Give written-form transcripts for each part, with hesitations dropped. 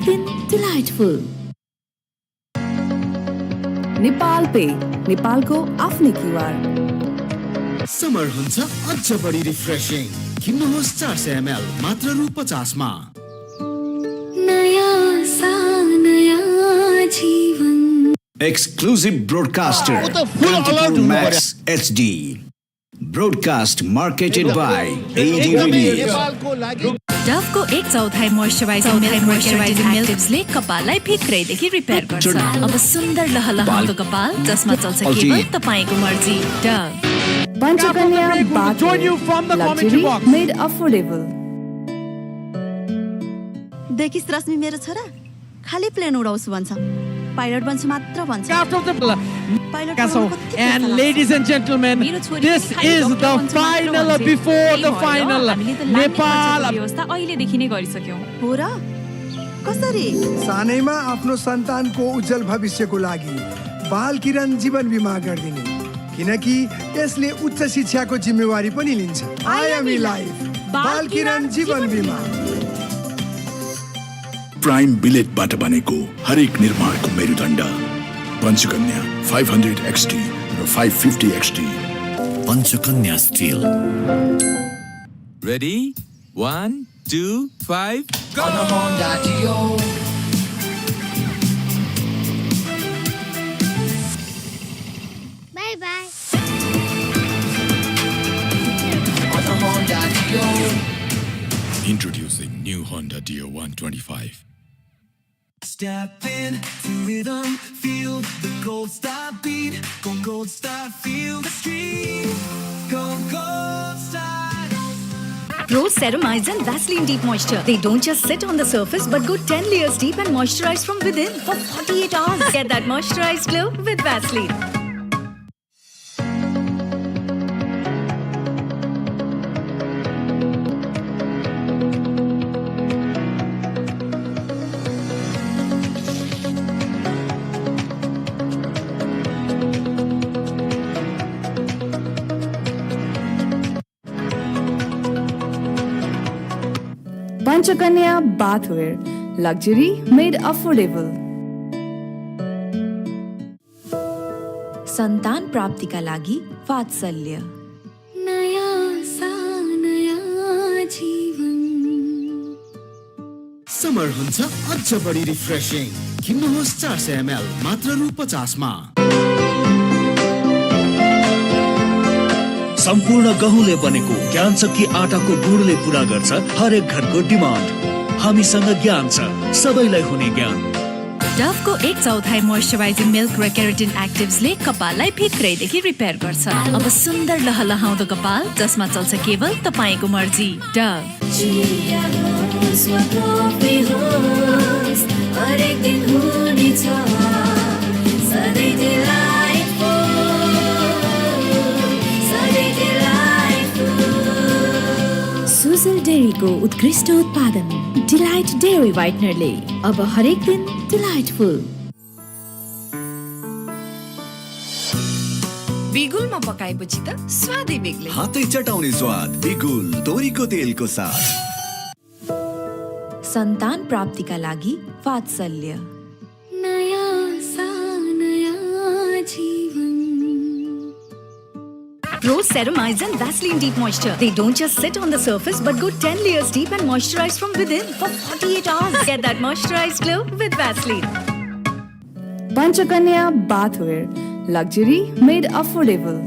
दिन delightful. नेपाल पे नेपालको आफ्नै क्युआर. समर हुन्छ अझ बढी रिफ्रेशिङ. किन्नुहोस् 400 ml मात्र रु 50 मा. नयाँ सा नयाँ जीवन. Exclusive broadcaster Control Max HD. Broadcast marketed by AD Radio. Dove को 1/4 मोइस्चराइजिङ मिल्कले कपाललाई भित्रैदेखि रिपेयर गर्छ. अब सुन्दर लहलहाउँदो कपाल जसमा चल्छ केवल तपाईको मर्जी. Dove Panchakanya luxury made affordable. देखिस् रश्मि मेरो छोरा खाली प्लेन उडाउँछु भन्छ, पाइलट बन्छु मात्र भन्छ. And ladies and gentlemen, this is the final before the final. Nepal व्यवस्था अहिलेदेखि नै गरिसक्यौ. हो र कसरी? सानैमा आफ्नो सन्तानको उज्जवल भविष्यको लागि बाल किरण जीवन बीमा गरिदिने, किनकि यसले उच्च शिक्षाको जिम्मेवारी पनि लिन्छ. आइएमई लाइफ बाल किरण जीवन बीमा. प्राइम बिलेटबाट बनेको हरेक निर्माणको मेरुदण्ड Panchakanya 500 XT raw 550 XT. Panchakanya still. Ready? 1, 2, 5, go! On a Honda Dio. Bye bye. On a Honda Dio. Introducing new Honda Dio 125. Step in to rhythm, feel the gold star beat. Go gold star, feel the street. Go gold star. Pro Ceramides and Vaseline Deep Moisture. They don't just sit on the surface but go 10 layers deep and moisturize from within for 48 hours. Get that moisturized glow with Vaseline. Panchakanya bathwear luxury made affordable. सन्तान प्राप्तिका लागि वात्सल्य. नयाँ सा नयाँ जीवन. Summer हुन्छ अझ बढी रिफ्रेशिङ. किन्नुहोस् 400 ml मात्र रु 50 मा. सम्पूर्ण गहुँले बनेको ज्ञान शक्ति आटाको गुडले पूरा गर्छ हरेक घरको डिमान्ड. हामीसँग ज्ञान छ, सबैलाई हुने ज्ञान. डव को 1/4 मोइस्चराइजिङ मिल्क र केराटिन एक्टिभ्सले कपाललाई भित्रैदेखि रिपेयर गर्छ. अब सुन्दर लहलहाउँदो कपाल जसमा चल्छ केवल तपाईको मर्जी. डव हरेक दिन हुनेछ सधैँ delightful. सुजल डेरीको उत्कृष्ट उत्पादन डिलाइट डेरी व्हाइटनरले अब हरेक दिन डिलाइटफुल. बिगुलमा पकाएपछि त स्वादै बेग्लै. हातै चटाउने स्वाद बिगुल तोरीको तेलको साथ. सन्तान प्राप्तिका लागि वात्सल्य. नयाँ सा नयाँ जीवन. Pro Ceramides and Vaseline Deep Moisture. They don't just sit on the surface but go 10 layers deep and moisturize from within for 48 hours. Get that moisturized glow with Vaseline. Panchakanya bathwear luxury made affordable.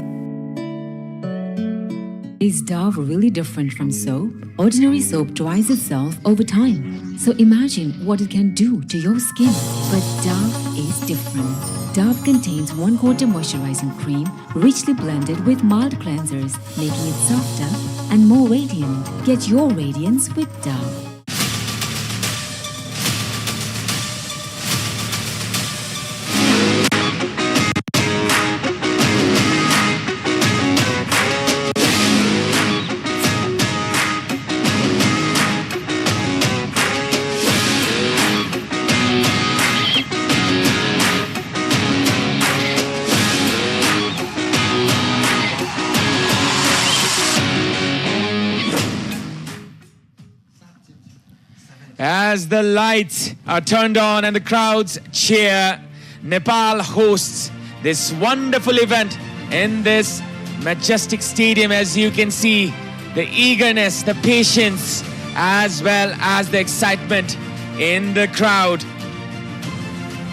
Is Dove really different from soap? Ordinary soap dries itself over time. So imagine what it can do to your skin. But Dove is different. Dove contains 1/4 moisturizing cream richly blended with mild cleansers, making it softer and more radiant. Get your radiance with Dove. as the lights are turned on and the crowds cheer, Nepal hosts this wonderful event in this majestic stadium. As you can see, the eagerness, the patience, as well as the excitement in the crowd.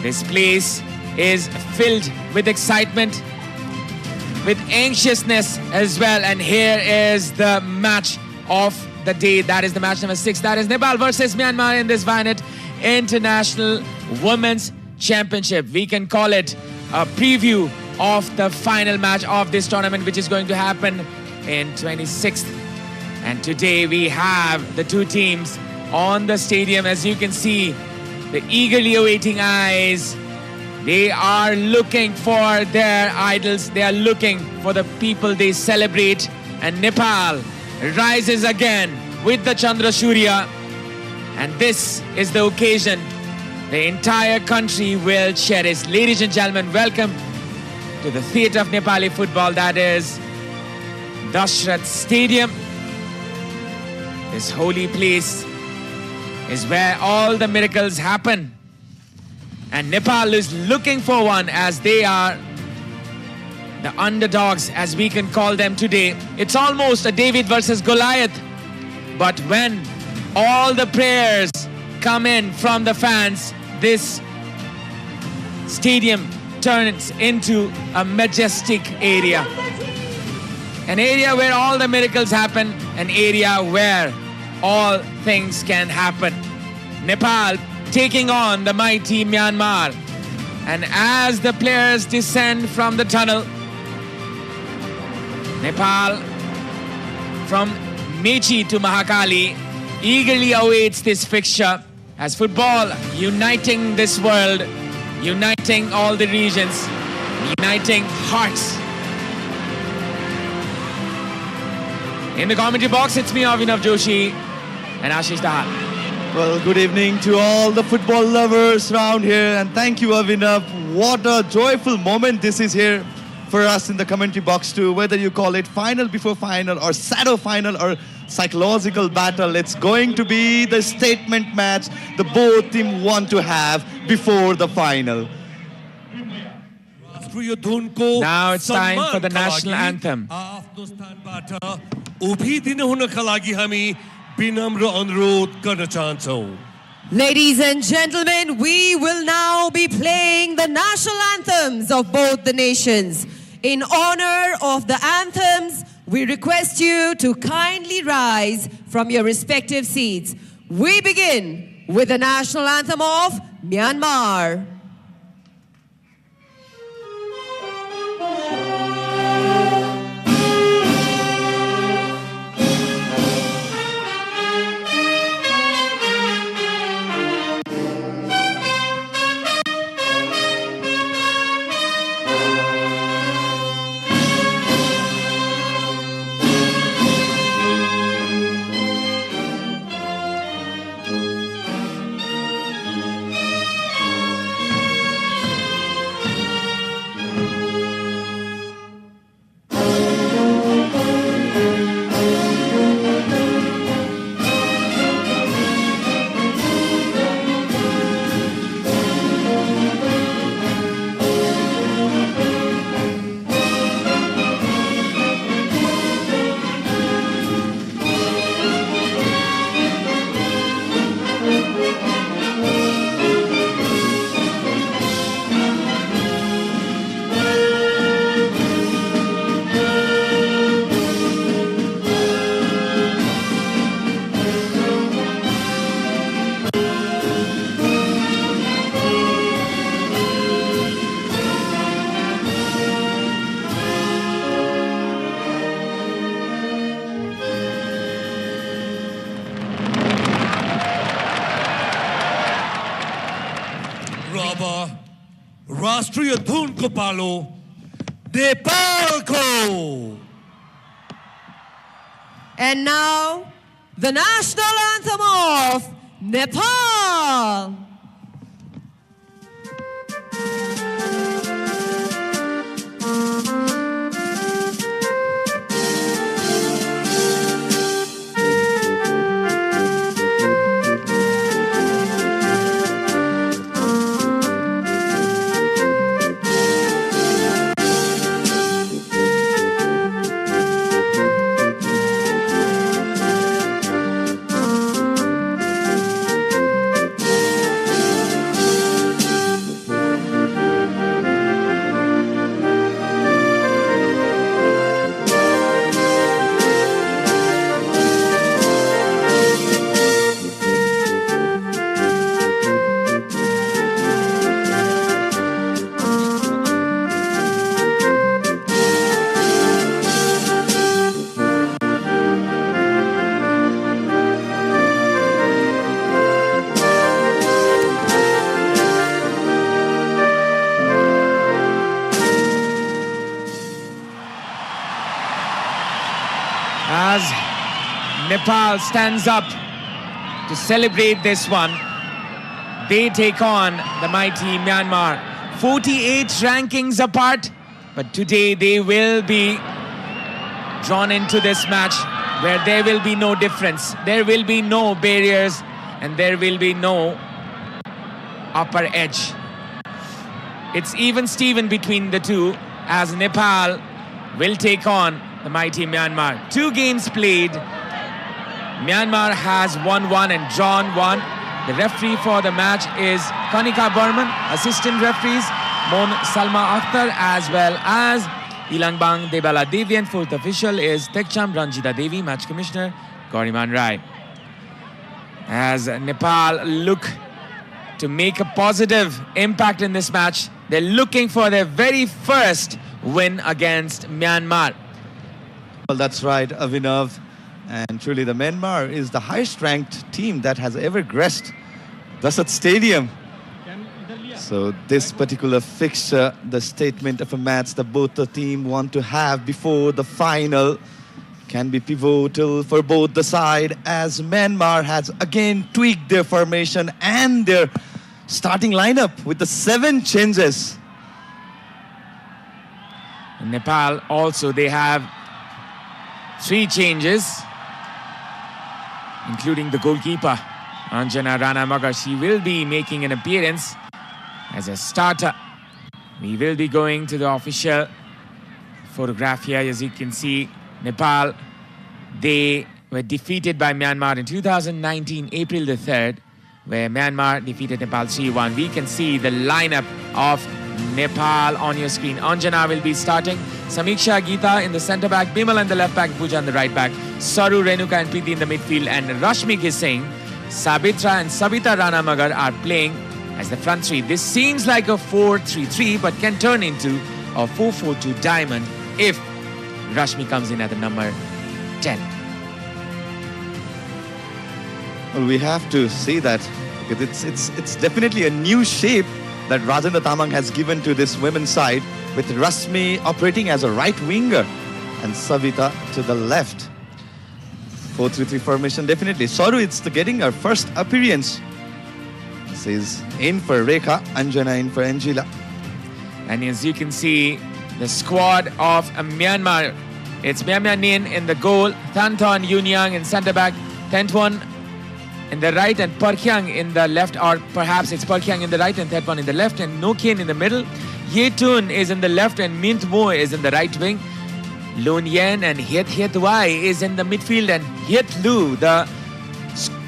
This place is filled with excitement, with anxiousness as well. And here is the match of the day. That is the match number 6. That is Nepal versus Myanmar in this Vianet International Women's Championship. We can call it a preview of the final match of this tournament, which is going to happen in 26th. And today we have the two teams on the stadium. As you can see, the eagerly awaiting eyes. They are looking for their idols. They are looking for the people they celebrate. And Nepal rises again with the Chandra Surya. And this is the occasion the entire country will cherish. Ladies and gentlemen, welcome to the theatre of Nepali football, that is Dashrath Stadium. This holy place is where all the miracles happen. And Nepal is looking for one, as they are the underdogs, as we can call them today. It's almost a David versus Goliath. But when all the prayers come in from the fans, this stadium turns into a majestic area. An area where all the miracles happen, an area where all things can happen. Nepal taking on the mighty Myanmar. And as the players descend from the tunnel, Nepal, from Mechi to Mahakali, eagerly awaits this fixture, as football uniting this world, uniting all the regions, uniting hearts. In the commentary box, it's me, Avinav Joshi, and Ashish Dahal. Well, good evening to all the football lovers around here, and thank you, Avinav. What a joyful moment this is here for us in the commentary box too. Whether you call it final before final, or shadow final, or psychological battle, it's going to be the statement match the both teams want to have before the final. Now it's time for the national anthem. Ladies and gentlemen, we will now be playing the national anthems of both the nations. In honor of the anthems, we request you to kindly rise from your respective seats. We begin with the national anthem of Myanmar. राष्ट्रीय धुन को पालो नेपाल को. And now the national anthem of Nepal. Nepal stands up to celebrate this one. They take on the mighty Myanmar. 48 rankings apart, but today they will be drawn into this match where there will be no difference. There will be no barriers and there will be no upper edge. It's even Steven between the two as Nepal will take on the mighty Myanmar. 2 games played. Myanmar has won 1 and drawn 1. The referee for the match is Kanika Burman. Assistant referees Mon Salma Akhtar as well as Ilangbang Debala Devi, and fourth official is Tekcham Ranjita Devi. Match commissioner Gauriman Rai. As Nepal look to make a positive impact in this match, they're looking for their very first win against Myanmar. Well, that's right, Avinav. And truly, the Myanmar is the highest ranked team that has ever graced Dasat Stadium. So this particular fixture, the statement of a match that both the team want to have before the final, can be pivotal for both the side, as Myanmar has again tweaked their formation and their starting lineup with the 7 changes. In Nepal also, they have 3 changes, including the goalkeeper Anjana Rana Magar. She will be making an appearance as a starter. We will be going to the official photograph here. As you can see, Nepal, they were defeated by Myanmar in 2019, April the 3rd, where Myanmar defeated Nepal 3-1. We can see the lineup of Nepal on your screen. Anjana will be starting. Samiksha Geeta in the centre back, Bimal in the left back, Pooja in the right back, Saru, Renuka and Preeti in the midfield, and Rashmi Gising, Sabitra and Sabita Rana Magar are playing as the front three. This seems like a 4-3-3 but can turn into a 4-4-2 diamond if Rashmi comes in at the number 10. Well, we have to see that because it's definitely a new shape that Rajendra Tamang has given to this women's side, with Rashmi operating as a right winger and Savita to the left. 4-3-3 formation, definitely. Saru, it's getting her first appearance. This is in for Rekha, Anjana in for Angela. And as you can see, the squad of Myanmar, it's Myamya Nin in the goal, Thanton Yunyang in centre back, Tentwon in the right and Parkyang in the left, or perhaps it's Parkyang in the right and Thetwon in the left, and Nokien in the middle. Yetun is in the left and Mint Mo is in the right wing. Lon Yen and Hiet Wai is in the midfield, and Hiet Lu, the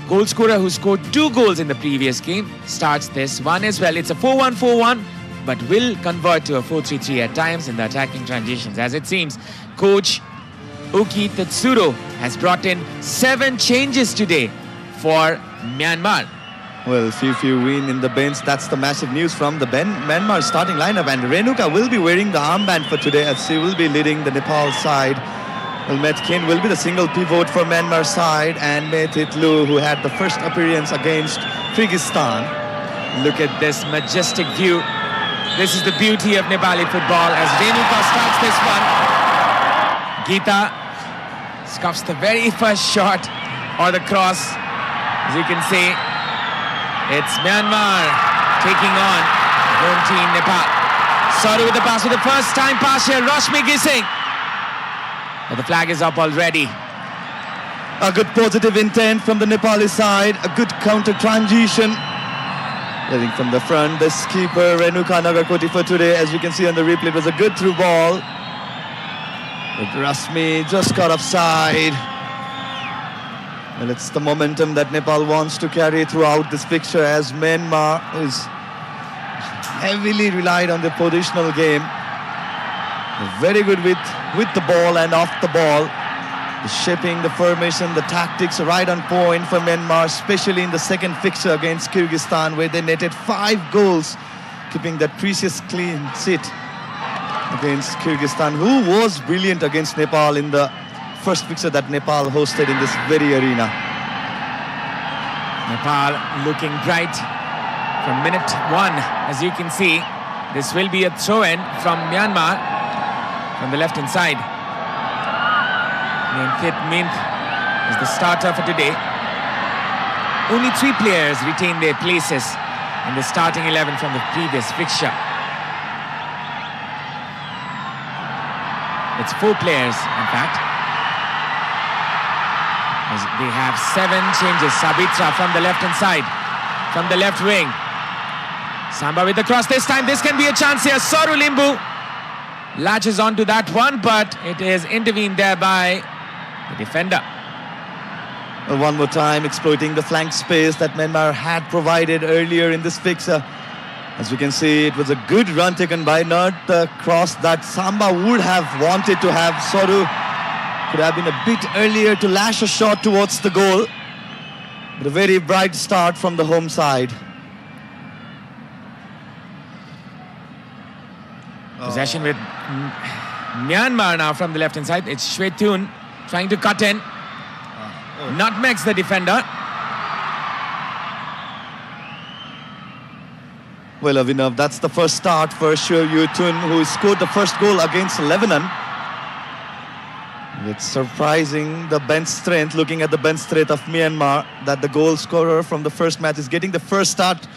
goal scorer who scored 2 goals in the previous game, starts this one as well. It's a 4-1-4-1, but will convert to a 4-3-3 at times in the attacking transitions. As it seems, coach Uki Tetsuro has brought in 7 changes today for Myanmar. Well, few win in the bench. That's the massive news from the Myanmar starting lineup. And Renuka will be wearing the armband for today as she will be leading the Nepal side. Well, Metkin will be the single pivot for Myanmar side, and Metit Lu, who had the first appearance against Kyrgyzstan. Look at this majestic view. This is the beauty of Nepali football as Renuka starts this one. Geeta scuffs the very first shot or the cross. As you can see, it's Myanmar taking on home team Nepal. Saru with the pass for the first time pass here, Rashmi Gising. But the flag is up already. A good positive intent from the Nepali side, a good counter transition. Heading from the front, the keeper Renuka Nagarkoti for today, as you can see on the replay, it was a good through ball. But Rashmi just got offside. Well, it's the momentum that Nepal wants to carry throughout this picture, as Myanmar is heavily relied on the positional game. Very good with the ball and off the ball. The shaping, the formation, the tactics right on point for Myanmar, especially in the second fixture against Kyrgyzstan, where they netted 5 goals, keeping that precious clean sheet against Kyrgyzstan, who was brilliant against Nepal in the first fixture that Nepal hosted in this very arena. Nepal looking bright from minute 1. As you can see, this will be a throw-in from Myanmar from the left-hand side. Mint is the starter for today. Only 3 players retain their places in the starting 11 from the previous fixture. It's 4 players, in fact. As they have 7 changes. Sabitra from the left-hand side, from the left wing. Samba with the cross this time. This can be a chance here. Soru Limbu latches onto that one, but it is intervened there by the defender. Well, one more time, exploiting the flank space that Myanmar had provided earlier in this fixture. As you can see, it was a good run taken by, not the cross that Samba would have wanted to have. Soru could have been a bit earlier to lash a shot towards the goal. But a very bright start from the home side. Possession with Myanmar now from the left-hand side. It's Shwetun trying to cut in. Nutmegs the defender. Well, Avinav, that's the first start for Shwetun, who scored the first goal against Lebanon. It's surprising the bench strength, looking at the bench strength of Myanmar, that the goal scorer from the first match is getting the first start,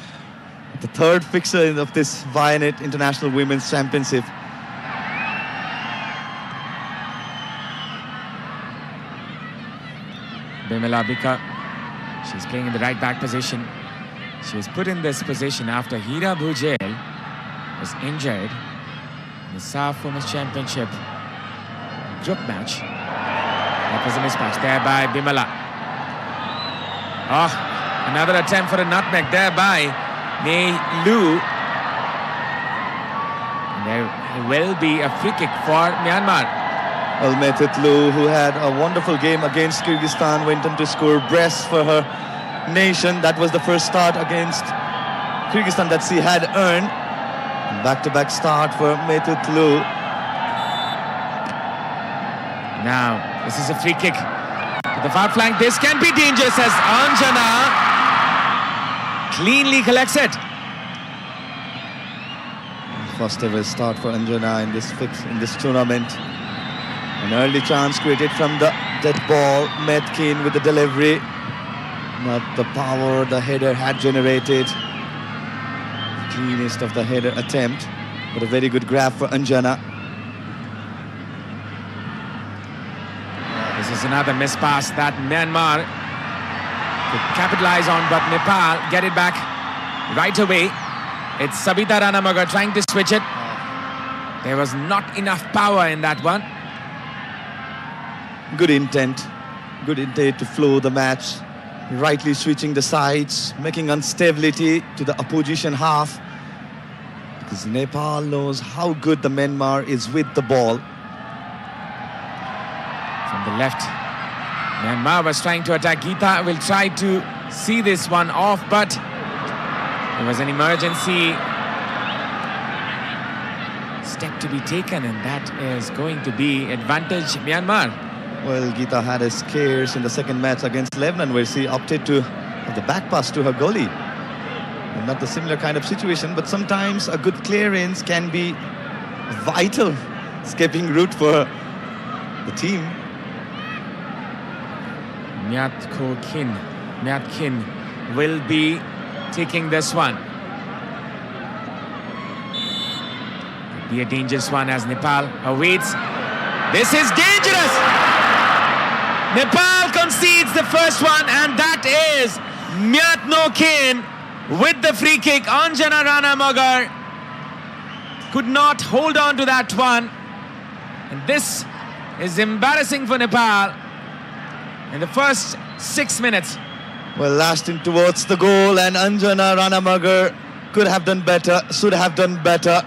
the third fixture of this Vianet International Women's Championship. Bimala Bika, she's playing in the right back position. She was put in this position after Hira Bhujel was injured in the SAF Women's Championship group match. That was a mismatch there by Bimala. Oh, another attempt for a nutmeg there by Mei Lu. And there will be a free kick for Myanmar. Well, Methit Lu, who had a wonderful game against Kyrgyzstan, went on to score brace for her nation. That was the first start against Kyrgyzstan that she had earned. Back-to-back start for Methit Lu. Now, this is a free kick to the far flank. This can be dangerous as Anjana cleanly collects it. First ever start for Anjana in this tournament. An early chance created from the dead ball. Metkin with the delivery. Not the power the header had generated. Cleanest of the header attempt, but a very good grab for Anjana. This is another miss pass that Myanmar could capitalize on, but Nepal get it back right away. It's Sabita Ranamagar trying to switch it. There was not enough power in that one. Good intent to flow the match. Rightly switching the sides, making instability to the opposition half. Because Nepal knows how good the Myanmar is with the ball. From the left, Myanmar was trying to attack. Geeta will try to see this one off, but there was an emergency step to be taken, and that is going to be advantage Myanmar. Well, Geeta had a scarce in the second match against Lebanon, where she opted to have the back pass to her goalie. And not the similar kind of situation, but sometimes a good clearance can be a vital escaping route for the team. Myatkin will be taking this one. Could be a dangerous one as Nepal awaits. This is dangerous! Nepal concedes the first one, and that is Myatkin with the free kick. Anjana Ranamagar could not hold on to that one. And this is embarrassing for Nepal in the first 6 minutes. Well, lasting towards the goal, and Anjana Ranamagar could have done better, should have done better.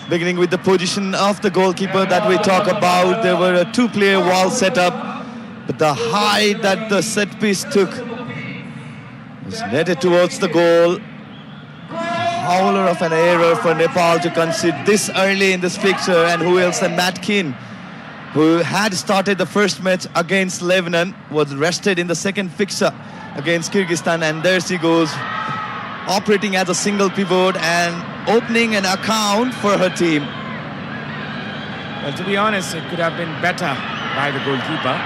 Beginning with the position of the goalkeeper that we talk about. There were a 2-player wall set up, but the height that the set piece took was netted towards the goal. Howler of an error for Nepal to concede this early in this fixture. And who else than Matkin, who had started the first match against Lebanon, was rested in the second fixture against Kyrgyzstan, and there she goes, operating as a single pivot and opening an account for her team. Well, to be honest, it could have been better by the goalkeeper.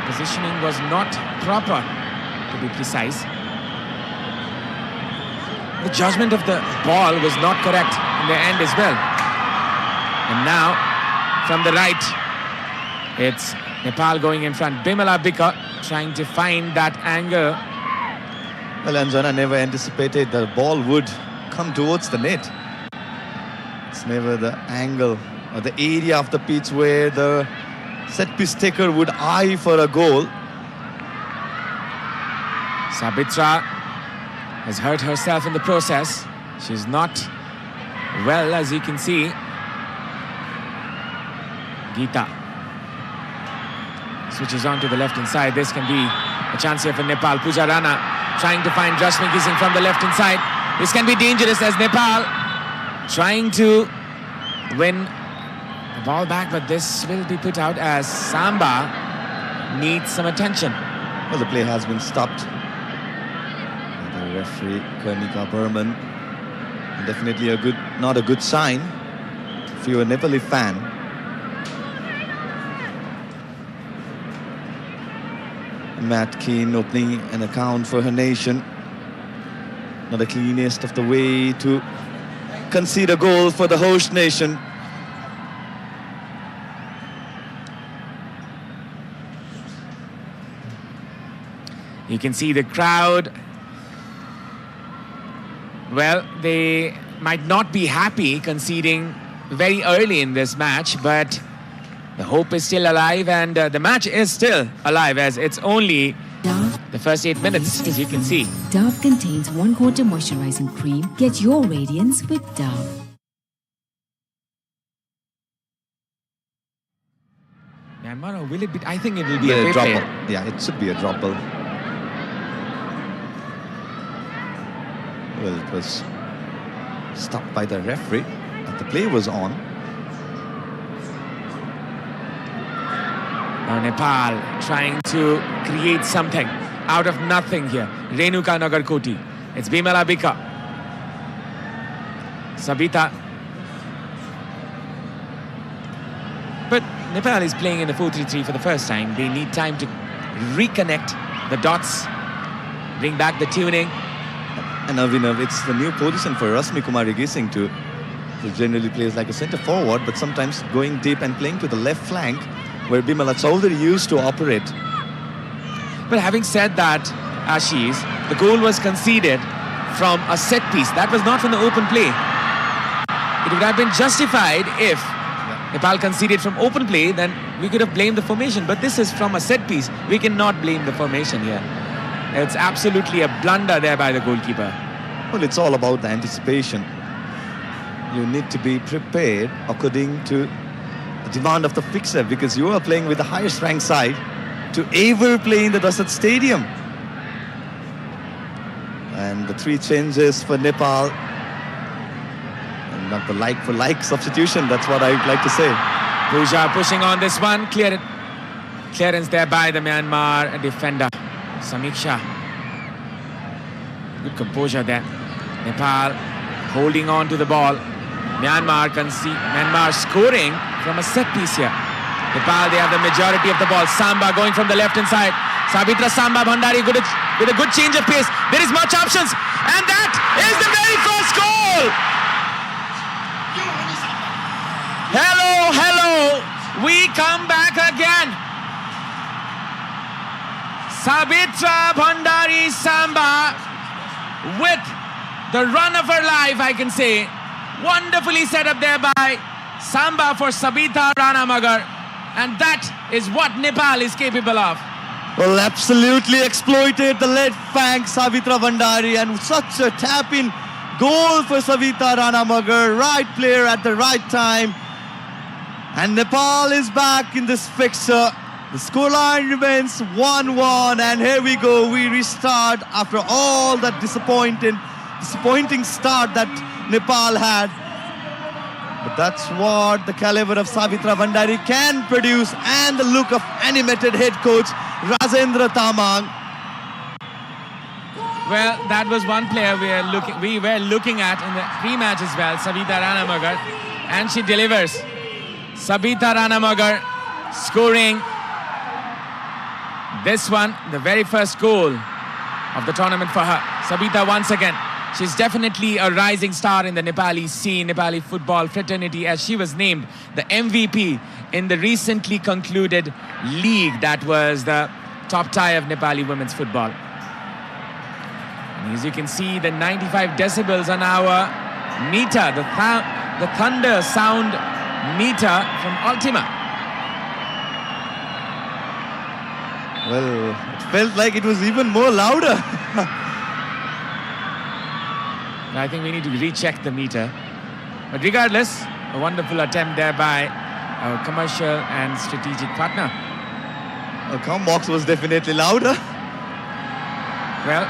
Positioning was not proper, to be precise. The judgment of the ball was not correct in the end as well. And now, from the right, it's Nepal going in front. Bimala Bika trying to find that angle. Well, Anjana never anticipated the ball would come towards the net. It's never the angle or the area of the pitch where the set-piece taker would eye for a goal. Sabitra has hurt herself in the process. She's not well, as you can see. Geeta switches on to the left-hand side. This can be a chance here for Nepal. Pooja Rana trying to find Rashmi Gising from the left-hand side. This can be dangerous as Nepal trying to win the ball back, but this will be put out as Samba needs some attention. Well, the play has been stopped. The referee, Karnika Burman. Definitely not a good sign if you're a Nepali fan. Matt Keane opening an account for her nation. Not the cleanest of the way to concede a goal for the host nation. You can see the crowd. Well, they might not be happy conceding very early in this match, but the hope is still alive, and the match is still alive as it's only the first 8 minutes, as you can see. Dove contains 1/4 moisturizing cream. Get your radiance with Dove. Myanmar, or will it be? I think it will be a a drop play. ball. Yeah, it should be a drop ball. Well, it was stopped by the referee, but the play was on. Now Nepal trying to create something out of nothing here. Renuka Nagarkoti. It's Bimala Bika. Sabita. But Nepal is playing in the 4-3-3 for the first time. They need time to reconnect the dots, bring back the tuning. And Avinav, it's the new position for Rashmi Kumari Gising too. Who generally plays like a centre forward, but sometimes going deep and playing to the left flank, where Bimala Chaudhary used to operate. But having said that, Ashish, the goal was conceded from a set piece. That was not from the open play. It would have been justified if Nepal conceded from open play, then we could have blamed the formation. But this is from a set piece. We cannot blame the formation here. It's absolutely a blunder there by the goalkeeper. Well, it's all about the anticipation. You need to be prepared according to the demand of the fixer, because you are playing with the highest ranked side to ever play in the Dasat Stadium. And the 3 changes for Nepal, and not the like-for-like substitution, that's what I'd like to say. Pooja pushing on this one, clearance there by the Myanmar defender, Samiksha. Good composure there. Nepal holding on to the ball. Myanmar scoring from a set piece here. Nepal, they have the majority of the ball. Samba going from the left-hand side. Sabitra Samba Bhandari with a good change of pace. There is much options. And that is the very first goal! Hello. We come back again. Sabitra Bhandari Samba with the run of her life, I can say. Wonderfully set up there by Samba for Sabita Ranamagar. And that is what Nepal is capable of. Well, absolutely exploited the left flank, Sabitra Bhandari, and such a tap-in goal for Sabita Ranamagar. Right player at the right time. And Nepal is back in this fixture. The scoreline remains 1-1, and here we go. We restart after all that disappointing start that Nepal had. But that's what the caliber of Sabitra Bhandari can produce, and the look of animated head coach Rajendra Tamang. Well, that was one player we were looking at in the pre-match as well, Sabita Ranamagar, and she delivers. Sabita Ranamagar scoring This one, the very first goal of the tournament for her. Sabita once again. She's definitely a rising star in the Nepali scene, Nepali football fraternity, as she was named the MVP in the recently concluded league that was the top tie of Nepali women's football. And as you can see, the 95 decibels on our meter, the thunder sound meter from Ultima. Well, it felt like it was even more louder. I think we need to recheck the meter. But regardless, a wonderful attempt there by our commercial and strategic partner. The comm box was definitely louder. Well,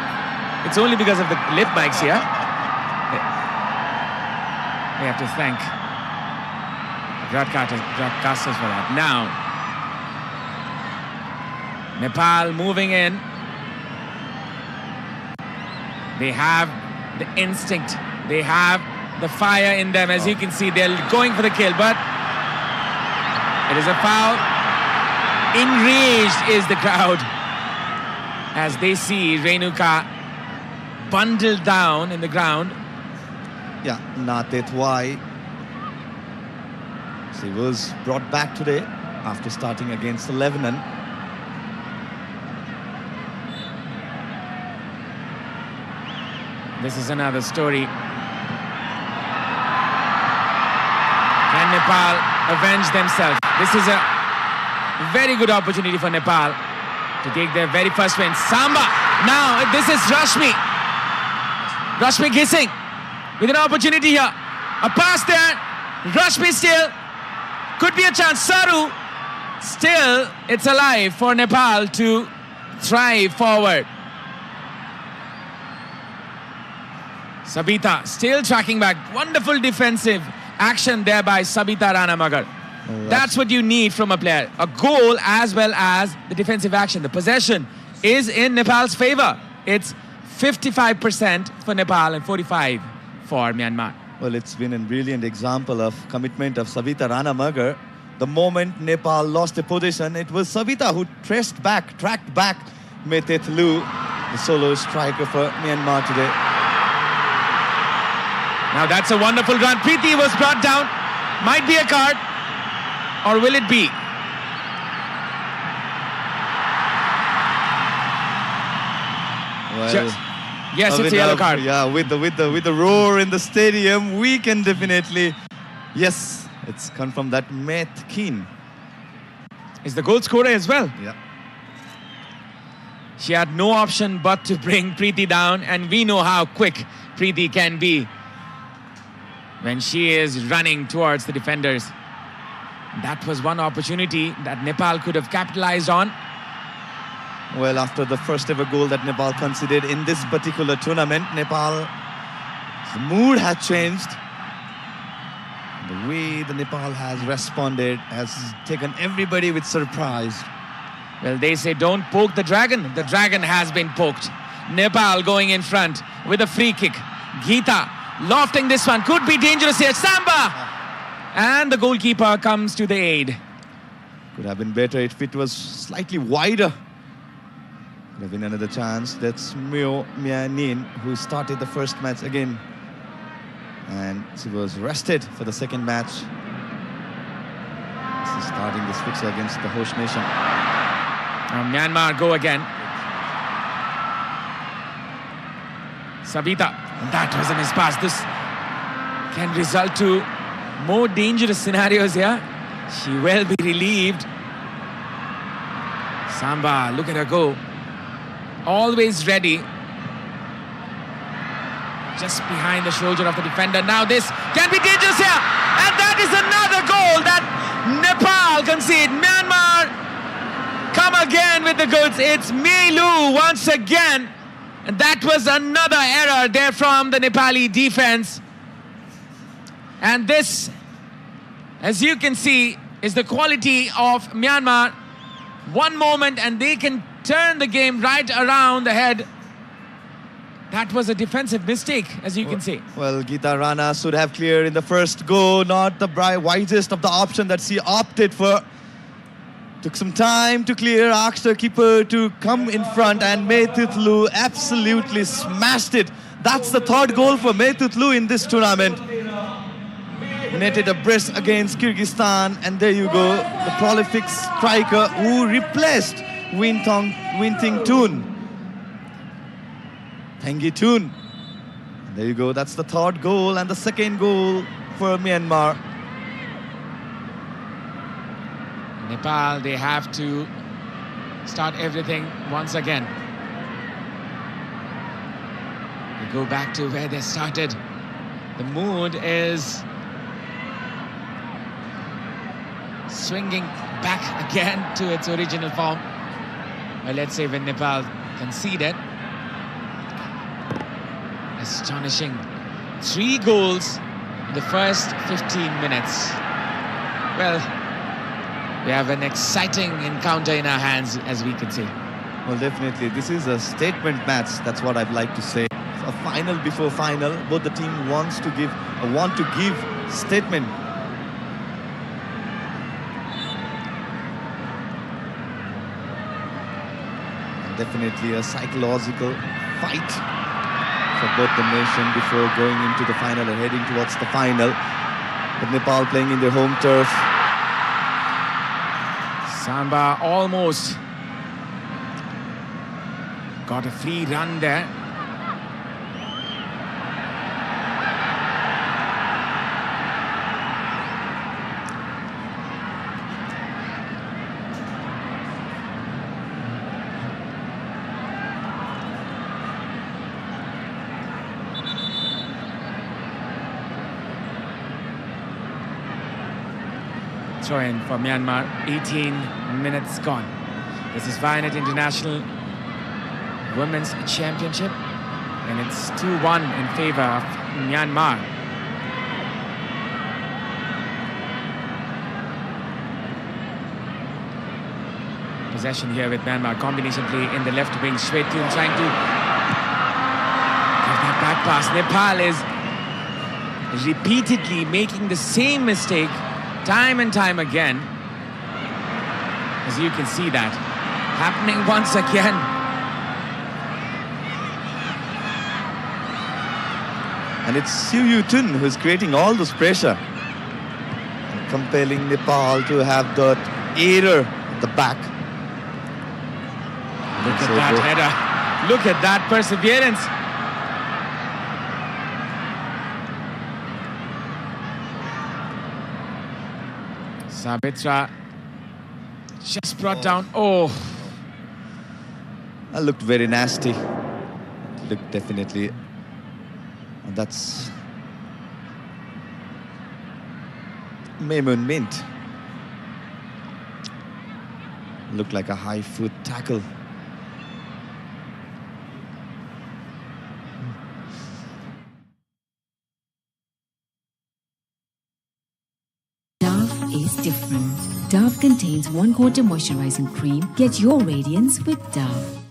it's only because of the lip mics here. We have to thank broadcasters for that. Now, Nepal moving in. They have the instinct. They have the fire in them. As you can see, they're going for the kill, but it is a foul. Enraged is the crowd as they see Renuka bundled down in the ground. Yeah, Natetwai. She was brought back today after starting against Lebanon. This is another story. Can Nepal avenge themselves? This is a very good opportunity for Nepal to take their very first win. Samba! Now, this is Rashmi. Rashmi Gising with an opportunity here. A pass there. Rashmi still. Could be a chance. Saru. Still, it's alive for Nepal to thrive forward. Sabita still tracking back. Wonderful defensive action there by Sabita Ranamagar. That's what you need from a player. A goal as well as the defensive action. The possession is in Nepal's favor. It's 55% for Nepal and 45% for Myanmar. Well, it's been a brilliant example of commitment of Sabita Ranamagar. The moment Nepal lost the position, it was Sabita who tracked back Metetlu, the solo striker for Myanmar today. Now that's a wonderful run. Preeti was brought down. Might be a card. Or will it be? Well, yes, it's a yellow card. Yeah, with the roar in the stadium, we can definitely. Yes, it's come from that Met Keen. Is the goal scorer as well? Yeah. She had no option but to bring Preeti down, and we know how quick Preeti can be when she is running towards the defenders. That was one opportunity that Nepal could have capitalized on. Well, after the first ever goal that Nepal conceded in this particular tournament, Nepal's mood has changed. The way the Nepal has responded has taken everybody with surprise. Well, they say don't poke the dragon. The dragon has been poked. Nepal going in front with a free kick. Geeta lofting this one. Could be dangerous here. Samba! And the goalkeeper comes to the aid. Could have been better if it was slightly wider. Could have been another chance. That's Myanmar who started the first match again. And she was rested for the second match. She's starting this fixture against the host nation. Now Myanmar go again. Sabita. That was a mispass. This can result to more dangerous scenarios here. She will be relieved. Samba, look at her go. Always ready. Just behind the shoulder of the defender. Now this can be dangerous here. And that is another goal that Nepal concede. Myanmar come again with the goods. It's Melu once again. And that was another error there from the Nepali defense. And this, as you can see, is the quality of Myanmar. One moment and they can turn the game right around the head. That was a defensive mistake, as you can see. Well, Geeta Rana should have cleared in the first go. Not the wisest of the option that she opted for. Took some time to clear, asked the keeper to come in front, and Meitutlu absolutely smashed it. That's the third goal for Meitutlu in this tournament. Netted a brace against Kyrgyzstan, and there you go, the prolific striker who replaced Winting Toon. Thangi Toon. There you go, that's the third goal and the second goal for Myanmar. Nepal, they have to start everything once again. They go back to where they started. The mood is swinging back again to its original form. Well, let's say when Nepal conceded. Astonishing. 3 goals in the first 15 minutes. Well, we have an exciting encounter in our hands, as we can see. Well, definitely. This is a statement match. That's what I'd like to say. A final before final. Both the team want to give statement. Definitely a psychological fight for both the nation before going into the final or heading towards the final. With Nepal playing in their home turf. Samba almost got a free run there. Throw-in for Myanmar, 18 minutes gone. This is Vianet International Women's Championship, and it's 2-1 in favor of Myanmar. Possession here with Myanmar, combination play in the left wing. Shwetun trying to give that back pass. Nepal is repeatedly making the same mistake time and time again. As you can see that happening once again. And it's Siu Tun who's creating all this pressure and compelling Nepal to have that error at the back. Look at that header. Look at that perseverance. Sabitra just brought down. Oh, that looked very nasty. Looked definitely. And that's Maimun Mint. Looked like a high foot tackle. Is different. Dove contains 1/4 moisturizing cream. Get your radiance with Dove.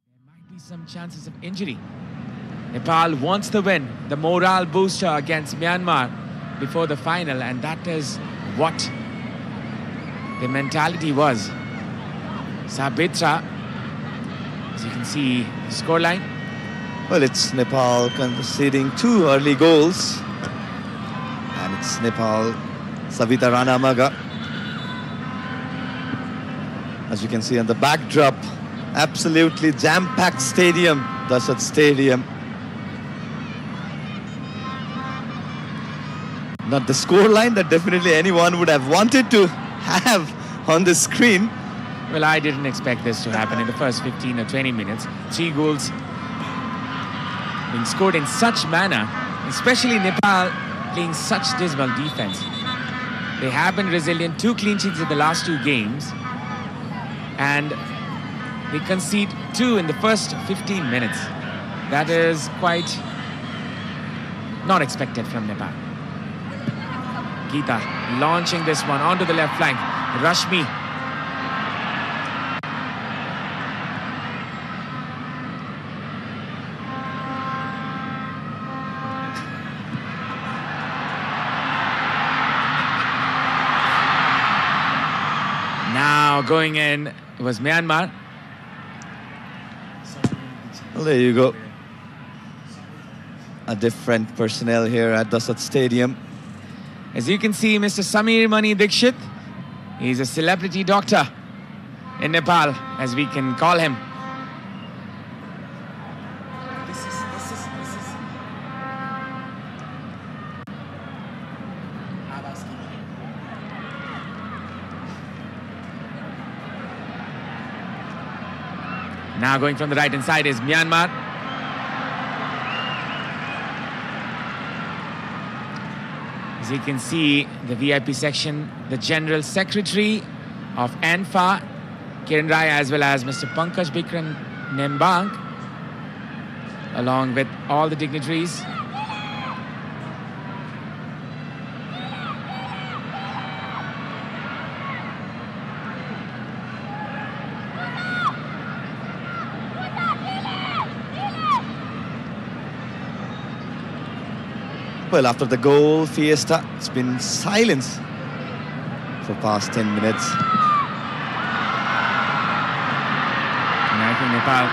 there might be some chances of injury. Nepal wants the win, the morale booster against Myanmar before the final, and that is what the mentality was. Sabitra, as you can see, the scoreline. Well, it's Nepal conceding 2 early goals. And it's Nepal, Savita Ranamaga. As you can see on the backdrop, absolutely jam-packed stadium, Dashat Stadium. Not the scoreline that definitely anyone would have wanted to have on the screen. Well, I didn't expect this to happen in the first 15 or 20 minutes. 3 goals being scored in such manner, especially Nepal playing such dismal defense. They have been resilient, 2 clean sheets in the last 2 games, and they concede 2 in the first 15 minutes. That is quite not expected from Nepal. Geeta launching this one onto the left flank. Rashmi. going in was Myanmar. Well, there you go. A different personnel here at Dasat Stadium. As you can see, Mr. Samir Mani Dikshit, he's a celebrity doctor in Nepal, as we can call him. Now going from the right hand side is Myanmar. As you can see, the VIP section, the General Secretary of ANFA, Kiran Rai, as well as Mr. Pankaj Bikram Nembang, along with all the dignitaries. Well, after the goal fiesta, it's been silence for past 10 minutes. And I think Nepal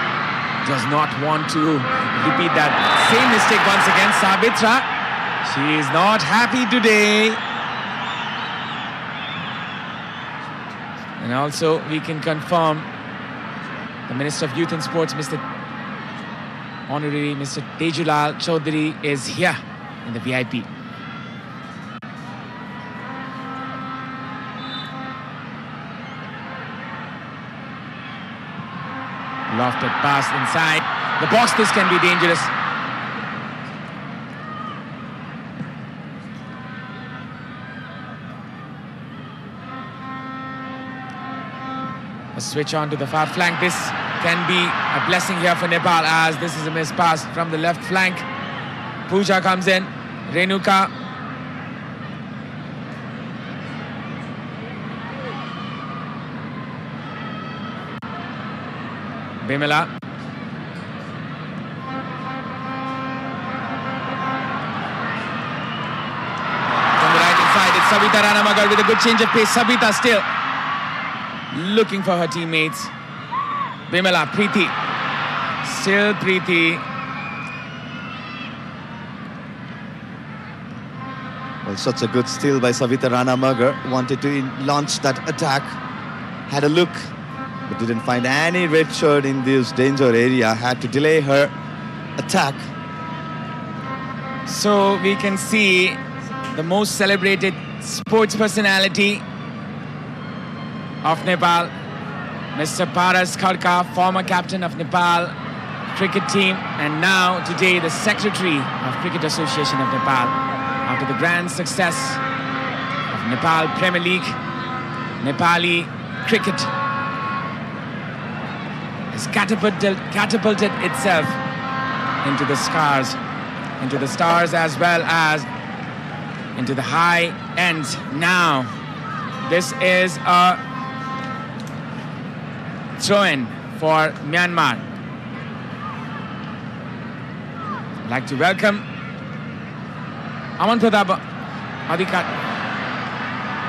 does not want to repeat that same mistake once again. Sabitra, she is not happy today. And also, we can confirm the Minister of Youth and Sports, Mr. Honorary Mr. Tejulal Chaudhary, is here in the VIP. Lofted pass inside the box. This can be dangerous. A switch on to the far flank. This can be a blessing here for Nepal, as this is a missed pass from the left flank. Pooja comes in. Renuka. Bimala. From the right hand side, it's Sabita Ranamagar with a good change of pace. Sabita still looking for her teammates. Bimala, Preeti. Still Preeti. Well, such a good steal by Savita Ranamagar. Wanted to launch that attack. Had a look, but didn't find any red shirt in this danger area. Had to delay her attack. So we can see the most celebrated sports personality of Nepal, Mr. Paras Khadka, former captain of Nepal cricket team, and now today the Secretary of Cricket Association of Nepal. After the grand success of Nepal Premier League, Nepali cricket has catapulted itself into the stars as well as into the high ends. Now, this is a throw-in for Myanmar. I'd like to welcome Aman Pratap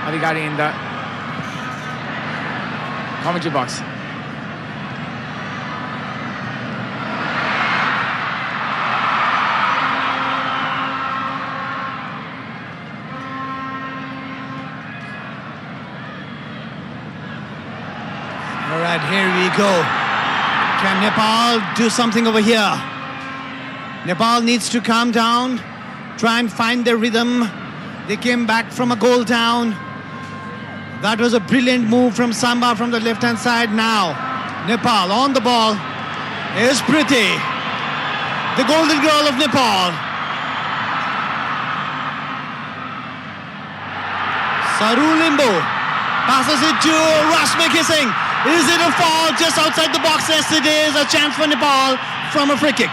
Adhikari in the commentary box. All right, here we go. Can Nepal do something over here? Nepal needs to calm down, try and find their rhythm. They came back from a goal down. That was a brilliant move from Samba from the left-hand side. Now, Nepal on the ball is Preeti, the golden girl of Nepal. Saru Limbu passes it to Rashmi Kissing. Is it a foul just outside the box? Yes, it is. A chance for Nepal from a free kick.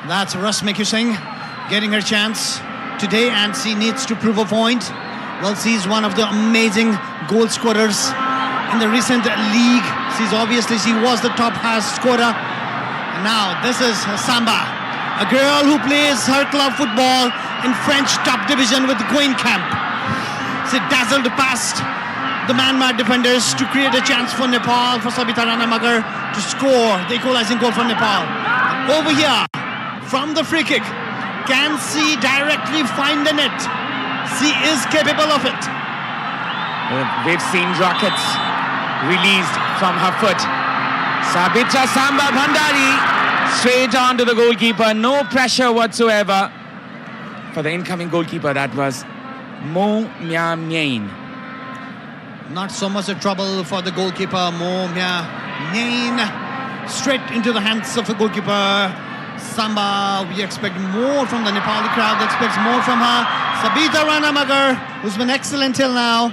That's Rashmi Kissing getting her chance today, and she needs to prove a point. Well, she's one of the amazing goal scorers in the recent league. She was the top highest scorer. And now this is Samba, a girl who plays her club football in French top division with Camp. She dazzled past the Myanmar defenders to create a chance for Nepal, for Sabita Ranamagar to score the equalizing goal for Nepal. And over here, from the free kick, can she directly find the net? She is capable of it. We've seen rockets released from her foot. Sabitra Samba Bhandari straight on to the goalkeeper. No pressure whatsoever for the incoming goalkeeper. That was Mo Mya Myain. Not so much a trouble for the goalkeeper, Mo Mya Myain. Straight into the hands of the goalkeeper. Samba, we expect more from the Nepali crowd, expects more from her. Sabita Ranamagar, who's been excellent till now.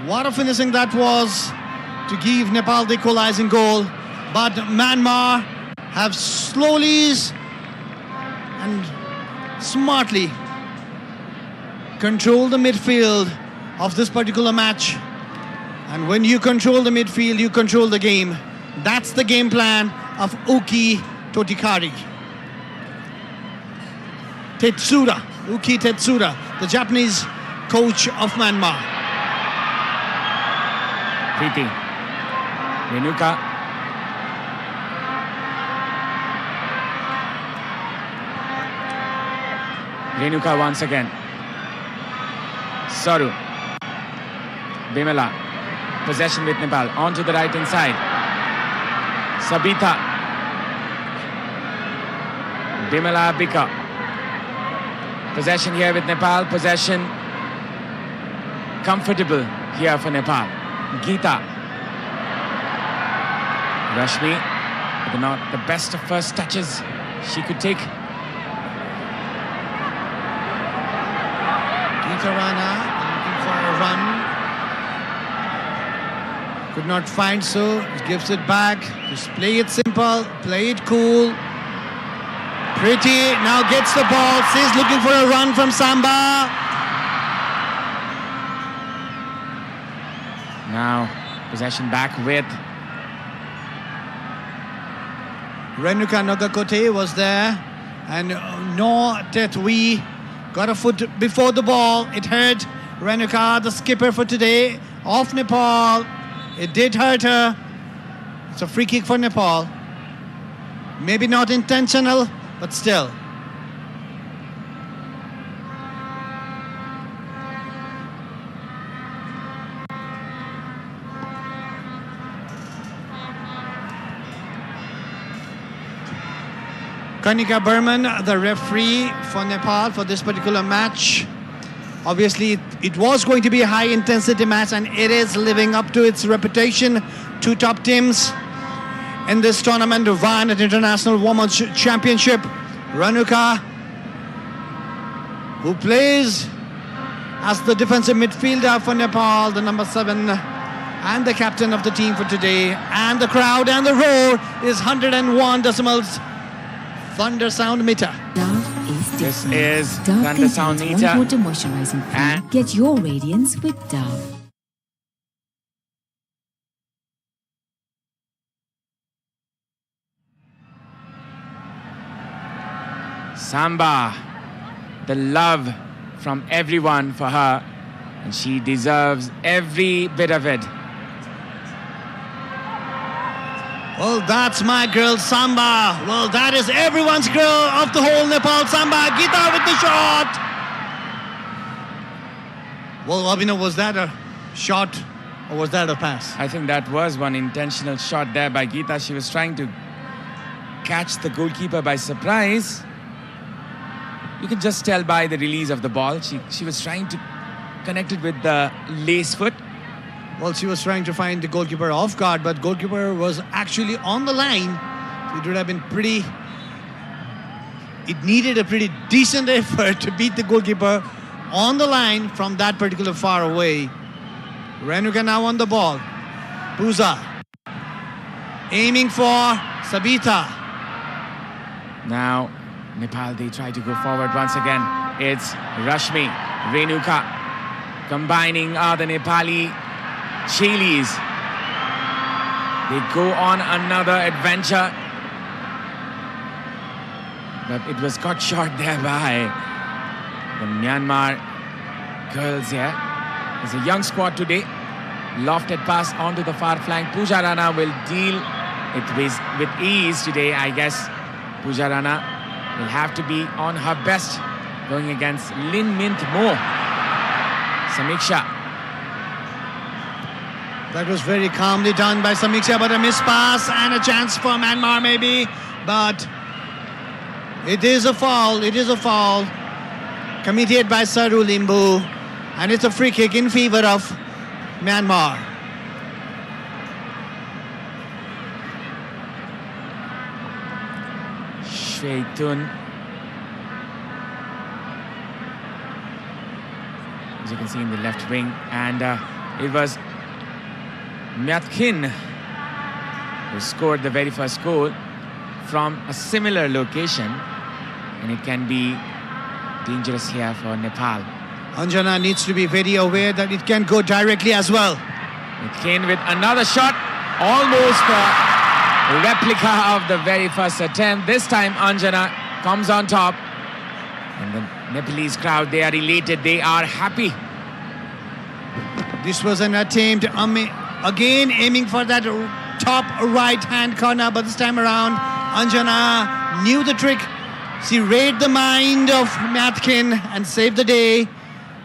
What a finishing that was to give Nepal the equalizing goal. But Myanmar have slowly and smartly controlled the midfield of this particular match. And when you control the midfield, you control the game. That's the game plan of Uki Totikari. Uki Tetsura, the Japanese coach of Myanmar. Preeti. Renuka. Renuka once again. Saru. Bimala. Possession with Nepal. On to the right hand side. Sabita. Bimala Bika. Possession here with Nepal. Possession comfortable here for Nepal. Geeta. Rashmi, but not the best of first touches she could take. Geeta Rana looking for a run. Could not find, so gives it back. Just play it simple, play it cool. Pretty now gets the ball. She's looking for a run from Samba. Now possession back with Renuka Nagakote was there, and No Tetwi got a foot before the ball. It hurt Renuka, the skipper for today, of Nepal. It did hurt her. It's a free kick for Nepal. Maybe not intentional, but still. Kanika Burman, the referee for Nepal for this particular match. Obviously, it was going to be a high-intensity match, and it is living up to its reputation. Two top teams in this tournament, the Vianet International Women's Championship. Renuka, who plays as the defensive midfielder for Nepal, the number 7, and the captain of the team for today. And the crowd and the roar is 101 decimals. Thunder Sound Meter. This is Dove Thunder Sound contains Meter. one water moisturizing cream. Get your radiance with Dove. Samba, the love from everyone for her, and she deserves every bit of it. Well, that's my girl, Samba. Well, that is everyone's girl of the whole Nepal. Samba, Geeta with the shot. Well, Abhinav, was that a shot or was that a pass? I think that was one intentional shot there by Geeta. She was trying to catch the goalkeeper by surprise. You can just tell by the release of the ball. She was trying to connect it with the lace foot. Well, she was trying to find the goalkeeper off guard, but goalkeeper was actually on the line. It would have been pretty... It needed a pretty decent effort to beat the goalkeeper on the line from that particular far away. Renuka now on the ball. Puza aiming for Sabita. Now, Nepal, they try to go forward once again. It's Rashmi, Renuka, combining the Nepali Chilis. They go on another adventure. But it was cut short there by the Myanmar girls here. It's a young squad today. Lofted pass onto the far flank. Pooja Rana will deal it with ease today, I guess. Pooja Rana will have to be on her best going against Lin Mint Mo. Samiksha. That was very calmly done by Samiksha, but a missed pass and a chance for Myanmar maybe. But it is a foul. It is a foul committed by Saru Limbu. And it's a free kick in favor of Myanmar. Shweitun. As you can see in the left wing. And it was Myatkin who scored the very first goal from a similar location. And it can be dangerous here for Nepal. Anjana needs to be very aware that it can go directly as well. Myatkin with another shot. Almost a replica of the very first attempt. This time Anjana comes on top. And the Nepalese crowd, they are elated. They are happy. This was an attempt again aiming for that top right-hand corner, but this time around Anjana knew the trick. She read the mind of Myatkin and saved the day.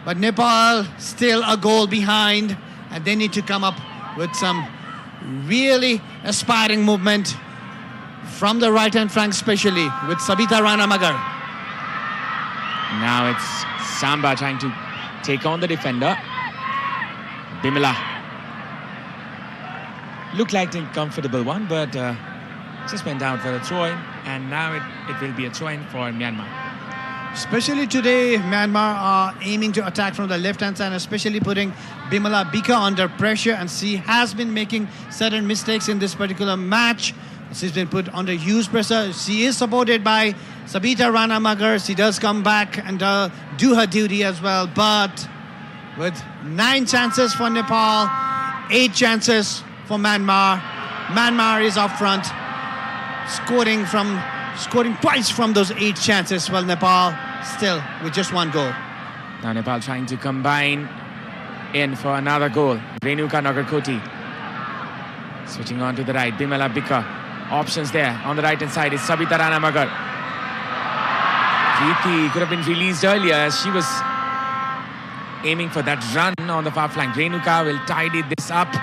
But Nepal still a goal behind, and they need to come up with some really aspiring movement from the right-hand flank, especially with Sabita Rana Magar. Now it's Samba trying to take on the defender. Bimala. Looked like a comfortable one, but just went down for a throw-in, and now it will be a throw-in for Myanmar. Especially today, Myanmar are aiming to attack from the left-hand side, especially putting Bimala Bika under pressure, and she has been making certain mistakes in this particular match. She's been put under huge pressure. She is supported by Sabita Rana Magar. She does come back and do her duty as well, but with 9 chances for Nepal, 8 chances for Myanmar. Myanmar is up front, scoring twice from those 8 chances, while Nepal still with just 1 goal. Now Nepal trying to combine in for another goal. Renuka Nagarkoti switching on to the right. Bimala Bika. Options there on the right hand side is Sabita Rana Magar. Preeti could have been released earlier as she was aiming for that run on the far flank. Renuka will tidy this up,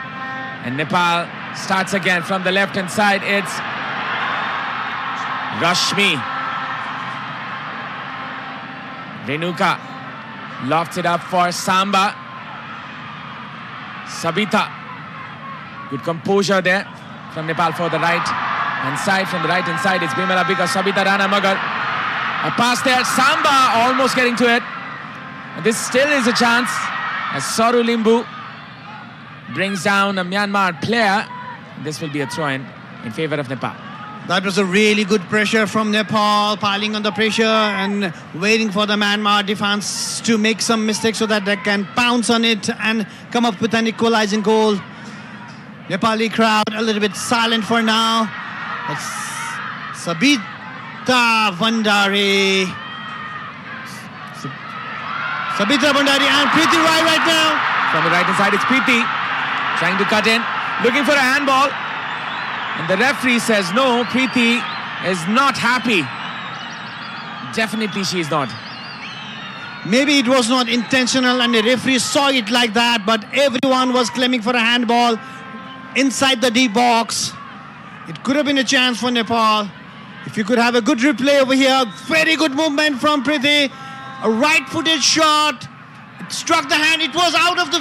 and Nepal starts again from the left hand side. It's Rashmi. Renuka lofts it up for Samba. Sabita. Good composure there from Nepal for the right hand side. From the right hand side, it's Bimala Bika, Sabita Rana Magar. A pass there, Samba almost getting to it. And this still is a chance as Saru Limbu brings down a Myanmar player. This will be a throw-in in favor of Nepal. That was a really good pressure from Nepal, piling on the pressure and waiting for the Myanmar defense to make some mistakes so that they can pounce on it and come up with an equalizing goal. Nepali crowd a little bit silent for now. That's Sabita Bandari. Sabita Bandari and Preeti Rai right now. From the right hand side, it's Preeti trying to cut in, looking for a handball. And the referee says no, Preeti is not happy. Definitely she is not. Maybe it was not intentional and the referee saw it like that, but everyone was claiming for a handball inside the deep box. It could have been a chance for Nepal. If you could have a good replay over here, very good movement from Preeti. A right-footed shot. It struck the hand. It was out of the...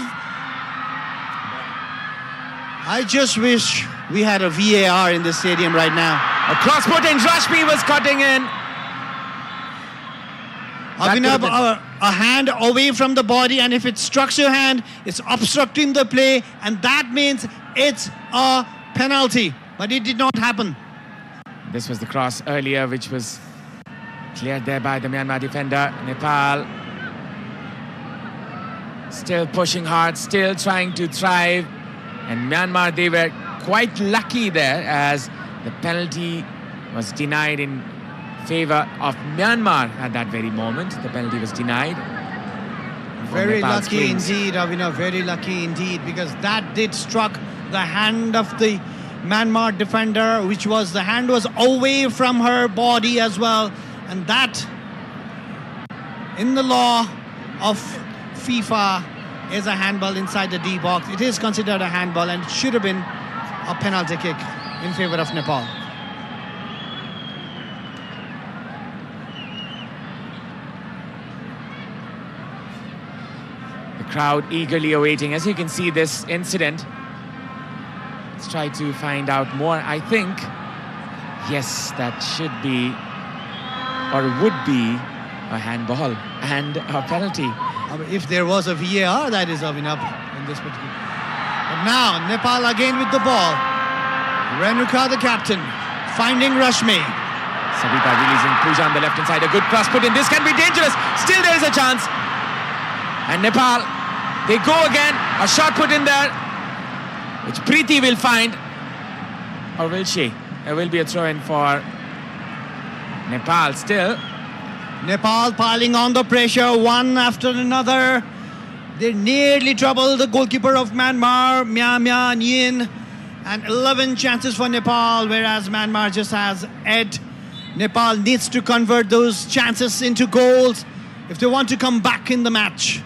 I just wish we had a VAR in the stadium right now. A cross-put and Rashmi was cutting in. Abhinav, a hand away from the body, and if it struck your hand, it's obstructing the play, and that means it's a penalty. But it did not happen. This was the cross earlier, which was cleared there by the Myanmar defender. Nepal still pushing hard, still trying to thrive. And Myanmar, they were quite lucky there as the penalty was denied in favor of Myanmar at that very moment. The penalty was denied. Very Nepal's lucky Kings. indeed, Avina, very lucky indeed, because that did struck the hand of the Myanmar defender, which was, the hand was away from her body as well. And that, in the law of FIFA, is a handball inside the D box. It is considered a handball and it should have been a penalty kick in favor of Nepal. The crowd eagerly awaiting. As you can see, this incident. Let's try to find out more. I think, yes, that should be or would be a handball and a penalty. If there was a VAR, that is Avina in this particular. But now Nepal again with the ball. Renuka, the captain, finding Rashmi. Sabita releasing Pooja on the left hand side. A good cross put in. This can be dangerous. Still there is a chance. And Nepal, they go again. A shot put in there, which Preeti will find. Or will she? There will be a throw in for Nepal still. Nepal piling on the pressure one after another. They nearly troubled the goalkeeper of Myanmar, Mya Nyin. And 11 chances for Nepal, whereas Myanmar just has 8. Nepal needs to convert those chances into goals if they want to come back in the match.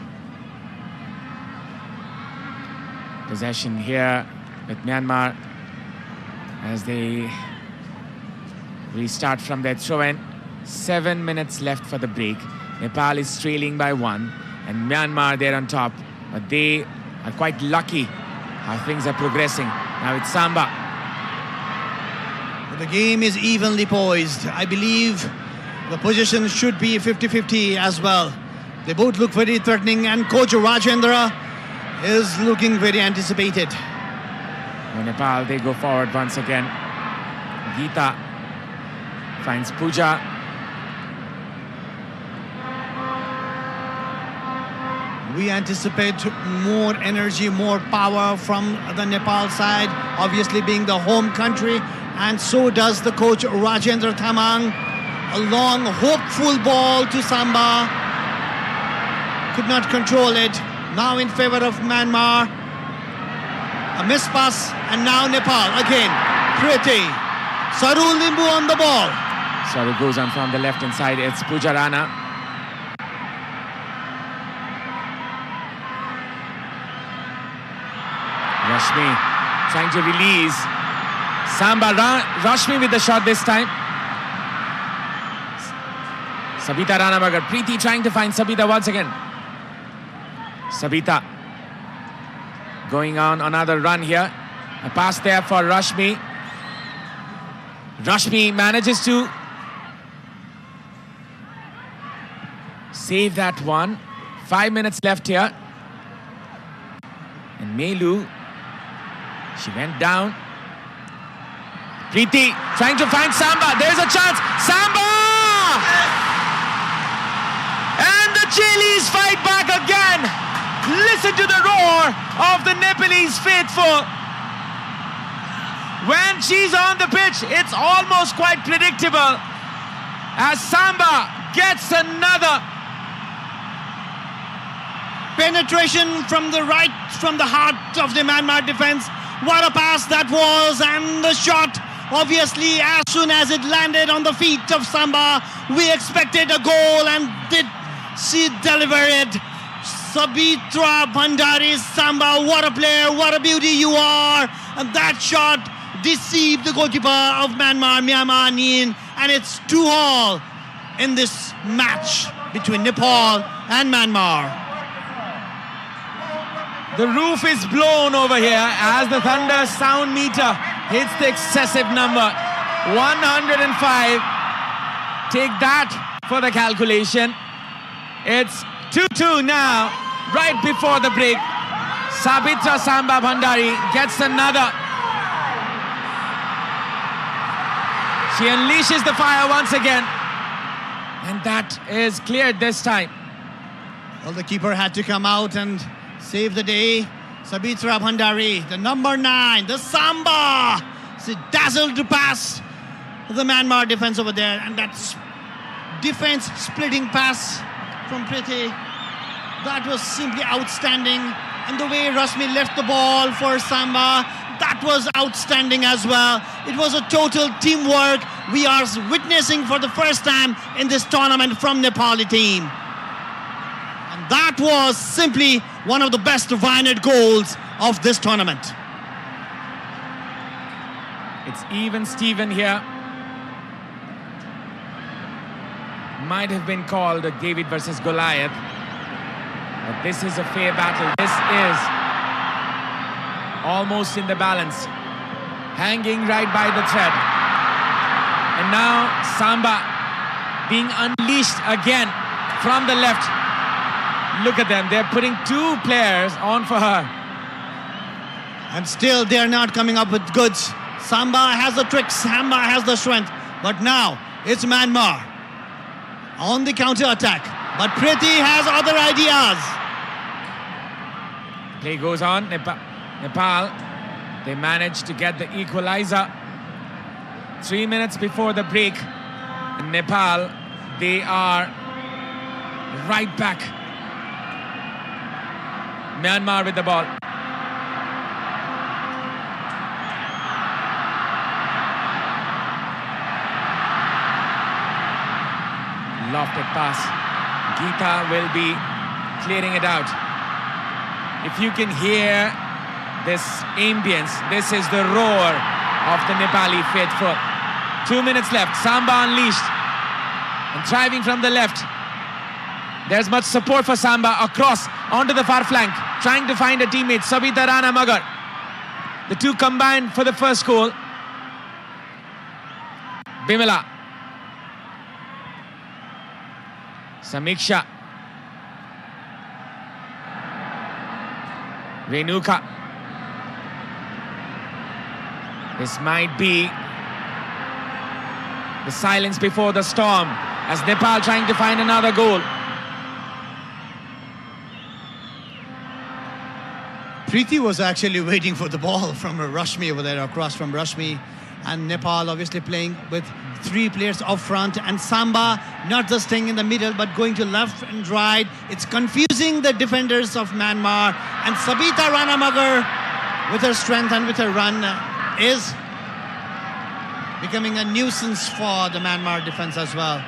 Possession here with Myanmar as they restart from their throw-in. 7 minutes left for the break. Nepal is trailing by 1 and Myanmar there on top, but they are quite lucky how things are progressing. Now it's Samba. The game is evenly poised. I believe the position should be 50-50 as well. They both look very threatening and coach Rajendra is looking very anticipated. When Nepal, they go forward once again. Geeta finds Pooja. We anticipate more energy, more power from the Nepal side, obviously being the home country, and so does the coach Rajendra Thamang. A long, hopeful ball to Samba. Could not control it. Now in favor of Myanmar. A miss pass, and now Nepal again. Pretty. Sarul Limbu on the ball. So it goes on from the left hand side. It's Pooja Rana. Rashmi trying to release. Samba, Rashmi with the shot this time. Sabita Rana Bagar. Preeti trying to find Sabita once again. Sabita going on another run here. A pass there for Rashmi. Rashmi manages to save that one. 5 minutes left here. And Melu, she went down. Preeti trying to find Samba. There's a chance. Samba! And the Chilis fight back again. Listen to the roar of the Nepalese faithful. When she's on the pitch, it's almost quite predictable. As Samba gets another penetration from the right, from the heart of the Myanmar defense. What a pass that was, and the shot, obviously, as soon as it landed on the feet of Samba, we expected a goal, and did she deliver it? Sabitra Bhandari, Samba, what a player, what a beauty you are. And that shot deceived the goalkeeper of Myanmar, Mya Nyin, and it's 2-2 in this match between Nepal and Myanmar. The roof is blown over here as the Thunder sound meter hits the excessive number. 105. Take that for the calculation. It's 2-2 now, right before the break. Sabitra Samba Bhandari gets another. She unleashes the fire once again. And that is cleared this time. Well, the keeper had to come out and save the day. Sabitra Bhandari, the number 9, the Samba. She dazzled to pass the Myanmar defense over there, and that's defense splitting pass from Priti. That was simply outstanding. And the way Rasmi left the ball for Samba, that was outstanding as well. It was a total teamwork we are witnessing for the first time in this tournament from Nepali team. And that was simply one of the best Vianet goals of this tournament. It's even Steven here. Might have been called a David versus Goliath. But this is a fair battle. This is almost in the balance. Hanging right by the thread. And now Samba being unleashed again from the left. Look at them. They're putting 2 players on for her. And still they're not coming up with goods. Samba has the tricks, Samba has the strength. But now it's Myanmar on the counter attack. But Priti has other ideas. Play goes on. Nepal, they managed to get the equalizer 3 minutes before the break. In Nepal, they are right back. Myanmar with the ball. Lofted pass. Geeta will be clearing it out. If you can hear this ambience, this is the roar of the Nepali faithful. 2 minutes left. Samba unleashed and driving from the left. There's much support for Samba across onto the far flank, trying to find a teammate, Sabita Rana Magar. The 2 combined for the first goal. Bimala. Samiksha. Renuka. This might be the silence before the storm as Nepal trying to find another goal. Priti was actually waiting for the ball from Rashmi over there, across from Rashmi. And Nepal obviously playing with 3 players up front, and Samba not just staying in the middle but going to left and right. It's confusing the defenders of Myanmar, and Sabita Ranamagar with her strength and with her run is becoming a nuisance for the Myanmar defense as well.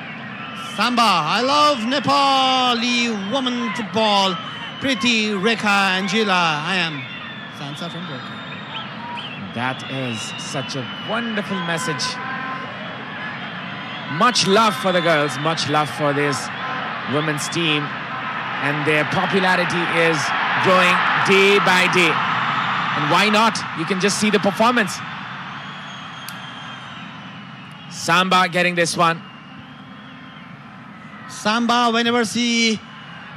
Samba, I love Nepali women football. Priti, Rekha, Angela, I am Sansa from Burka. That is such a wonderful message. Much love for the girls, much love for this women's team, and their popularity is growing day by day. And why not? You can just see the performance. Samba getting this one. Samba, whenever she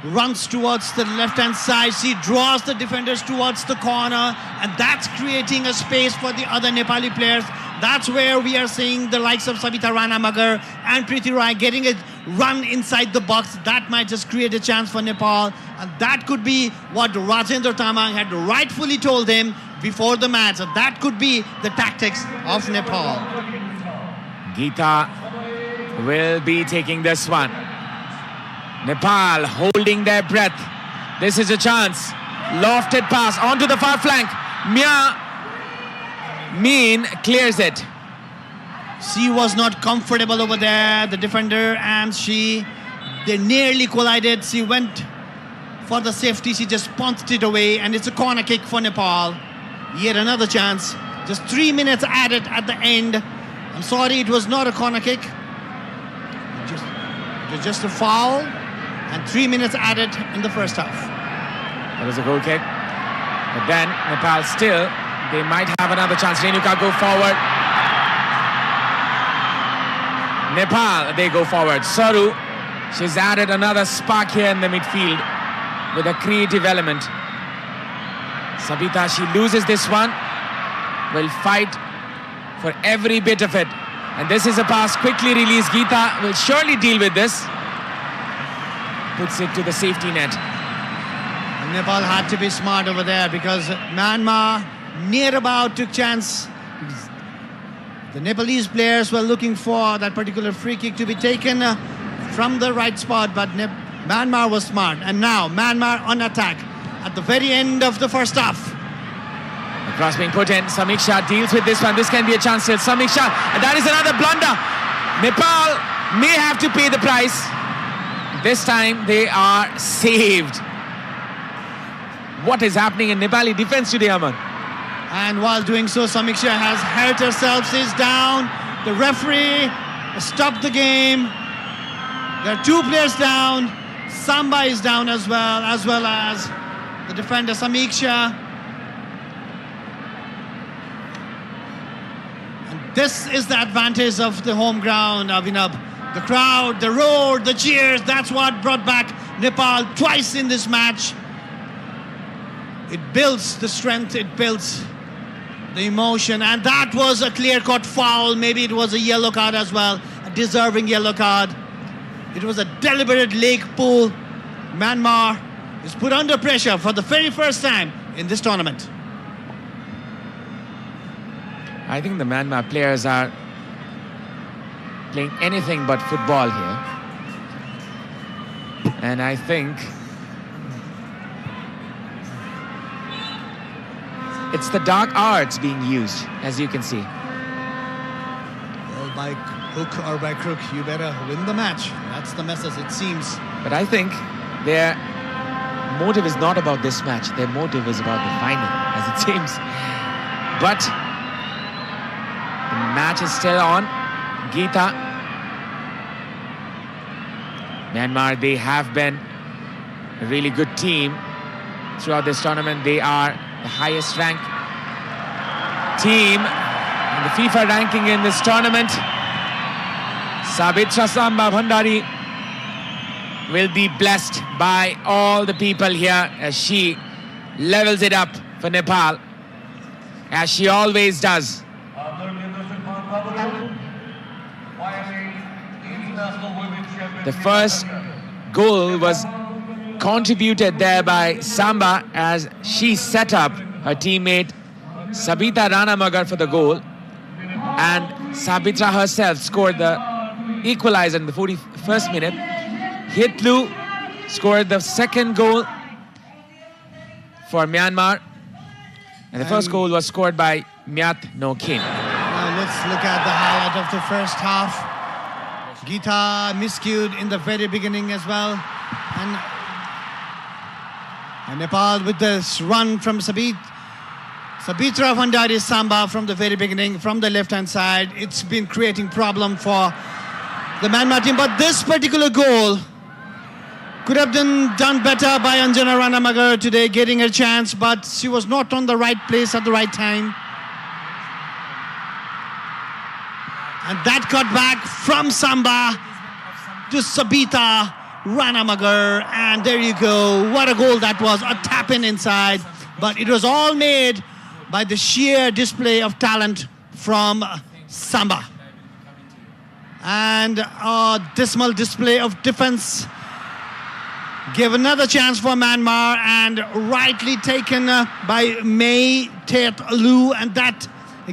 runs towards the left-hand side, she draws the defenders towards the corner, and that's creating a space for the other Nepali players. That's where we are seeing the likes of Sabita Rana Magar and Priti Rai getting a run inside the box. That might just create a chance for Nepal, and that could be what Rajendra Tamang had rightfully told him before the match. So that could be the tactics of Nepal. Geeta will be taking this one. Nepal holding their breath. This is a chance. Lofted pass onto the far flank. Meen clears it. She was not comfortable over there, the defender, and they nearly collided. She went for the safety. She just punched it away, and it's a corner kick for Nepal. Yet another chance. Just 3 minutes added at the end. I'm sorry, it was not a corner kick. It was just a foul, and 3 minutes added in the first half. That was a goal kick. But then Nepal still, they might have another chance. Renuka go forward. Nepal, they go forward. Saru, she's added another spark here in the midfield with a creative element. Sabita, she loses this one. Will fight for every bit of it. And this is a pass quickly released. Geeta will surely deal with this. Puts it to the safety net. And Nepal had to be smart over there because Myanmar near about took chance. The Nepalese players were looking for that particular free kick to be taken from the right spot, but Myanmar was smart. And now Myanmar on attack at the very end of the first half. The cross being put in. Samiksha deals with this one. This can be a chance still. Samiksha, and that is another blunder. Nepal may have to pay the price. This time they are saved. What is happening in Nepali defense today, Aman? And while doing so, Samiksha has hurt herself. She's down. The referee stopped the game. There are 2 players down. Samba is down as well as the defender Samiksha. And this is the advantage of the home ground, Abhinav. The crowd, the roar, the cheers, that's what brought back Nepal twice in this match. It builds the strength, it builds the emotion, and that was a clear-cut foul. Maybe it was a yellow card as well, a deserving yellow card. It was a deliberate leg pull. Myanmar is put under pressure for the very first time in this tournament. I think the Myanmar players are playing anything but football here. And I think it's the dark arts being used, as you can see. Well, by hook or by crook, you better win the match. That's the message, it seems. But I think their motive is not about this match. Their motive is about the final, as it seems. But the match is still on. Geeta. Myanmar, they have been a really good team throughout this tournament. They are the highest ranked team in the FIFA ranking in this tournament. Sabitra Samba Bhandari will be blessed by all the people here as she levels it up for Nepal, as she always does. The first goal was contributed there by Samba as she set up her teammate Sabita Ranamagar for the goal, and Sabitra herself scored the equalizer in the 41st minute. Hitlu scored the second goal for Myanmar, and the first goal was scored by Myat No Kin. Now let's look at the highlight of the first half. Geeta miscued in the very beginning as well, and Nepal with this run from Sabitra Bhandari Samba from the very beginning, from the left-hand side. It's been creating problem for the Myanmar team, but this particular goal could have been done better by Anjana Ranamagar today, getting her chance, but she was not on the right place at the right time. And that cut back from Samba to Sabita Ranamagar, and there you go. What a goal that was, a tap-in inside. But it was all made by the sheer display of talent from Samba. And a dismal display of defense gave another chance for Myanmar, and rightly taken by May Tet Lu, and that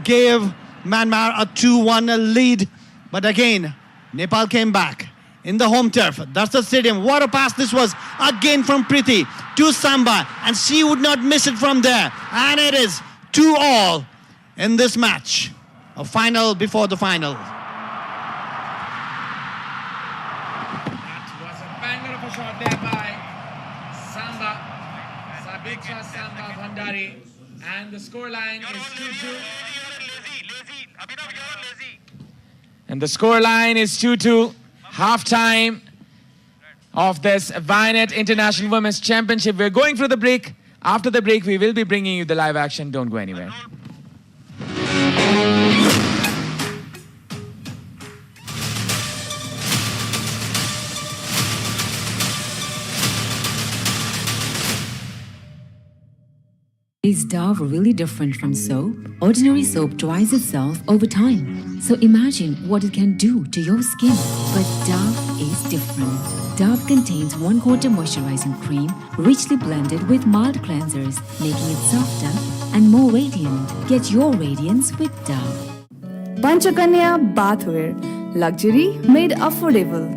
gave Myanmar a 2-1 lead. But again, Nepal came back in the home turf. That's the stadium. What a pass this was, again from Priti to Samba, and she would not miss it from there. And it is 2-2 in this match, a final before the final. That was a banger of a shot there by Sabitra Samba Bhandari, and the scoreline is 2-2. And the scoreline is 2-2. Half-time of this Vianet International Women's Championship. We're going through the break. After the break, we will be bringing you the live action. Don't go anywhere. Is Dove really different from soap? Ordinary soap dries itself over time. So imagine what it can do to your skin. But Dove is different. Dove contains 1/4 moisturizing cream richly blended with mild cleansers, making it softer and more radiant. Get your radiance with Dove. Panchakanya bathwear, luxury made affordable.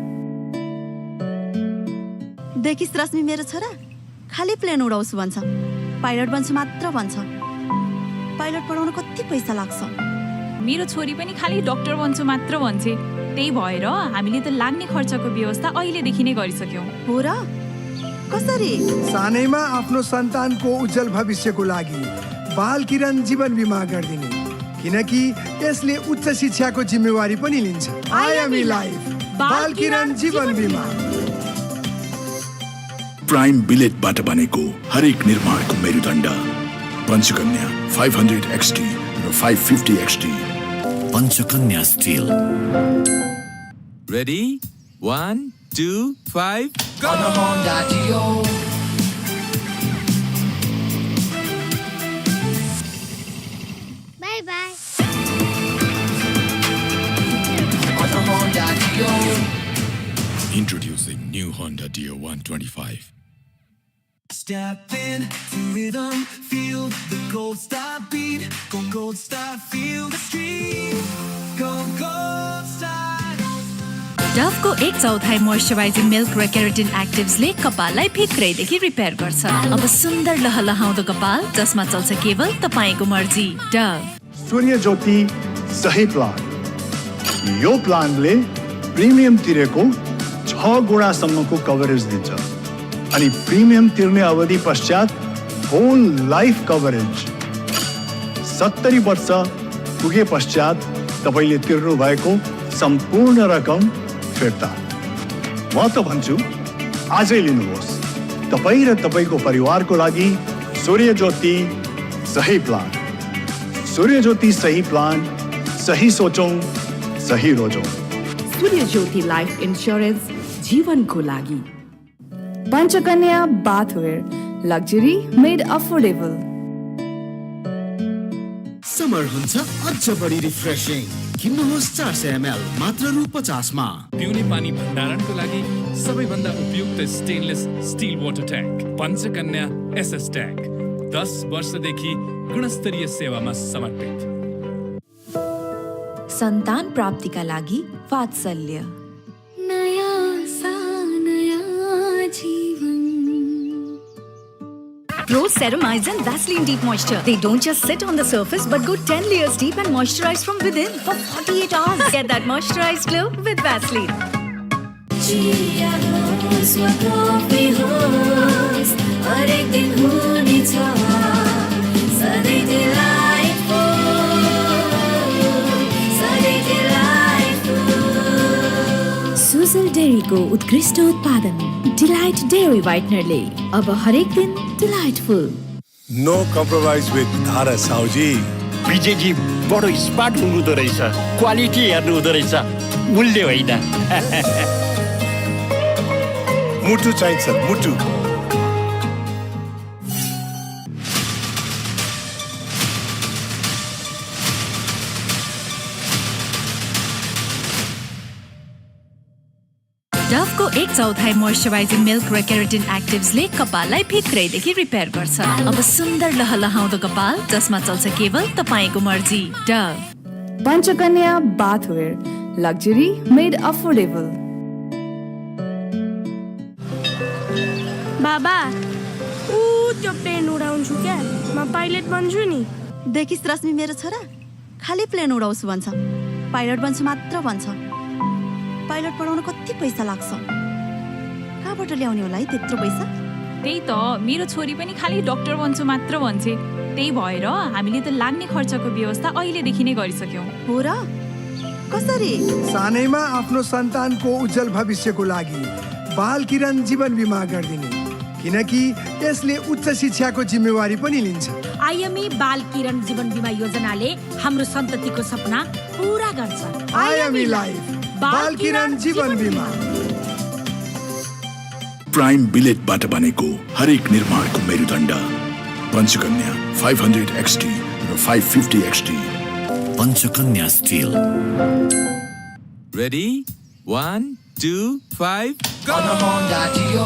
देखिस् रश्मि मेरो छोरा खाली plane उडाउँछु भन्छ pilot बन्छु मात्र भन्छ pilot पढाउन कति पैसा लाग्छ मेरो छोरी पनि खाली डाक्टर बन्छु मात्र भन्छे त्यही भएर हामीले त लाग्ने खर्चको व्यवस्था अहिलेदेखि नै गरिसक्यौं हो र कसरी सानैमा आफ्नो सन्तानको उज्जवल भविष्यको लागि बाल किरण जीवन बीमा गरिदिने किनकि यसले उच्च शिक्षाको जिम्मेवारी पनि लिन्छ आइएमई लाइफ बाल किरण जीवन बीमा प्राइम बिलेटबाट बनेको हरेक निर्माणको मेरुदण्ड Panchakanya 500 XT raw 550 XT Panchakanya still Ready? 1, 2, 5, go! On a Honda Dio. Bye bye. On a Honda Dio. Introducing new Honda Dio 125. Step in to rhythm, feel the gold star beat. Go gold star, feel the stream. Go gold star. Dove को 1/4 moisturising milk र keratin एक्टिभ्सले कपाललाई भित्रैदेखि repair गर्छ अब सुन्दर लहलहाउँदो कपाल जसमा चल्छ केवल तपाईको मर्जी डभ सूर्य ज्योति सही प्लान यो प्लानले प्रिमियम तिरेको 6 गुणासम्मको कभरेज दिन्छ अनि प्रिमियम तिर्ने अवधि पश्चात होल लाइफ कभरेज 70 वर्ष पुगे पश्चात तपाईले तिर्नु भएको सम्पूर्ण रकम फिर्ता म त भन्छु आजै लिनुहोस् तपाई र तपाईको परिवारको लागि सूर्य ज्योति सही प्लान सूर्य ज्योति सही प्लान सही सोचौं सही रोजौं सूर्य ज्योति लाइफ इन्स्योरेन्स जीवनको लागि Panchakanya bathwear, luxury made affordable. Summer हुन्छ अझ बढी रिफ्रेशिङ किन्नुहोस् 400 ml मात्र रु 50 मा पिउने पानी भण्डारणको लागि सबैभन्दा उपयुक्त stainless steel water tank Panchakanya SS tank 10 वर्षदेखि गुणस्तरीय सेवामा समर्पित सन्तान प्राप्तिका लागि वात्सल्य Pro Ceramides and Vaseline Deep Moisture. They don't just sit on the surface but go 10 layers deep and moisturize from within for 48 hours. Get that moisturized glow with Vaseline. Sujal डेरीको उत्कृष्ट उत्पादन delight dairy व्हाइटनरले अब हरेक दिन delightful no compromise with धारा साउजी विजयजी बडो smart हुनुहुँदो रहेछ quality हेर्नु हुँदो रहेछ मूल्य होइन मुटु चाहिन्छ मुटु डभ को 1/4 मोइस्चराइजिङ मिल्क र केराटिन एक्टिभ्सले कपाललाई भित्रैदेखि रिपेयर गर्छ अब सुन्दर लहलहाउँदो कपाल जसमा चल्छ केवल तपाईको मर्जी dove Panchakanya bathwear, luxury made affordable. बाबा ऊ त्यो प्लेन उडाउँछु क्या म पाइलट बन्छु नि देखिस् रश्मि मेरो छोरा खाली प्लेन उडाउँछु भन्छ पाइलट बन्छु मात्र भन्छ पाइलट पढाउन कति पैसा लाग्छ कहाँबाट ल्याउने होला है त्यत्रो पैसा त्यही त मेरो छोरी पनि खाली डाक्टर बन्छु मात्र भन्छे त्यही भएर हामीले त लाग्ने खर्चको व्यवस्था अहिलेदेखि नै गरिसक्यौं हो र कसरी सानैमा आफ्नो सन्तानको उज्जवल भविष्यको लागि बाल किरण जीवन बीमा गरिदिने किनकि यसले उच्च शिक्षाको जिम्मेवारी पनि लिन्छ आइएमई बाल किरण जीवन बीमा योजनाले हाम्रो सन्ततिको सपना पूरा गर्छ आइएमई लाइफ बाल किरण जीवन बीमा प्राइम बिलेटबाट बनेको हरेक निर्माणको मेरुदण्ड Panchakanya 500 XT or 550 XT. Panchakanya Steel. Ready? 1, 2, 5, go! On a Honda Dio.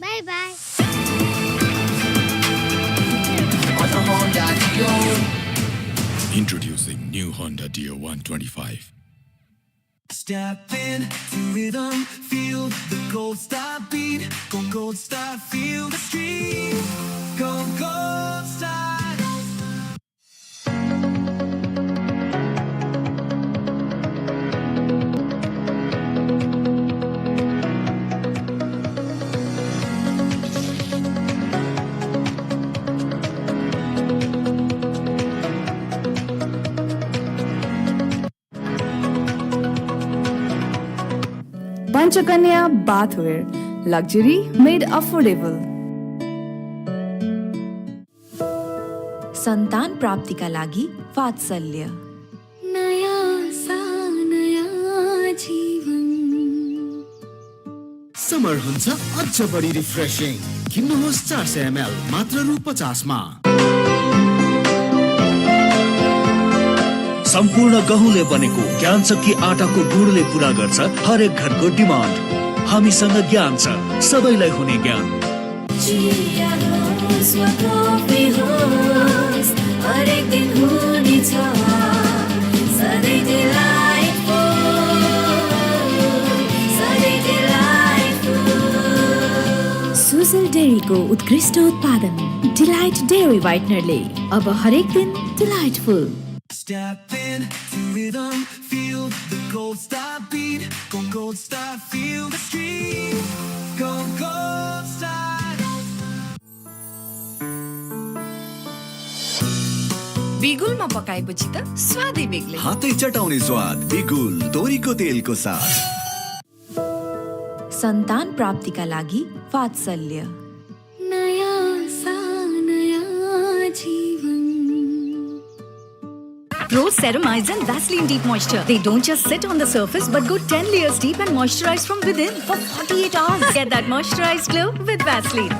Bye bye. On a Honda Dio. Introducing new Honda Dio 125. Step in to rhythm, feel the gold star beat. Go gold star, feel the street. Go gold star. Panchakanya bathware, luxury made affordable. सन्तान प्राप्तिका लागि वात्सल्य नयाँ सा नयाँ जीवन summer हुन्छ अझ बढी रिफ्रेशिङ किन्नुहोस् 400 ml मात्र रु 50 मा सम्पूर्ण गहुँले बनेको ज्ञान चक्की आटाको गुडले पूरा गर्छ हरेक घरको डिमान्ड। हामीसँग ज्ञान छ, सबैलाई हुने ज्ञान। चिया होस् वा कफी होस्, हरेक दिन हुनेछ सधैँ delightful, सधैँ delightful। सुजल डेरीको उत्कृष्ट उत्पादन डिलाइट डेरी व्हाइटनरले अब हरेक दिन delightful. Step in to rhythm, feel the gold star beat. Go gold star, feel the street. Go gold star. बिगुलमा पकाएपछि त स्वादै बेग्लै। हातै चटाउने स्वाद बिगुल तोरीको तेलको साथ। सन्तान प्राप्तिका लागि वात्सल्य नयाँ सा नयाँ जीवन Pro Ceramides and Vaseline Deep Moisture. They don't just sit on the surface but go 10 layers deep and moisturize from within for 48 hours. Get that moisturized glow with Vaseline.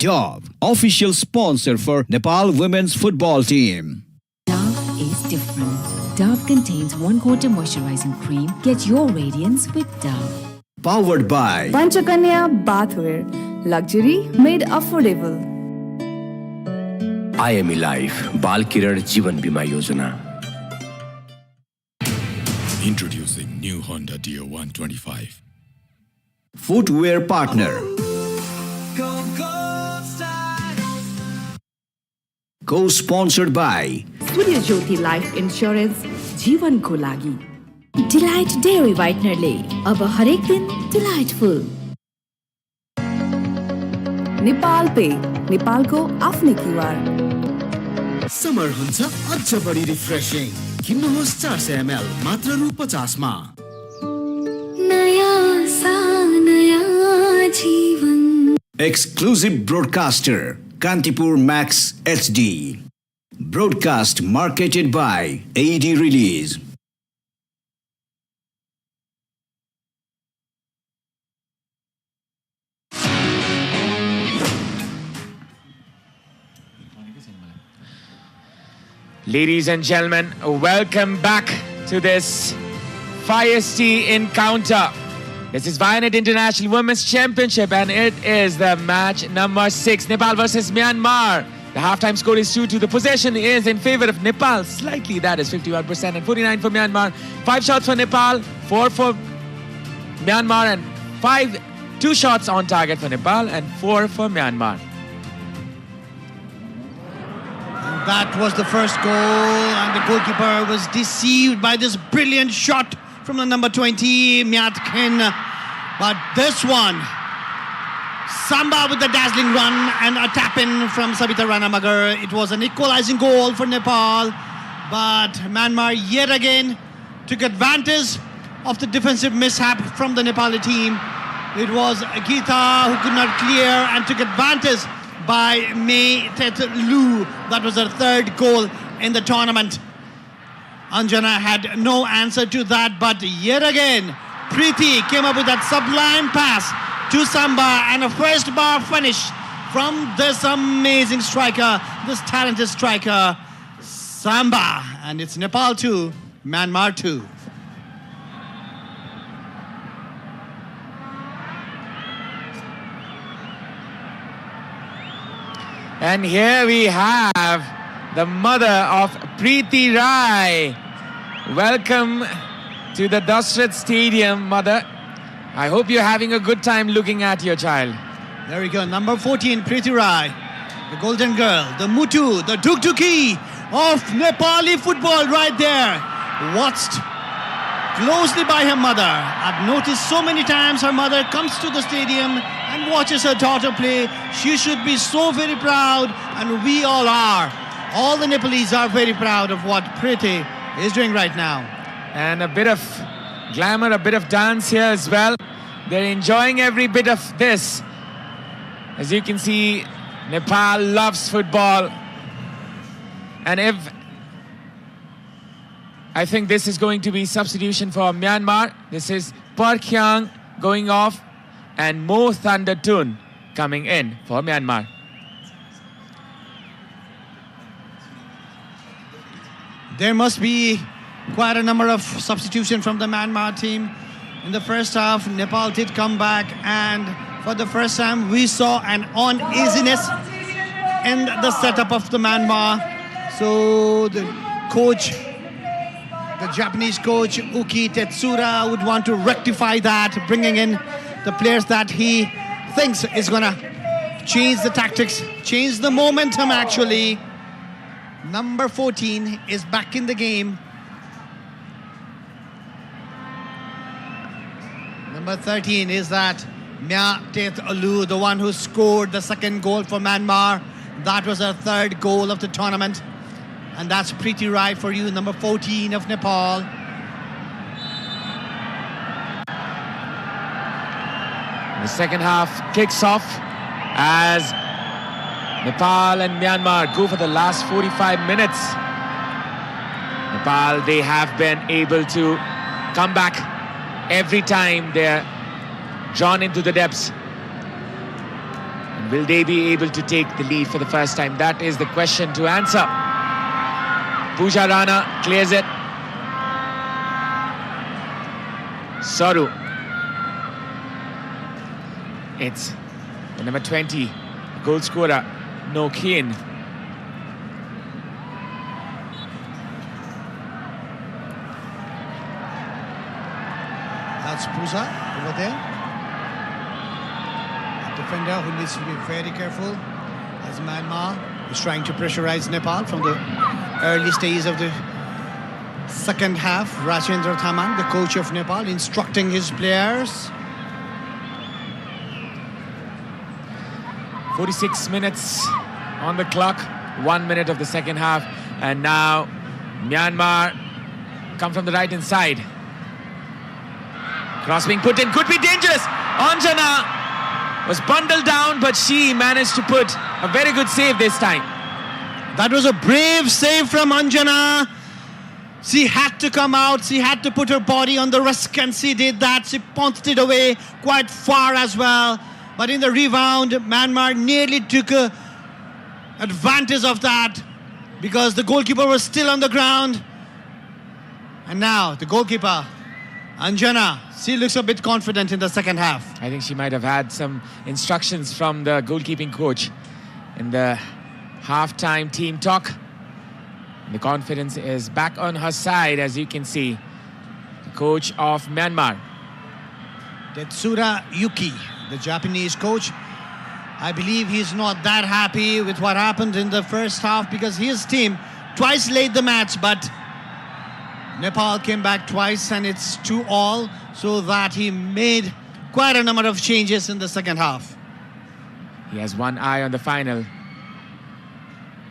Dove, official sponsor for Nepal women's football team. Dove is different. Dove contains 1/4 moisturizing cream. Get your radiance with Dove. Powered by Panchakanya bathware, luxury made affordable. IME Life, बाल किरण जीवन बीमा योजना. Introducing new Honda Dio 125. Footwear partner. Go gold star. Co-sponsored by Surya Jyoti life insurance जीवनको लागि। Delight dairy व्हाइटनरले अब हरेक दिन delightful. Nepal पे, नेपालको आफ्नै क्युआर। समर हुन्छ अझ बढी रिफ्रेशिङ किन्नुहोस् 400 ml मात्र रु 50 मा नयाँ सा नयाँ जीवन। exclusive broadcaster Kantipur Max HD. Broadcast marketed by AD Release. Ladies and gentlemen, welcome back to this feisty encounter. This is Vianet International Women's Championship and it is the match number 6, Nepal versus Myanmar. The halftime score is 2-2. The possession is in favor of Nepal, slightly, that is 51% and 49% for Myanmar. 5 shots for Nepal, 4 for Myanmar and 2 shots on target for Nepal and 4 for Myanmar. That was the first goal, and the goalkeeper was deceived by this brilliant shot from the number 20, Myat Ken. But this one, Samba with the dazzling run and a tap-in from Sabita Ranamagar. It was an equalizing goal for Nepal, but Myanmar yet again took advantage of the defensive mishap from the Nepali team. It was Geeta who could not clear and took advantage by May Tet Lu. That was her third goal in the tournament. Anjana had no answer to that, but yet again, Preeti came up with that sublime pass to Samba and a first bar finish from this amazing striker, this talented striker, Samba. And it's Nepal 2, Myanmar 2. And here we have the mother of Preeti Rai. Welcome to the Dashrath Stadium, mother. I hope you're having a good time looking at your child. There we go, number 14, Preeti Rai, the golden girl, the Mutu, the Dukduki of Nepali football right there. Watched closely by her mother. I've noticed so many times her mother comes to the stadium and watches her daughter play. She should be so very proud, and we all are. All the Nepalese are very proud of what Preeti is doing right now. And a bit of glamour, a bit of dance here as well. They're enjoying every bit of this. As you can see, Nepal loves football. And I think this is going to be substitution for Myanmar. This is Parkhyang going off and Mo Thundertun coming in for Myanmar. There must be quite a number of substitutions from the Myanmar team. In the first half, Nepal did come back, and for the first time we saw an uneasiness in the setup of the Myanmar. So the coach, the Japanese coach Uki Tetsura, would want to rectify that, bringing in the players that he thinks is going to change the tactics, change the momentum actually. Number 14 is back in the game. Number 13 is that Mya Tet Alu, the one who scored the second goal for Myanmar. That was her third goal of the tournament. And that's Preeti Rai for you, number 14 of Nepal. The second half kicks off as Nepal and Myanmar go for the last 45 minutes. Nepal, they have been able to come back every time they're drawn into the depths. And will they be able to take the lead for the first time? That is the question to answer. Pooja Rana clears it. Saru. It's the number 20, goal scorer, No Kien. That's Pooja over there. A defender who needs to be very careful, as Myanmar is trying to pressurize Nepal from the early stage of the second half. Rajendra Thamang, the coach of Nepal, instructing his players. 46 minutes on the clock, 1 minute of the second half, and now Myanmar come from the right hand side. Cross being put in, could be dangerous. Anjana was bundled down, but she managed to put a very good save this time. That was a brave save from Anjana. She had to come out, she had to put her body on the risk, and she did that. She pounced it away quite far as well. But in the rebound, Myanmar nearly took advantage of that because the goalkeeper was still on the ground. And now the goalkeeper, Anjana, she looks a bit confident in the second half. I think she might have had some instructions from the goalkeeping coach in the halftime team talk. The confidence is back on her side, as you can see. The coach of Myanmar, Tetsura Yuki, the Japanese coach. I believe he's not that happy with what happened in the first half because his team twice led the match, but Nepal came back twice and it's 2-2, so that he made quite a number of changes in the second half. He has one eye on the final.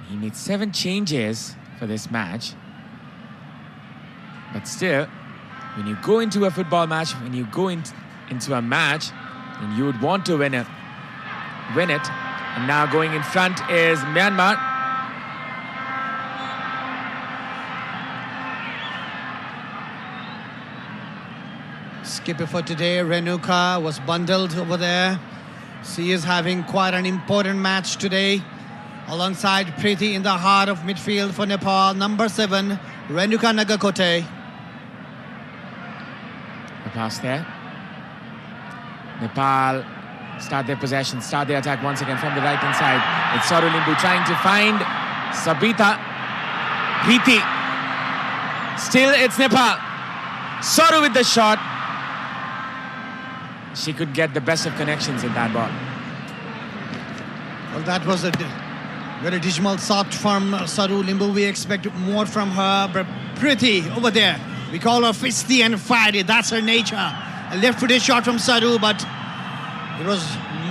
He made 7 changes for this match. But still, when you go into a football match, when you go into a match, and you would want to win it, And now going in front is Myanmar. Skipper for today, Renuka, was bundled over there. She is having quite an important match today. Alongside Preeti in the heart of midfield for Nepal, number 7, Renuka Nagakote. The pass there. Nepal start their possession, start their attack once again from the right hand side. It's Saru Limbu trying to find Sabita. Preeti. Still it's Nepal. Saru with the shot. She could get the best of connections in that ball. Well, that was a very dismal shot from Saru Limbu. We expect more from her, but Preeti over there. We call her fisty and fiery. That's her nature. A left-footed shot from Saru, but it was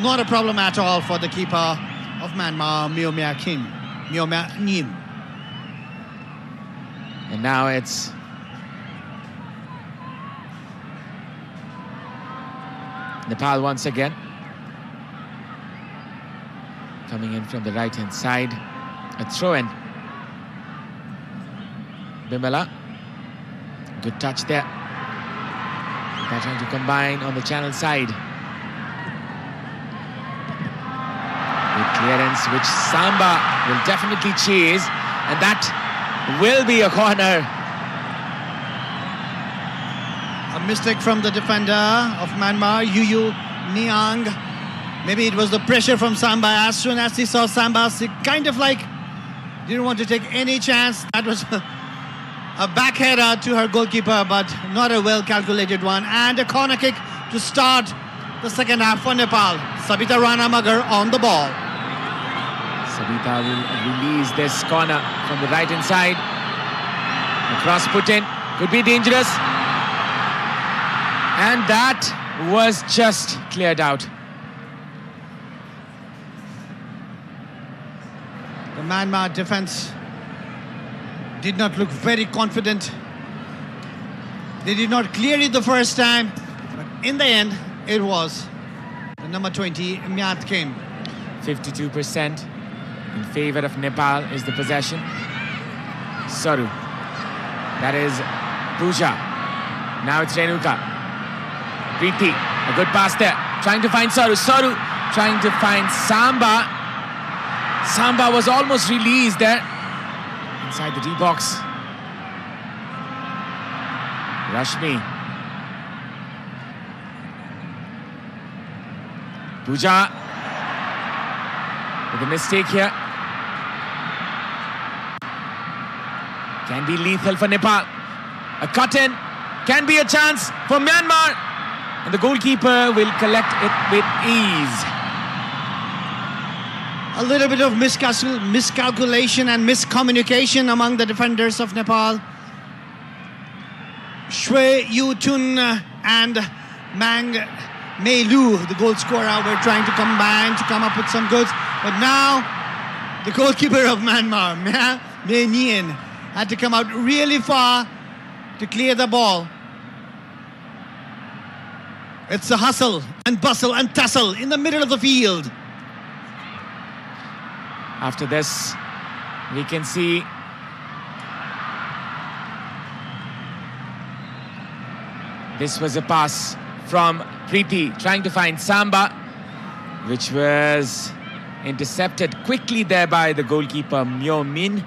not a problem at all for the keeper of Myanmar, Myo Nim. And now it's Nepal once again. Coming in from the right-hand side. A throw-in. Bimala. Good touch there. They're trying to combine on the channel side. Good clearance, which Samba will definitely chase. And that will be a corner. A mistake from the defender of Myanmar, Yu Niang. Maybe it was the pressure from Samba. As soon as he saw Samba, he kind of like didn't want to take any chance. That was a backheader to her goalkeeper, but not a well-calculated one. And a corner kick to start the second half for Nepal. Sabita Rana Magar on the ball. Sabita will release this corner from the right-hand side. The cross put in. Could be dangerous. And that was just cleared out. The Myanmar defense did not look very confident. They did not clear it the first time, but in the end, it was the number 20, Myat came. 52% in favor of Nepal is the possession. Saru. That is Pooja. Now it's Renuka. Preeti. A good pass there. Trying to find Saru. Saru trying to find Samba. Samba was almost released there. Inside the D box. Rashmi. Pooja. With a mistake here. Can be lethal for Nepal. A cut-in. Can be a chance for Myanmar. And the goalkeeper will collect it with ease. A little bit of miscalculation and miscommunication among the defenders of Nepal. Shwe Yutun and Mang Mei Lu, the goal scorer, were trying to combine to come up with some goods. But now, the goalkeeper of Myanmar, Mei Nien, had to come out really far to clear the ball. It's a hustle and bustle and tussle in the middle of the field. After this, we can see this was a pass from Preeti trying to find Samba, which was intercepted quickly there by the goalkeeper Myo Min.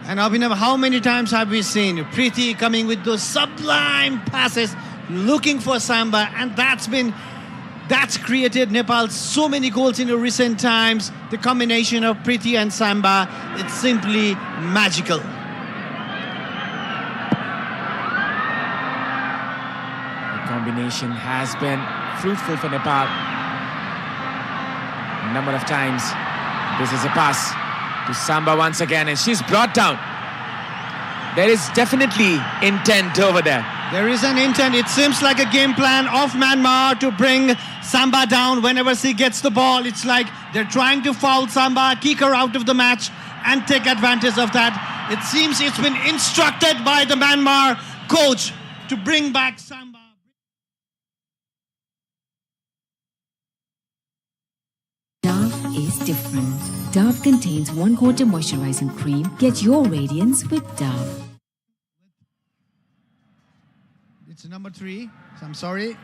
And Abhinav, how many times have we seen Preeti coming with those sublime passes, looking for Samba, and that's created Nepal so many goals in the recent times. The combination of Preeti and Samba, it's simply magical. The combination has been fruitful for Nepal. A number of times. This is a pass to Samba once again, and she's brought down. There is definitely intent over there. There is an intent. It seems like a game plan of Myanmar to bring Samba down whenever she gets the ball. It's like they're trying to foul Samba, kick her out of the match, and take advantage of that. It seems it's been instructed by the Myanmar coach to bring back Samba. Dove different. Dove contains 1/4 moisturizing cream. Get your radiance with Dove. It's number 3. So I'm sorry.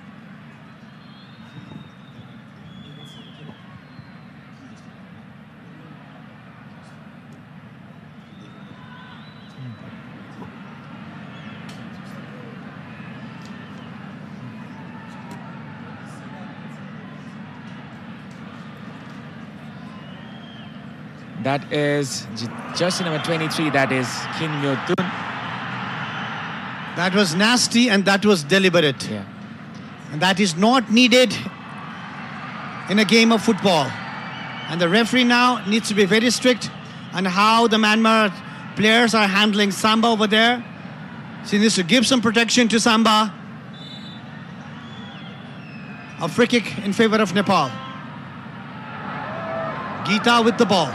That is jersey number 23, that is Kim Yo-tun. That was nasty and that was deliberate. Yeah. And that is not needed in a game of football. And the referee now needs to be very strict on how the Myanmar players are handling Samba over there. She needs to give some protection to Samba. A free kick in favor of Nepal. Geeta with the ball.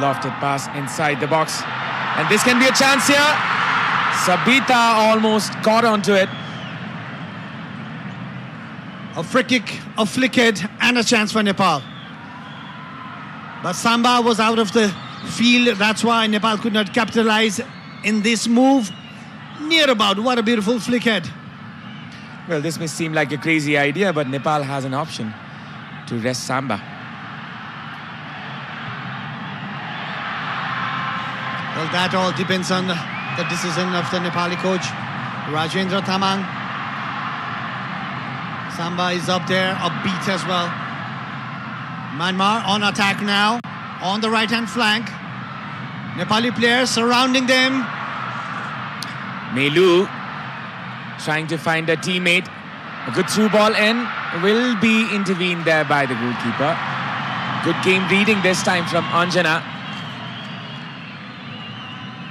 Lofted pass inside the box. And this can be a chance here. Sabita almost caught onto it. A free kick, a flickhead, and a chance for Nepal. But Samba was out of the field. That's why Nepal could not capitalize in this move. Near about. What a beautiful flickhead. Well, this may seem like a crazy idea, but Nepal has an option to rest Samba. Well, that all depends on the decision of the Nepali coach, Rajendra Tamang. Samba is up there, upbeat as well. Myanmar on attack now, on the right-hand flank. Nepali players surrounding them. Melu trying to find a teammate. A good through ball in, will be intervened there by the goalkeeper. Good game reading this time from Anjana.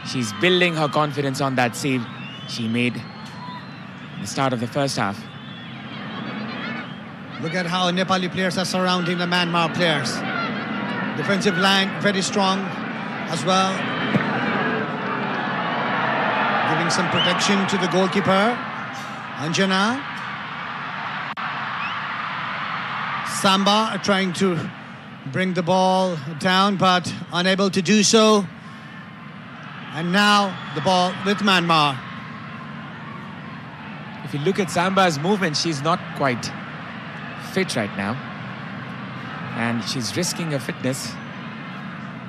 She's building her confidence on that save she made at the start of the first half. Look at how Nepali players are surrounding the Myanmar players. Defensive line very strong as well. Giving some protection to the goalkeeper, Anjana. Samba trying to bring the ball down but unable to do so. And now the ball with Myanmar. If you look at Samba's movement, she's not quite fit right now. And she's risking her fitness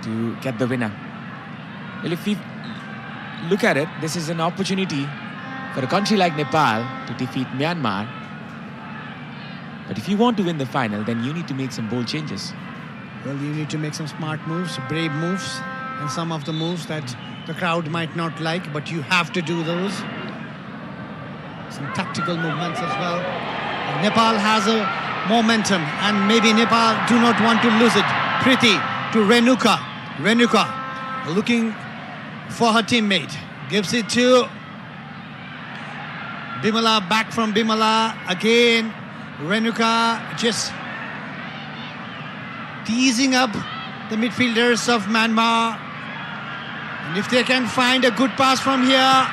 to get the winner. Well, if we look at it, this is an opportunity for a country like Nepal to defeat Myanmar. But if you want to win the final, then you need to make some bold changes. Well, you need to make some smart moves, brave moves, and some of the moves that the crowd might not like, but you have to do those. Some tactical movements as well. And Nepal has a momentum, and maybe Nepal do not want to lose it. Priti to Renuka. Renuka looking for her teammate. Gives it to Bimala, back from Bimala again. Renuka just teasing up the midfielders of Myanmar. And if they can find a good pass from here,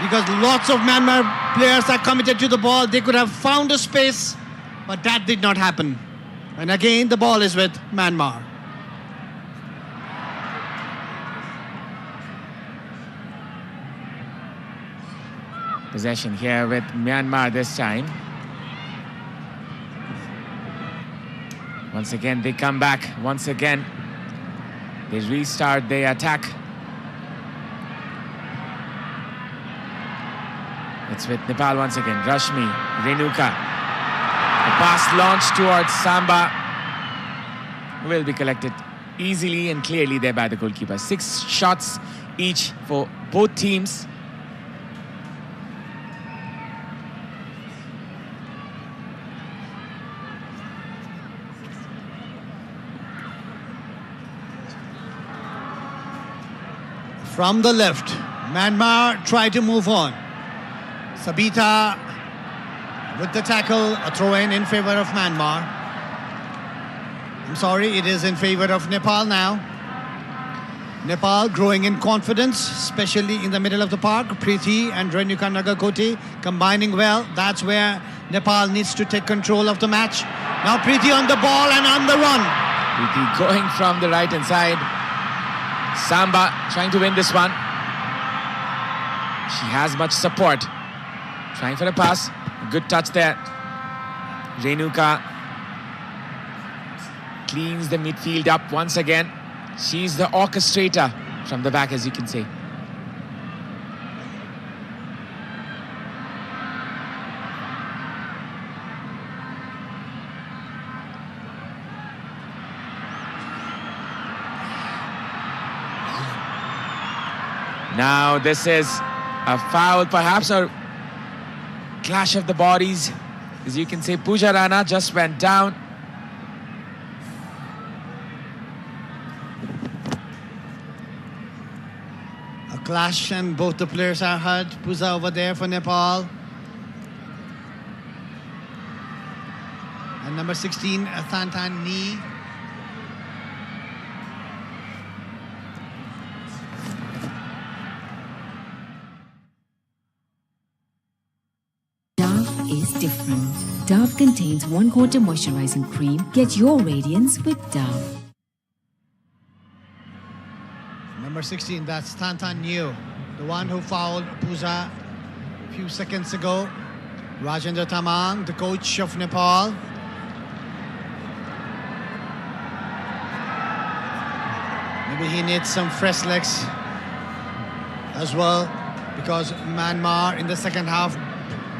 because lots of Myanmar players are committed to the ball, they could have found a space, but that did not happen. And again, the ball is with Myanmar. Possession here with Myanmar this time. Once again, they come back. Once again, they restart their attack. It's with Nepal once again. Rashmi, Renuka. The pass launched towards Samba will be collected easily and clearly there by the goalkeeper. 6 shots each for both teams. From the left, Myanmar try to move on. Sabita with the tackle, a throw-in in favor of Myanmar. I'm sorry, it is in favor of Nepal now. Nepal growing in confidence, especially in the middle of the park. Priti and Renuka Nagakoti combining well. That's where Nepal needs to take control of the match. Now Preeti on the ball and on the run. Preeti going from the right hand side. Samba trying to win this one. She has much support. Trying for a pass. Good touch there. Renuka cleans the midfield up once again. She's the orchestrator from the back, as you can see. Now this is a foul perhaps, or clash of the bodies. As you can see, Pooja Rana just went down. A clash and both the players are hurt. Pooja over there for Nepal. And number 16, Thantan Ni. Is different. Dove contains 1/4 moisturizing cream. Get your radiance with Dove. Number 16, that's Tantan New, the one who fouled Pooja a few seconds ago. Rajendra Tamang, the coach of Nepal. Maybe he needs some fresh legs as well, because Myanmar in the second half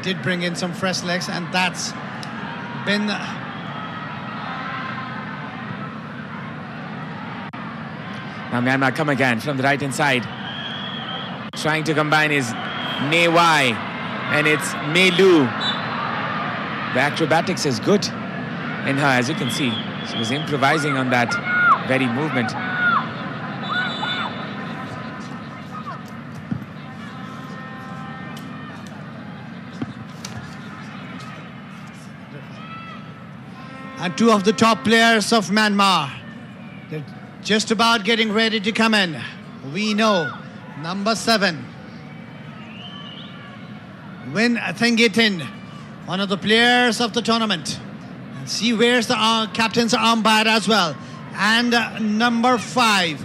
did bring in some fresh legs, and that's been now Myanmar come again from the right hand side. Trying to combine is Ne Wai and it's Mei Lu. The acrobatics is good in her, as you can see. She was improvising on that very movement. And two of the top players of Myanmar, they're just about getting ready to come in. We know number 7, Win Thengitin, one of the players of the tournament. And see where's the captain's armband as well. And number 5,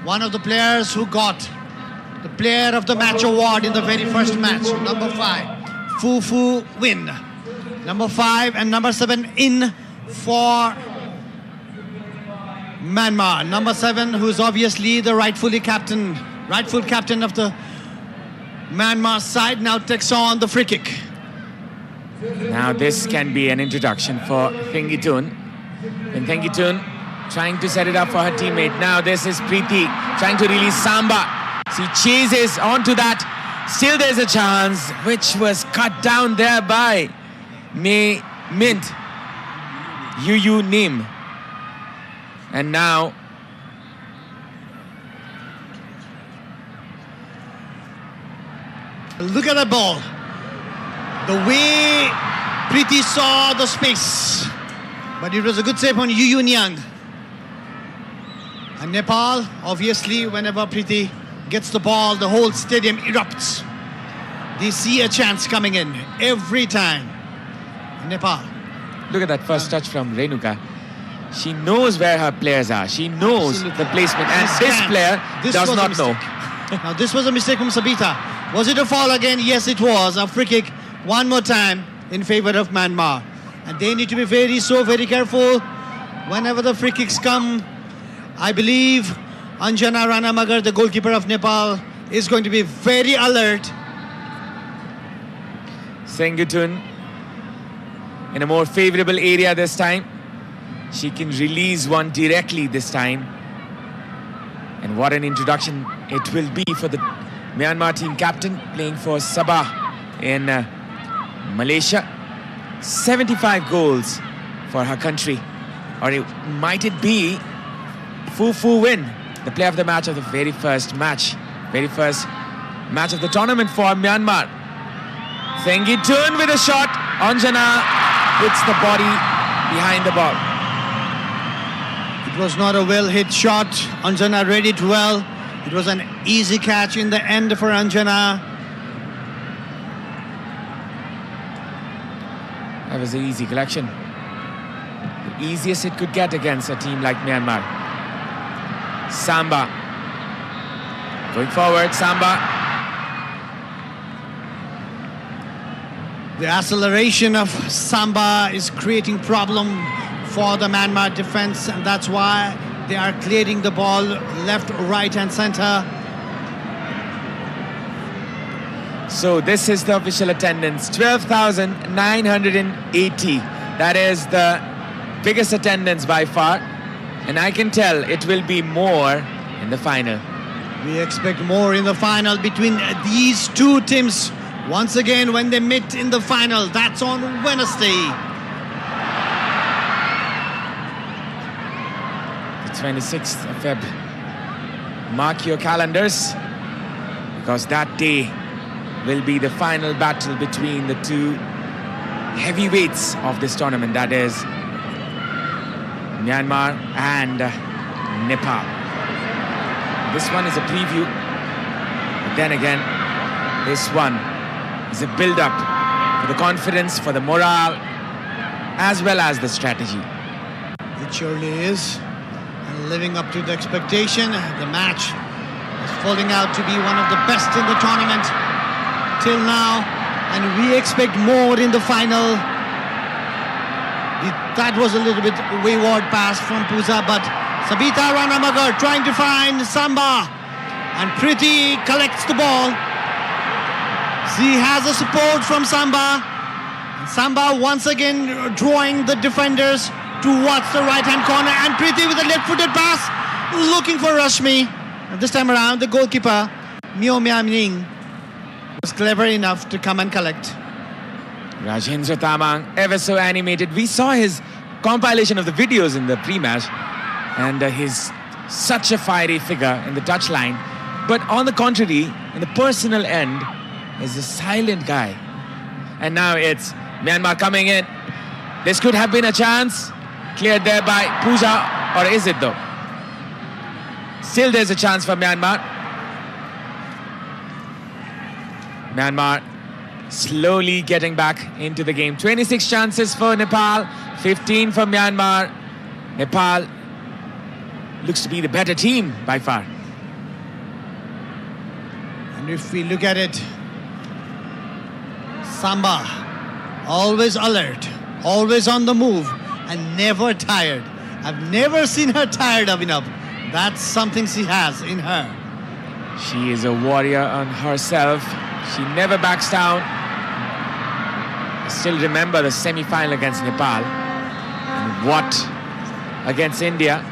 one of the players who got the player of the match award in the very first match. Number 5, Fu Win. Number 5 and number 7 in for Myanmar. Number 7, who's obviously the rightful captain of the Myanmar side, now takes on the free kick. Now this can be an introduction for Thengitun. And Thengitun trying to set it up for her teammate. Now this is Preeti trying to release Samba. She chases onto that. Still there's a chance, which was cut down there by May Mint. Yu Nim. And now look at the ball. The way Preeti saw the space. But it was a good save on Yu Nyang. And Nepal, obviously, whenever Preeti gets the ball, the whole stadium erupts. They see a chance coming in every time. Nepal. Look at that first touch from Renuka. She knows where her players are. She knows the placement. And this player does not know. Now this was a mistake from Sabita. Was it a foul again? Yes, it was. A free kick one more time in favor of Myanmar. And they need to be very careful whenever the free kicks come. I believe Anjana Ranamagar, the goalkeeper of Nepal, is going to be very alert. Thengitun in a more favorable area this time. She can release one directly this time. And what an introduction it will be for the Myanmar team captain playing for Sabah in Malaysia. 75 goals for her country. Or might it be Fu Win, the player of the match of the very first match of the tournament for Myanmar. Thengitun with a shot. Anjana puts the body behind the ball. It was not a well-hit shot. Anjana read it well. It was an easy catch in the end for Anjana. That was an easy collection. easiest it could get against a team like Myanmar. Samba. Going forward, Samba. The acceleration of Samba is creating problem for the Myanmar defense, and that's why they are clearing the ball left, right and center. So this is the official attendance, 12,980. That is the biggest attendance by far. And I can tell it will be more in the final. We expect more in the final between these two teams. Once again, when they meet in the final, that's on Wednesday. The 26th of Feb. Mark your calendars, because that day will be the final battle between the two heavyweights of this tournament, that is Myanmar and Nepal. This one is a preview, but then again, this one is a build-up for the confidence, for the morale, as well as the strategy. It surely is. And living up to the expectation, the match is falling out to be one of the best in the tournament till now, and we expect more in the final. That was a little bit wayward pass from Puza, but Sabita Ranamagar trying to find Samba, and Priti collects the ball. She has a support from Samba. And Samba once again drawing the defenders towards the right-hand corner, and Priti with a left-footed pass looking for Rashmi. And this time around, the goalkeeper Myo Myaning was clever enough to come and collect. Rajendra Tamang, ever so animated. We saw his compilation of the videos in the pre-match, and he's such a fiery figure in the touchline. But on the contrary, in the personal end, is a silent guy. And now it's Myanmar coming in. This could have been a chance. Cleared there by Pooja, or is it though? Still there's a chance for Myanmar. Myanmar slowly getting back into the game. 26 chances for Nepal, 15 for Myanmar. Nepal looks to be the better team by far. And if we look at it, Samba, always alert, always on the move, and never tired. I've never seen her tired, Abhinav. That's something she has in her. She is a warrior on herself. She never backs down. I still remember the semi-final against Nepal. And what against India?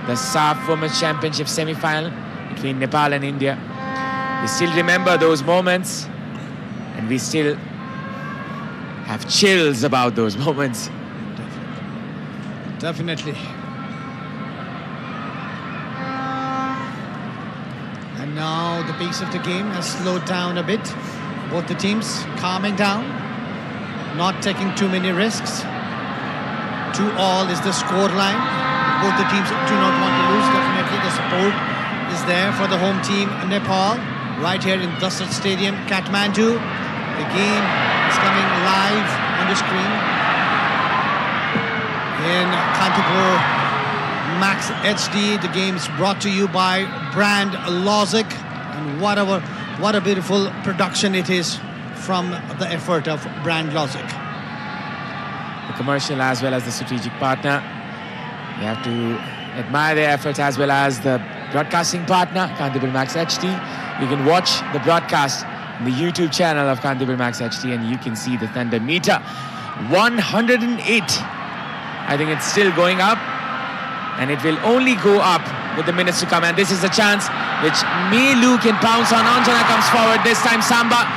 The SAF Women's Championship semi-final between Nepal and India. We still remember those moments, and we still have chills about those moments. Definitely. And now the pace of the game has slowed down a bit. Both the teams calming down, not taking too many risks. 2-2 is the score line. Both the teams do not want to lose. Definitely the support is there for the home team, Nepal, right here in Dasrat Stadium, Kathmandu. The game is coming live on the screen in Kantipur Max HD. The game is brought to you by Brand Logic, and what a beautiful production it is from the effort of Brand Logic. The commercial as well as the strategic partner. You have to admire their efforts, as well as the broadcasting partner, Kantipur Max HD. You can watch the broadcast on the YouTube channel of Kantipur Max HD, and you can see the Thunder meter. 108. I think it's still going up, and it will only go up with the minutes to come. And this is a chance which Melu can pounce on. Anjana comes forward. This time Samba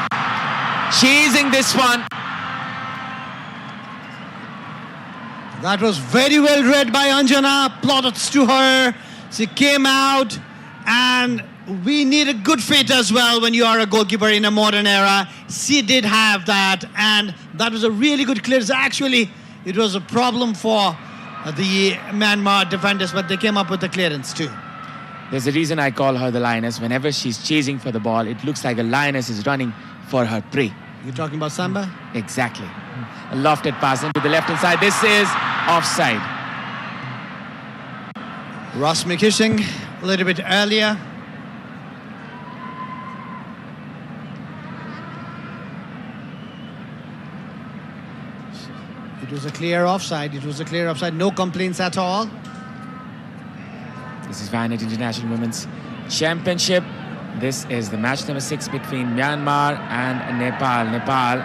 chasing this one. That was very well read by Anjana. Plaudits to her. She came out, and we need a good fit as well when you are a goalkeeper in a modern era. She did have that, and that was a really good clearance. Actually, it was a problem for the Myanmar defenders, but they came up with the clearance too. There's a reason I call her the lioness. Whenever she's chasing for the ball, it looks like a lioness is running for her prey. You're talking about Samba? Exactly. A lofted pass into the left-hand side. This is offside. Rashmi kissing a little bit earlier. It was a clear offside. It was a clear offside. No complaints at all. This is Vianet International Women's Championship. This is the match number 6 between Myanmar and Nepal. Nepal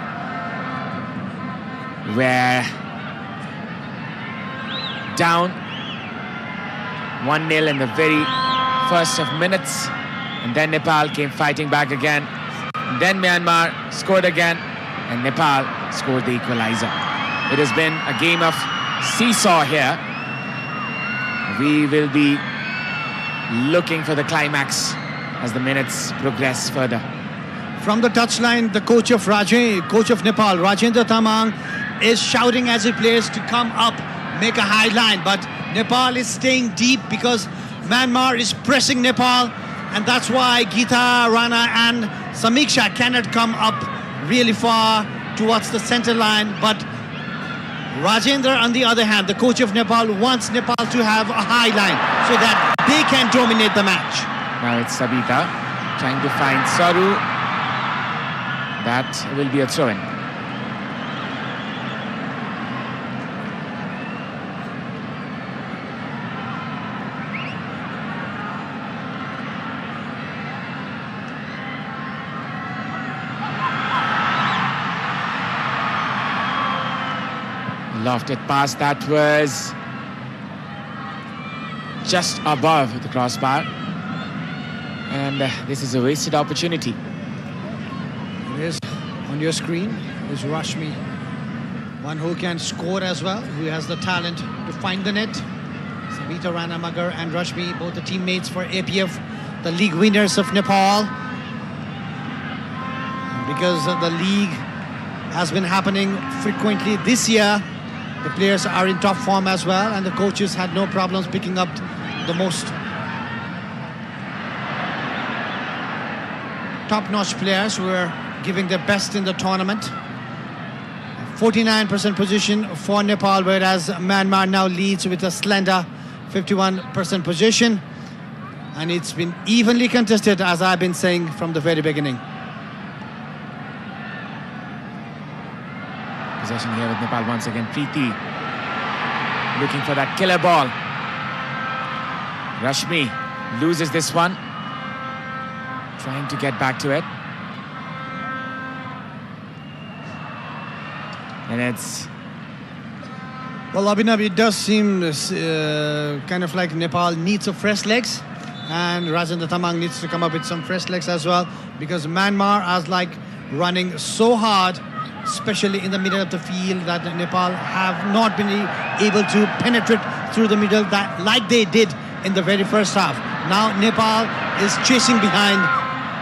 were down 1-0 in the very first of minutes, and then Nepal came fighting back again. And then Myanmar scored again, and Nepal scored the equalizer. It has been a game of seesaw here. We will be looking for the climax as the minutes progress further. From the touchline, the coach of Nepal, Rajendra Tamang, is shouting as he plays to come up, make a high line. But Nepal is staying deep because Myanmar is pressing Nepal, and that's why Geeta, Rana and Samiksha cannot come up really far towards the center line. But Rajendra, on the other hand, the coach of Nepal, wants Nepal to have a high line so that they can dominate the match. Now it's Sabita trying to find Saru. That will be a throw-in. Lofted pass that was just above the crossbar, and this is a wasted opportunity. It is on your screen is Rashmi, one who can score as well, who has the talent to find the net. Sabita Rana Magar and Rashmi, both the teammates for APF, the league winners of Nepal. Because the league has been happening frequently this year, the players are in top form as well, and the coaches had no problems picking up the most top-notch players who are giving their best in the tournament. 49% position for Nepal, whereas Myanmar now leads with a slender 51% position. And it's been evenly contested, as I've been saying from the very beginning. Possession here with Nepal once again. Preeti looking for that killer ball. Rashmi loses this one. Trying to get back to it. And it's... Well, Abhinav, it does seem kind of like Nepal needs a fresh legs. And Rajendra Tamang needs to come up with some fresh legs as well. Because Myanmar is like running so hard, especially in the middle of the field, that Nepal have not been able to penetrate through the middle like they did in the very first half. Now Nepal is chasing behind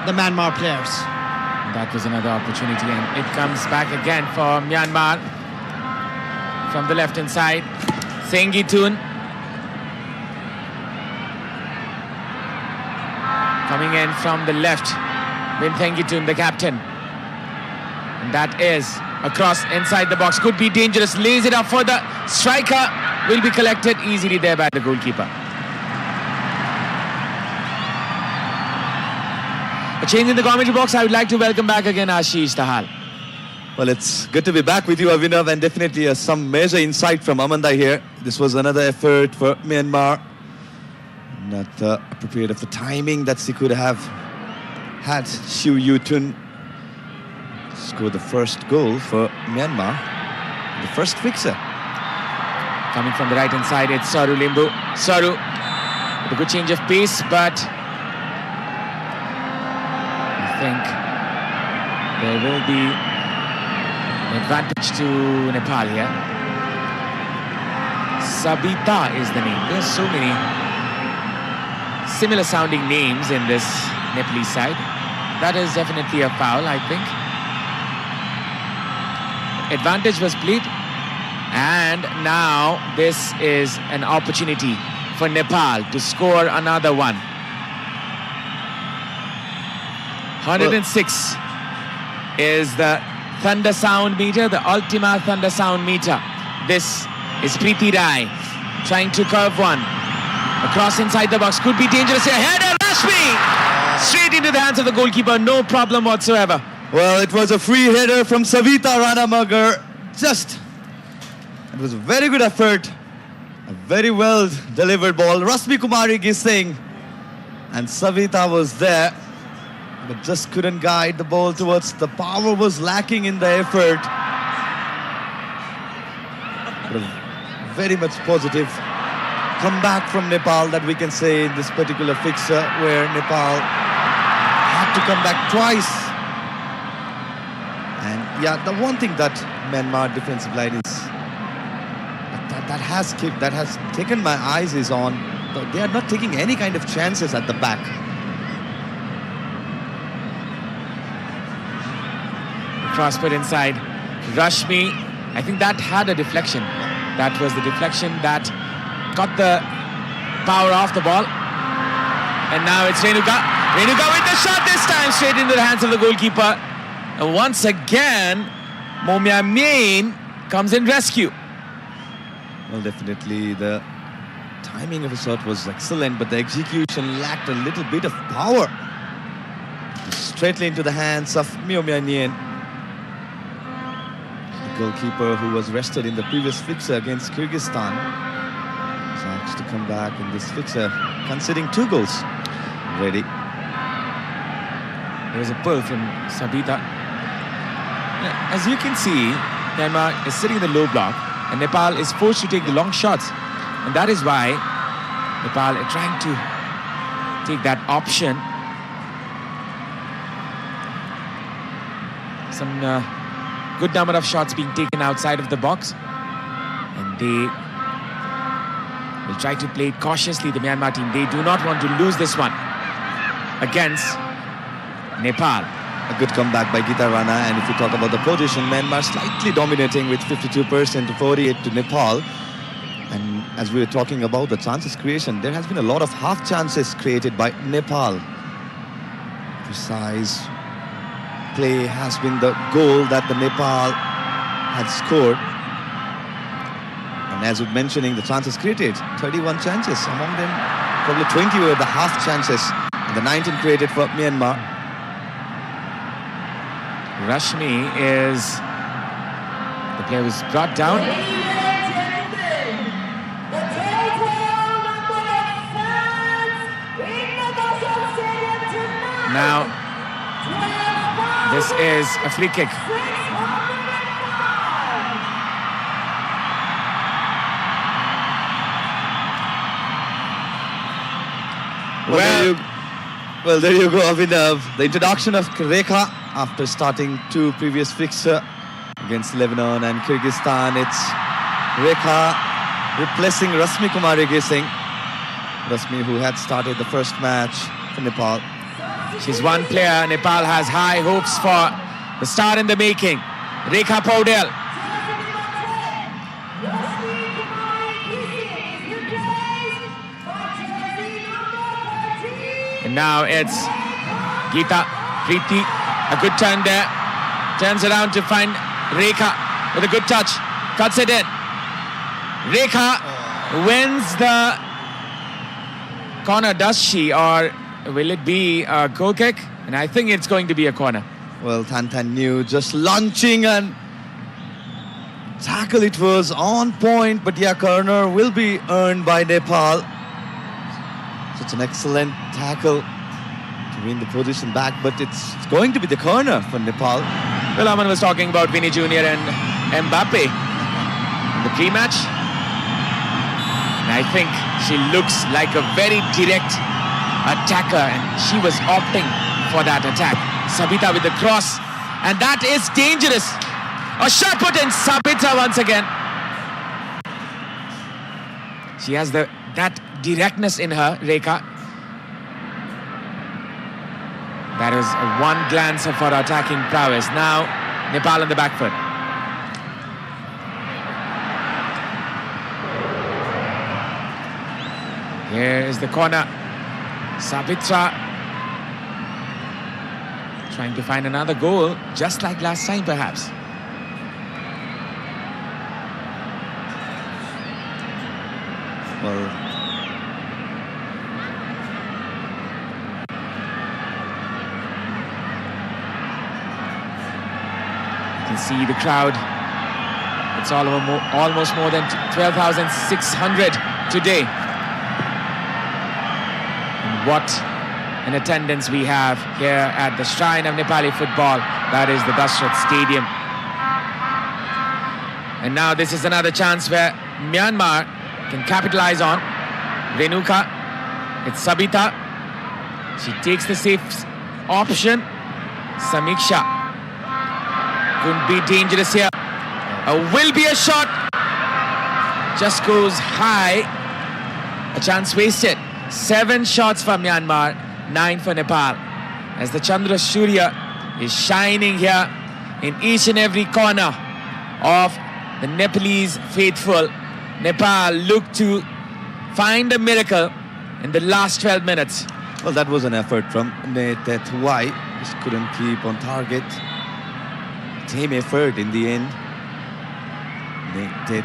the Myanmar players. That was another opportunity, and it comes back again for Myanmar. From the left-hand side, Sengitun. Coming in from the left, Win Sengitun, the captain. And that is across inside the box. Could be dangerous. Lays it up for the striker. Will be collected easily there by the goalkeeper. A change in the commentary box. I would like to welcome back again Ashish Tahal. Well, it's good to be back with you, Avinav, and definitely some major insight from Amanda here. This was another effort for Myanmar. Not appropriate of the timing that she could have had. Siu Yutun scored the first goal for Myanmar, the first fixer. Coming from the right-hand side, it's Saru Limbu. Saru with a good change of pace, but I think there will be an advantage to Nepal here. Sabita is the name. There's so many similar sounding names in this Nepalese side. That is definitely a foul, I think. Advantage was played, and now this is an opportunity for Nepal to score another one. 106 is the thunder sound meter, the Ultima thunder sound meter. This is Preeti Rai trying to curve one. Across inside the box could be dangerous here. Header, Rashmi! Straight into the hands of the goalkeeper, no problem whatsoever. Well, it was a free header from Savita Ranamagar. It was a very good effort. A very well delivered ball. Rasmi Kumari Gising and Savita was there, but just couldn't guide the ball towards. The power was lacking in the effort. But a very much positive comeback from Nepal that we can say in this particular fixture, where Nepal had to come back twice. And yeah, the one thing that Myanmar defensive line is that has taken my eyes is on, they are not taking any kind of chances at the back. Cross put inside. Rashmi, I think that had a deflection. That was the deflection that got the power off the ball. And now it's Renuka. Renuka with the shot this time, straight into the hands of the goalkeeper. And once again, Momia Main comes in rescue. Well, definitely the timing of the shot was excellent, but the execution lacked a little bit of power. Straightly into the hands of Momia Nien, the goalkeeper who was rested in the previous fixture against Kyrgyzstan. He's asked to come back in this fixture, conceding 2 goals. Ready. There was a pull from Sabita. As you can see, Myanmar is sitting in the low block and Nepal is forced to take the long shots. And that is why Nepal are trying to take that option. Some good number of shots being taken outside of the box. And they will try to play it cautiously, the Myanmar team. They do not want to lose this one against Nepal. A good comeback by Gita Rana, and if you talk about the position, Myanmar slightly dominating with 52% to 48% to Nepal. And as we were talking about the chances creation, there has been a lot of half chances created by Nepal. Precise play has been the goal that the Nepal had scored. And as we're mentioning, the chances created, 31 chances. Among them, probably 20 were the half chances, and the 19 created for Myanmar. Rashmi is the player who's brought down. Now, this is a free kick. Well, there you go, Abhinav. The introduction of Rekha after starting 2 previous fixtures against Lebanon and Kyrgyzstan. It's Rekha replacing Rasmi Kumari Gising. Rasmi, who had started the first match for Nepal. She's one player Nepal has high hopes for. The star in the making, Rekha Paudel. And now it's Geeta Preeti. A good turn there. Turns around to find Rekha with a good touch. Cuts it in. Rekha wins the corner, does she? Or will it be a goal kick? And I think it's going to be a corner. Well, Tan Tan knew, just launching and tackle. It was on point, but yeah, corner will be earned by Nepal. Such an excellent tackle to win the position back, but it's going to be the corner for Nepal. Well, Aman was talking about Vinny Jr. and Mbappe in the pre-match. And I think she looks like a very direct attacker, and she was opting for that attack. Sabita with the cross, and that is dangerous. A shot put in. Sabita once again. She has that directness in her, Rekha. That is one glance of her attacking prowess. Now, Nepal on the back foot. Here is the corner. Sabitra trying to find another goal, just like last time perhaps. Well, can see the crowd. It's almost more than 12,600 today. And what an attendance we have here at the shrine of Nepali football. That is the Dashrath Stadium. And now this is another chance where Myanmar can capitalize on. Renuka, it's Sabita. She takes the safe option. Samiksha couldn't be dangerous here. Will be a shot. Just goes high. A chance wasted. 7 shots for Myanmar, 9 for Nepal. As the Chandra Surya is shining here in each and every corner of the Nepalese faithful. Nepal looked to find a miracle in the last 12 minutes. Well, that was an effort from Nepal. Just couldn't keep on target. Team effort in the end. Nepal.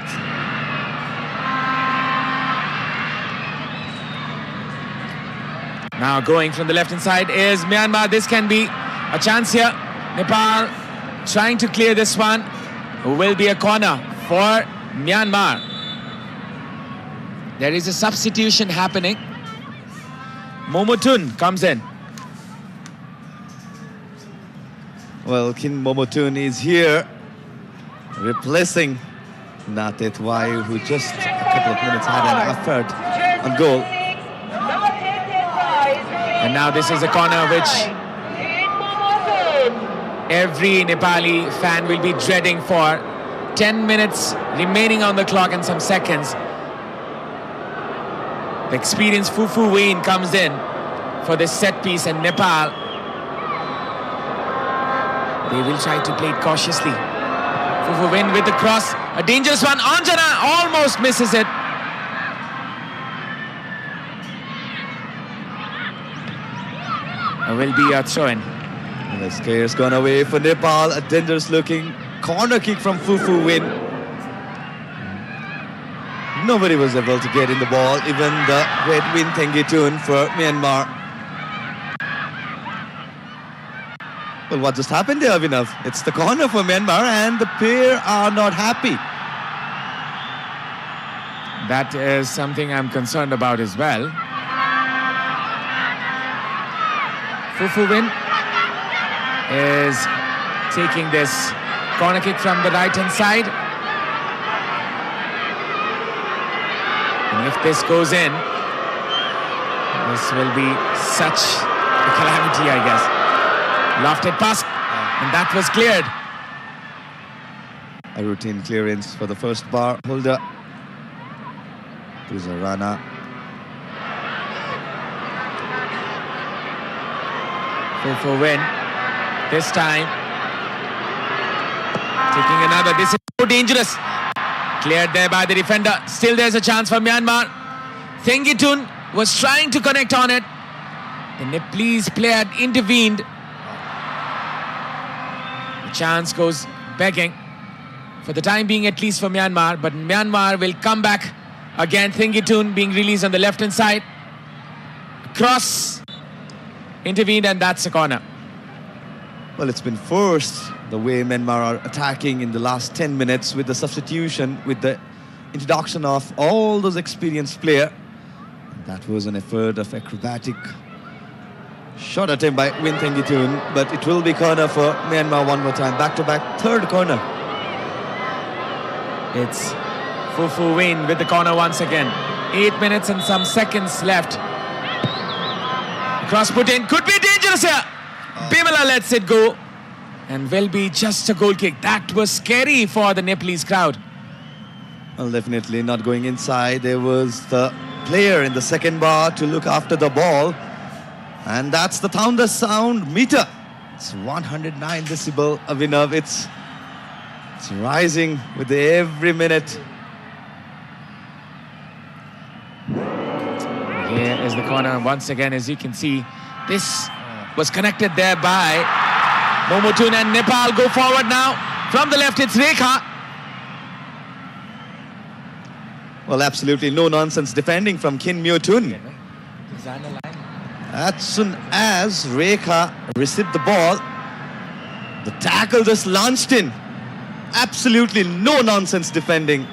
Now going from the left-hand side is Myanmar. This can be a chance here. Nepal trying to clear this one. Will be a corner for Myanmar. There is a substitution happening. Momotun comes in. Well, Kin Momotun is here, replacing Natetwai, who just a couple of minutes had an effort on goal. And now this is a corner which every Nepali fan will be dreading for. 10 minutes remaining on the clock and some seconds. The experienced Fufu Wayne comes in for this set piece, and Nepal, they will try to play it cautiously. Fufu Wayne with the cross, a dangerous one. Anjana almost misses it. Will be a throw-in. And the scare's gone away for Nepal. A dangerous looking corner kick from Fufu Win. Nobody was able to get in the ball, even the great Win Tengitun for Myanmar. Well, what just happened there, Avinav? It's the corner for Myanmar, and the pair are not happy. That is something I'm concerned about as well. Fufu Win is taking this corner kick from the right-hand side. And if this goes in, this will be such a calamity, I guess. Lofted pass, and that was cleared. A routine clearance for the first bar holder. Puzarana. For win. This time, taking another. This is so dangerous. Cleared there by the defender. Still there's a chance for Myanmar. Thengitun was trying to connect on it. The Nepalese player had intervened. The chance goes begging. For the time being, at least for Myanmar. But Myanmar will come back again. Thengitun being released on the left-hand side. Cross. Intervened, and that's a corner. Well, it's been forced the way Myanmar are attacking in the last 10 minutes with the substitution, with the introduction of all those experienced players. That was an effort of acrobatic shot attempt by Win Thengitun, but it will be corner for Myanmar one more time. Back-to-back, third corner. It's Fufu Wayne with the corner once again. 8 minutes and some seconds left. Cross put in, could be dangerous here. Bimala lets it go, and will be just a goal kick. That was scary for the Nepalese crowd. Well, definitely not going inside. There was the player in the second bar to look after the ball, and that's the thunder sound meter. It's 109 decibel, Avinav. It's rising with every minute. Here is the corner once again. As you can see, this was connected there by Momotun, and Nepal go forward now. From the left, it's Rekha. Well, absolutely no nonsense defending from Kin Myotun. As soon as Rekha received the ball, the tackle just launched in. Absolutely no nonsense defending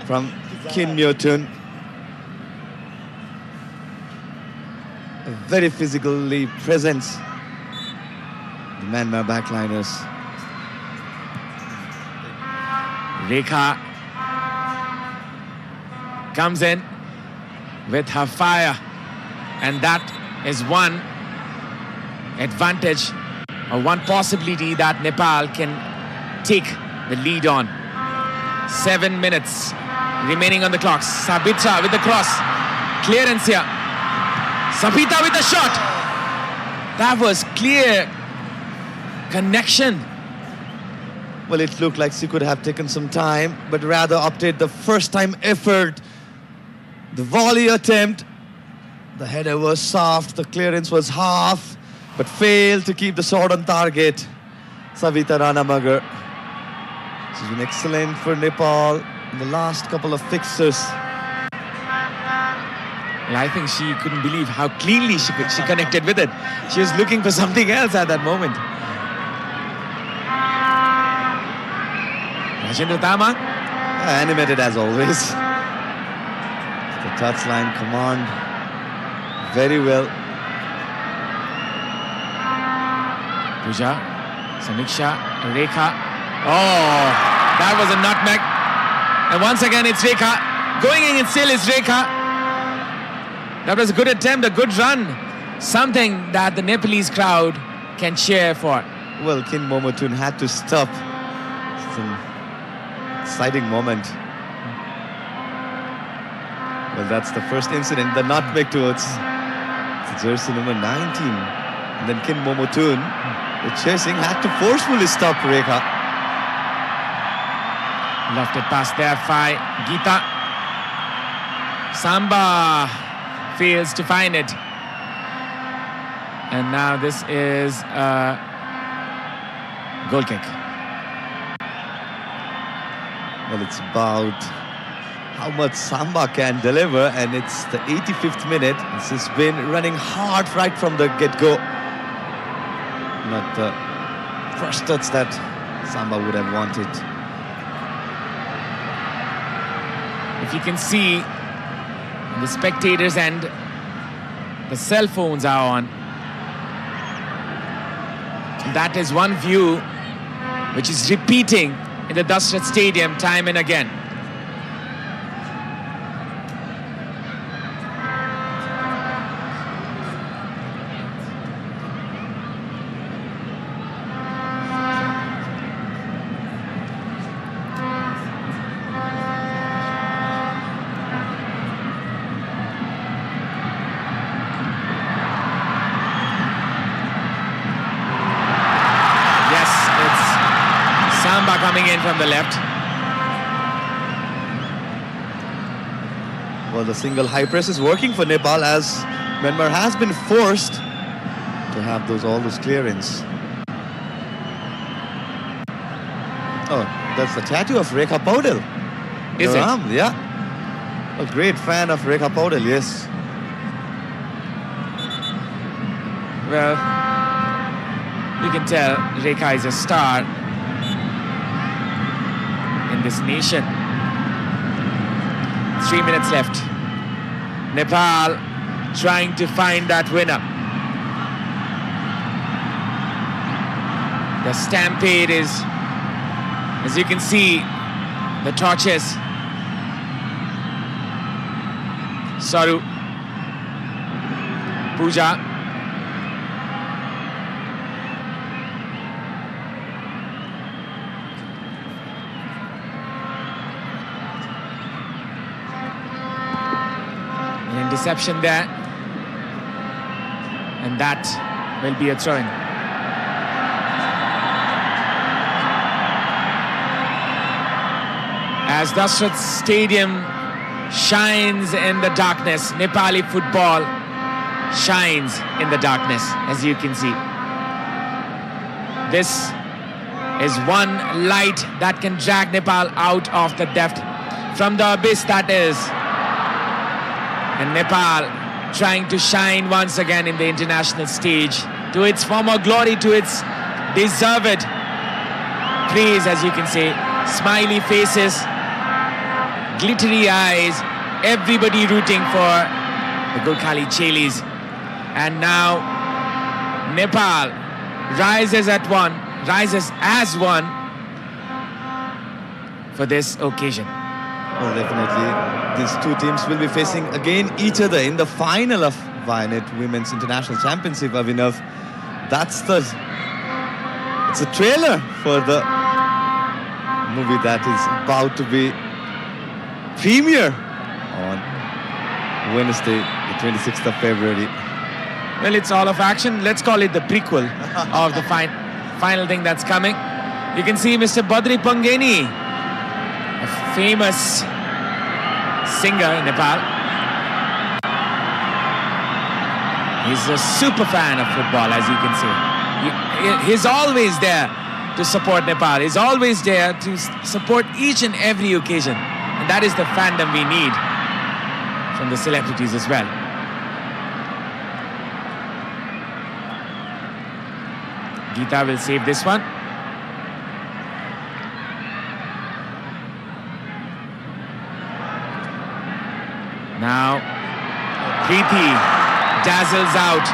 from Kim Myotun. Very physically present, the Myanmar backliners. Rekha comes in with her fire, and that is one advantage or one possibility that Nepal can take the lead on. 7 minutes remaining on the clock. Sabita with the cross. Clearance here. Sabita with the shot. That was clear connection. Well, it looked like she could have taken some time, but rather opted the first time effort. The volley attempt. The header was soft, the clearance was half, but failed to keep the shot on target. Savita Ranamagar. She's been excellent for Nepal in the last couple of fixtures. Well, I think she couldn't believe how cleanly she connected with it. She was looking for something else at that moment. Rajendra Tama. Animated as always. The touchline command very well. Pooja, Samiksha, Rekha. Oh, that was a nutmeg. And once again, it's Rekha. Going in and still is Rekha. That was a good attempt, a good run. Something that the Nepalese crowd can cheer for. Well, Kin Momotun had to stop. It's an exciting moment. Well, that's the first incident, the nutmeg towards the jersey number 19. And then Kin Momotun, the chasing, had to forcefully stop Rekha. Lofted pass there by Geeta. Samba fails to find it. And now this is a goal kick. Well, it's about how much Samba can deliver, and it's the 85th minute. She's been running hard right from the get-go. Not the first touch that Samba would have wanted. If you can see, the spectators and the cell phones are on. That is one view which is repeating in the Dashrath Stadium time and again. Coming in from the left. Well, the single high press is working for Nepal, as Myanmar has been forced to have all those clearance. Oh, that's the tattoo of Rekha Paudel. Is it? Yeah. A great fan of Rekha Paudel, yes. Well, you can tell Rekha is a star in this nation. 3 minutes left. Nepal trying to find that winner. The stampede is, as you can see, the torches. Saru, Pooja, interception there, and that will be a throw-in. As Dashrath Stadium shines in the darkness, Nepali football shines in the darkness, as you can see. This is one light that can drag Nepal out of the depth, from the abyss that is. And Nepal trying to shine once again in the international stage, to its former glory, to its deserved praise, as you can say. Smiley faces, glittery eyes, everybody rooting for the Gorkhali Chelis. And now Nepal rises as one for this occasion. Well, definitely, these two teams will be facing again each other in the final of Vianet Women's International Championship, Abhinav. It's a trailer for the movie that is about to be premiere on Wednesday, the 26th of February. Well, it's all of action. Let's call it the prequel of the final thing that's coming. You can see Mr. Badri Pangeni, a famous singer in Nepal. He's a super fan of football, as you can see. He's always there to support Nepal. He's always there to support each and every occasion. And that is the fandom we need from the celebrities as well. Geeta will save this one. Now, Preeti dazzles out.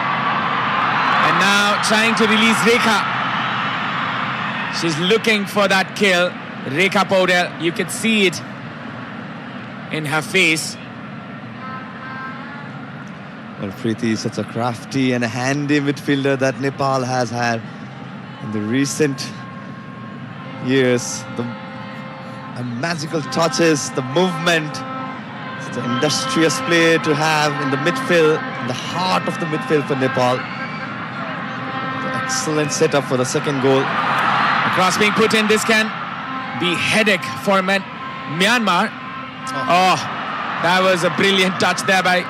And now trying to release Rekha. She's looking for that kill. Rekha Paudel, you can see it in her face. Well, Preeti is such a crafty and a handy midfielder that Nepal has had in the recent years. The magical touches, the movement, it's an industrious player to have in the midfield, in the heart of the midfield for Nepal. The excellent setup for the second goal. A cross being put in, this can be headache for Myanmar. Oh, that was a brilliant touch there by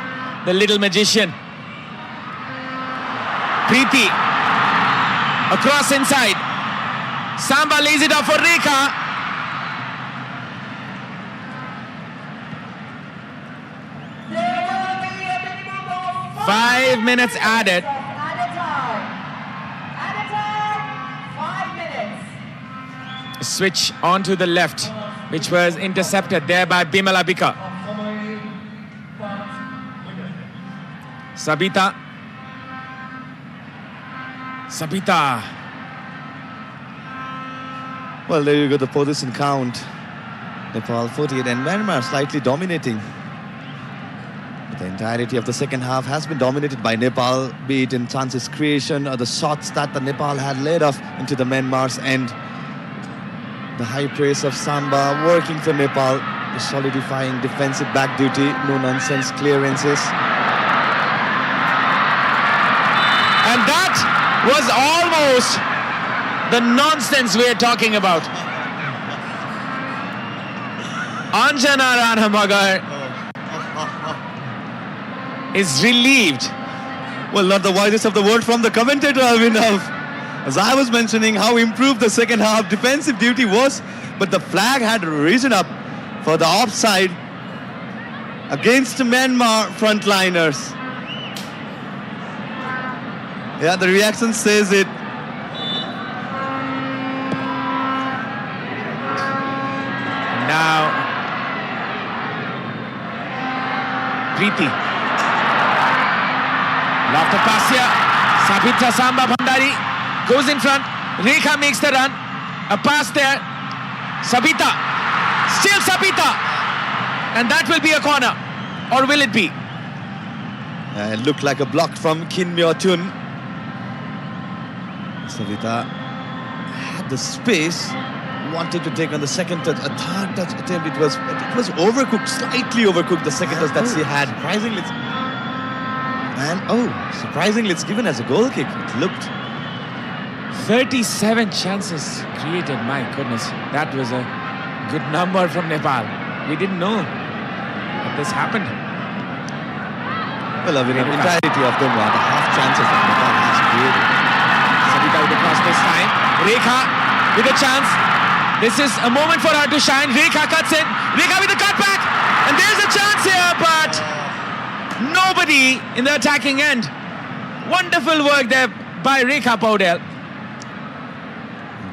the little magician. Preeti, across inside. Samba lays it off for Rekha. Five minutes added. Switch onto the left, which was intercepted there by Bimala Bika. Sabita. Well, there you go, the position count. Nepal 48 and Myanmar slightly dominating. But the entirety of the second half has been dominated by Nepal, be it in chances creation or the shots that the Nepal had laid off into the Myanmar's end. The high praise of Samba working for Nepal, the solidifying defensive back duty, no-nonsense clearances. And that was almost the nonsense we're talking about. Anjana Ranamagar is relieved. Well, not the wisest of the word from the commentator, Abhinav. As I was mentioning how improved the second half defensive duty was, but the flag had risen up for the offside against Myanmar frontliners. Yeah, the reaction says it. Now, Preeti. Lofted pass here. Sabita Samba Bhandari goes in front. Rekha makes the run. A pass there. Sabita. Still Sabita. And that will be a corner. Or will it be? It looked like a block from Kin Myo Tun. Sabita had the space, wanted to take on the second touch, a third touch attempt. It was overcooked, slightly overcooked, the second touch that she had. Surprisingly, it's given as a goal kick. It looked. 37 chances created, my goodness. That was a good number from Nepal. We didn't know that this happened. Well, the entirety of them are the half chances that Nepal has created. Sabita with the cross this time. Rekha with a chance. This is a moment for her to shine. Rekha cuts in. Rekha with the cutback. And there's a chance here, but nobody in the attacking end. Wonderful work there by Rekha Paudel.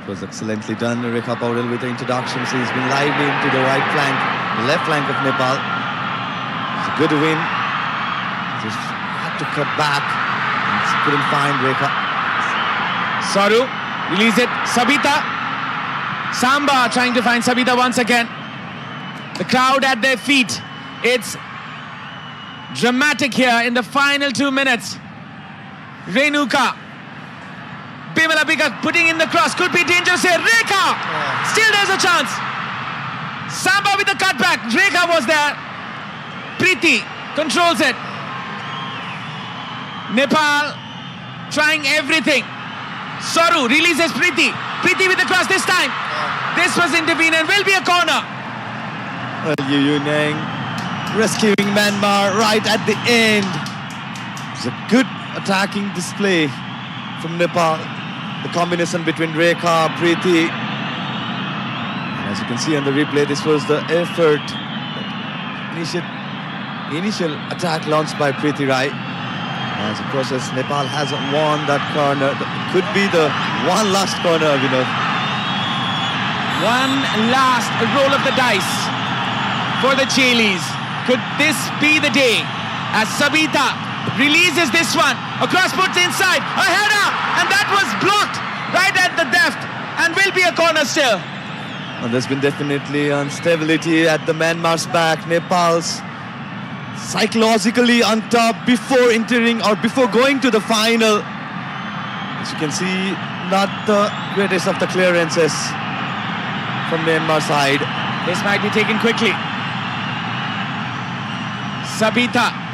was excellently done. Rekha Paudel with the introduction. She's been lively into the right flank, the left flank of Nepal. It's a good win. Just had to cut back and couldn't find Rekha. Saru, release it. Sabita. Samba trying to find Sabita once again. The crowd at their feet. It's dramatic here in the final 2 minutes. Renuka. Bimala Bika putting in the cross. Could be dangerous here. Rekha! Still there's a chance. Samba with the cutback. Rekha was there. Preeti controls it. Nepal trying everything. Saru releases Preeti. Preeti with the cross this time. This was intervened and will be a corner. Yu Nang rescuing Myanmar right at the end. It's a good attacking display from Nepal. The combination between Rekha, Preeti. As you can see on the replay, this was the effort. Initial attack launched by Preeti Rai. As a process, Nepal hasn't won that corner. It could be the one last corner, One last roll of the dice for the Chilis. Could this be the day as Sabita releases this one, across puts inside, a header, and that was blocked right at the depth and will be a corner still. Well, there's been definitely instability at the Myanmar's back. Nepal's psychologically on top before entering or before going to the final. As you can see, not the greatest of the clearances from Myanmar side. This might be taken quickly. Sabita.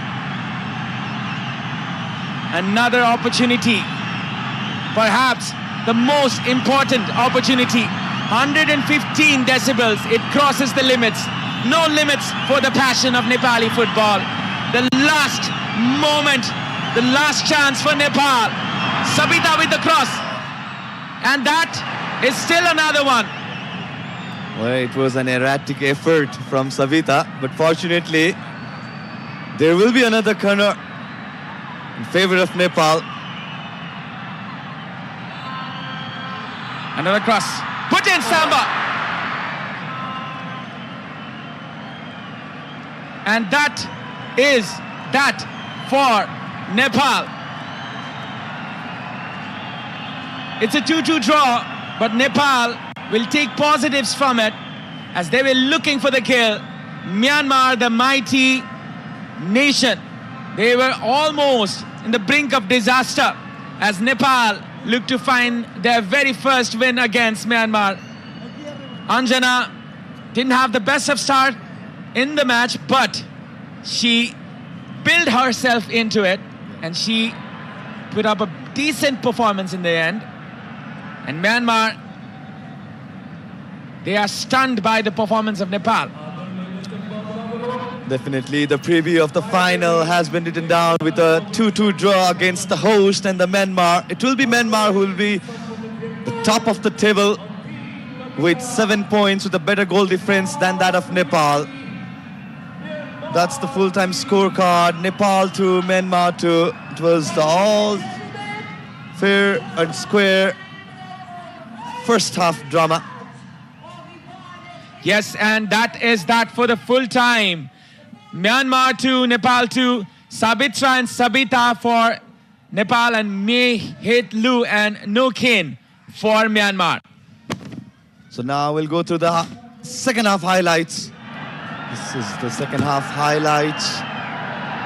Another opportunity. Perhaps the most important opportunity. 115 decibels. It crosses the limits. No limits for the passion of Nepali football. The last moment, the last chance for Nepal. Sabita with the cross. And that is still another one. Well, it was an erratic effort from Sabita, but fortunately, there will be another corner in favor of Nepal. Another cross. Put in Samba. And that is that for Nepal. It's a 2-2 draw, but Nepal will take positives from it as they were looking for the kill. Myanmar, the mighty nation, they were almost in the brink of disaster as Nepal looked to find their very first win against Myanmar. Anjana didn't have the best of start in the match, but she built herself into it and she put up a decent performance in the end. And Myanmar, they are stunned by the performance of Nepal. Definitely, the preview of the final has been written down with a 2-2 draw against the host and the Myanmar. It will be Myanmar who will be the top of the table with 7 points with a better goal difference than that of Nepal. That's the full-time scorecard. Nepal to Myanmar 2. It was the all fair and square first half drama. Yes, and that is that for the full time. Myanmar 2, Nepal 2, Sabitra and Sabita for Nepal and Mei Hit Lu and No Kin for Myanmar. So now we'll go through the second half highlights. This is the second half highlights.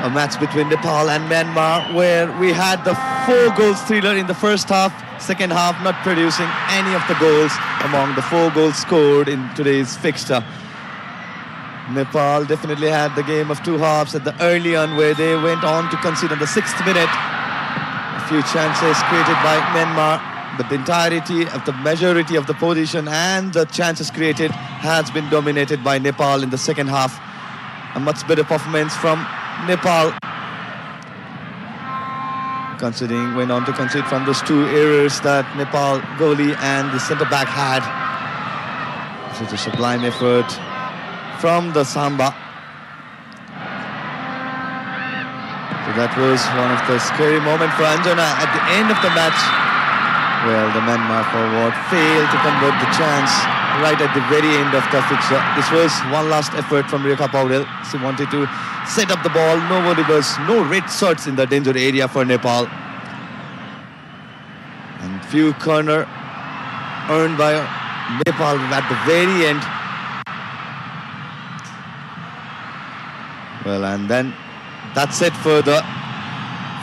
A match between Nepal and Myanmar where we had the 4 goals thriller in the first half. Second half not producing any of the goals among the 4 goals scored in today's fixture. Nepal definitely had the game of 2 halves at the early on where they went on to concede on the 6th minute. A few chances created by Myanmar, but the entirety of the majority of the position and the chances created has been dominated by Nepal in the second half. A much better performance from Nepal, considering went on to concede from those 2 errors that Nepal goalie and the centre-back had. This was a sublime effort from the Samba. So that was one of the scary moments for Anjana at the end of the match. Well, the Myanmar forward failed to convert the chance right at the very end of the fixture. This was one last effort from Rekha Paudel. She wanted to set up the ball. No red shirts in the danger area for Nepal. And few corner earned by Nepal at the very end. Well, and then that's it for the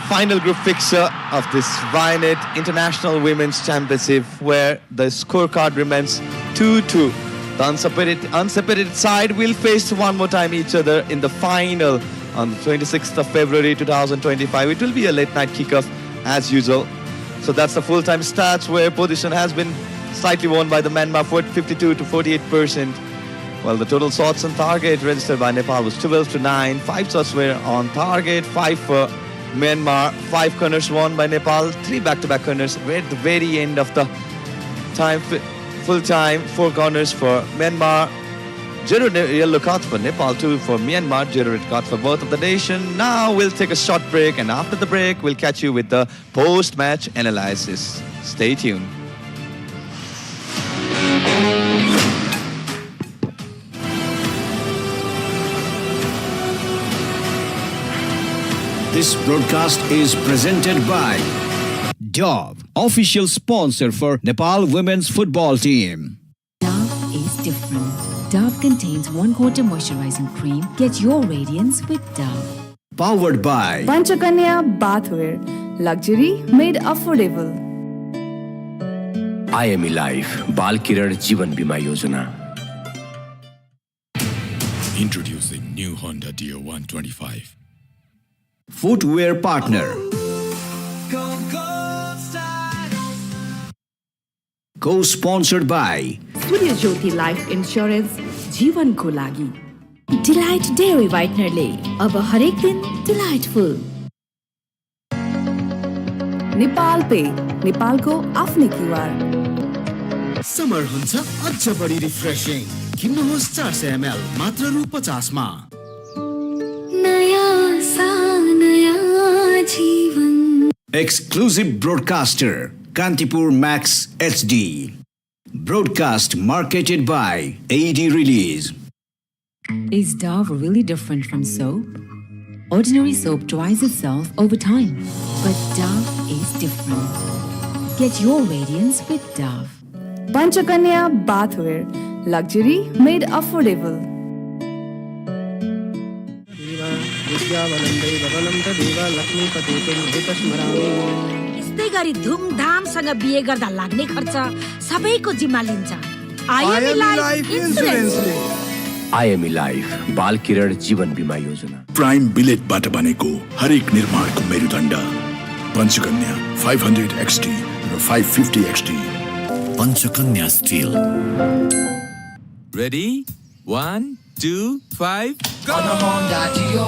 final group fixture of this Vianet International Women's Championship, where the scorecard remains 2-2. The unseparated side will face one more time each other in the final on the 26th of February 2025. It will be a late night kickoff as usual. So that's the full-time stats, where position has been slightly won by the Myanmar, 52 to 48%. Well, the total shots on target registered by Nepal was 12 to 9. 5 shots were on target, 5 for Myanmar. 5 corners won by Nepal. 3 back-to-back corners were at the very end of the time, full time. 4 corners for Myanmar. 0 yellow cards for Nepal, 2 for Myanmar. 0 red cards for both of the nation. Now we'll take a short break, and after the break, we'll catch you with the post-match analysis. Stay tuned. This broadcast is presented by Dove, official sponsor for Nepal women's football team. Dove is different. Dove contains 1/4 moisturizing cream. Get your radiance with Dove. Powered by Panchakanya Bathware. Luxury made affordable. IME Life बाल किरण जीवन बीमा योजना. Introducing new Honda Dio 125. Footwear partner. Co-sponsored by Surya Jyoti life insurance जीवनको लागि. Delight dairy व्हाइटनरले अब हरेक दिन delightful. Nepal पे, नेपालको आफ्नै क्युआर. समर हुन्छ अझ बढी रिफ्रेशिङ. किन्नुहोस् 400 ml मात्र रु 50 मा. नया सा नया जीवन. Exclusive broadcaster Kantipur Max HD. Broadcast marketed by AD Release. Is Dove really different from soap? Ordinary soap dries itself over time, but Dove is different. Get your radiance with Dove. Panchakanya Bathware. Luxury made affordable. यस्तै गरी धुमधामसँग बिहे गर्दा लाग्ने खर्च सबैको जिम्मा लिन्छ IME life इन्स्योरेन्सले. IME Life बाल किरण जीवन बीमा योजना. प्राइम बिलेटबाट बनेको हरेक निर्माणको मेरुदण्ड. Panchakanya 500 XT raw 550 XT. Panchakanya still. Ready? 1, 2, 5, go! On a Honda Dio.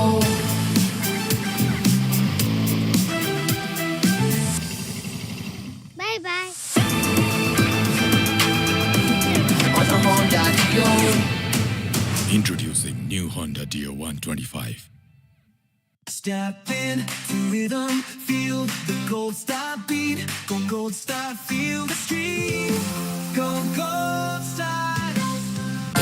Bye bye. On a Honda Dio. Introducing new Honda Dio 125. Step in to rhythm, feel the gold star beat. Go gold star, feel the street. Go gold star.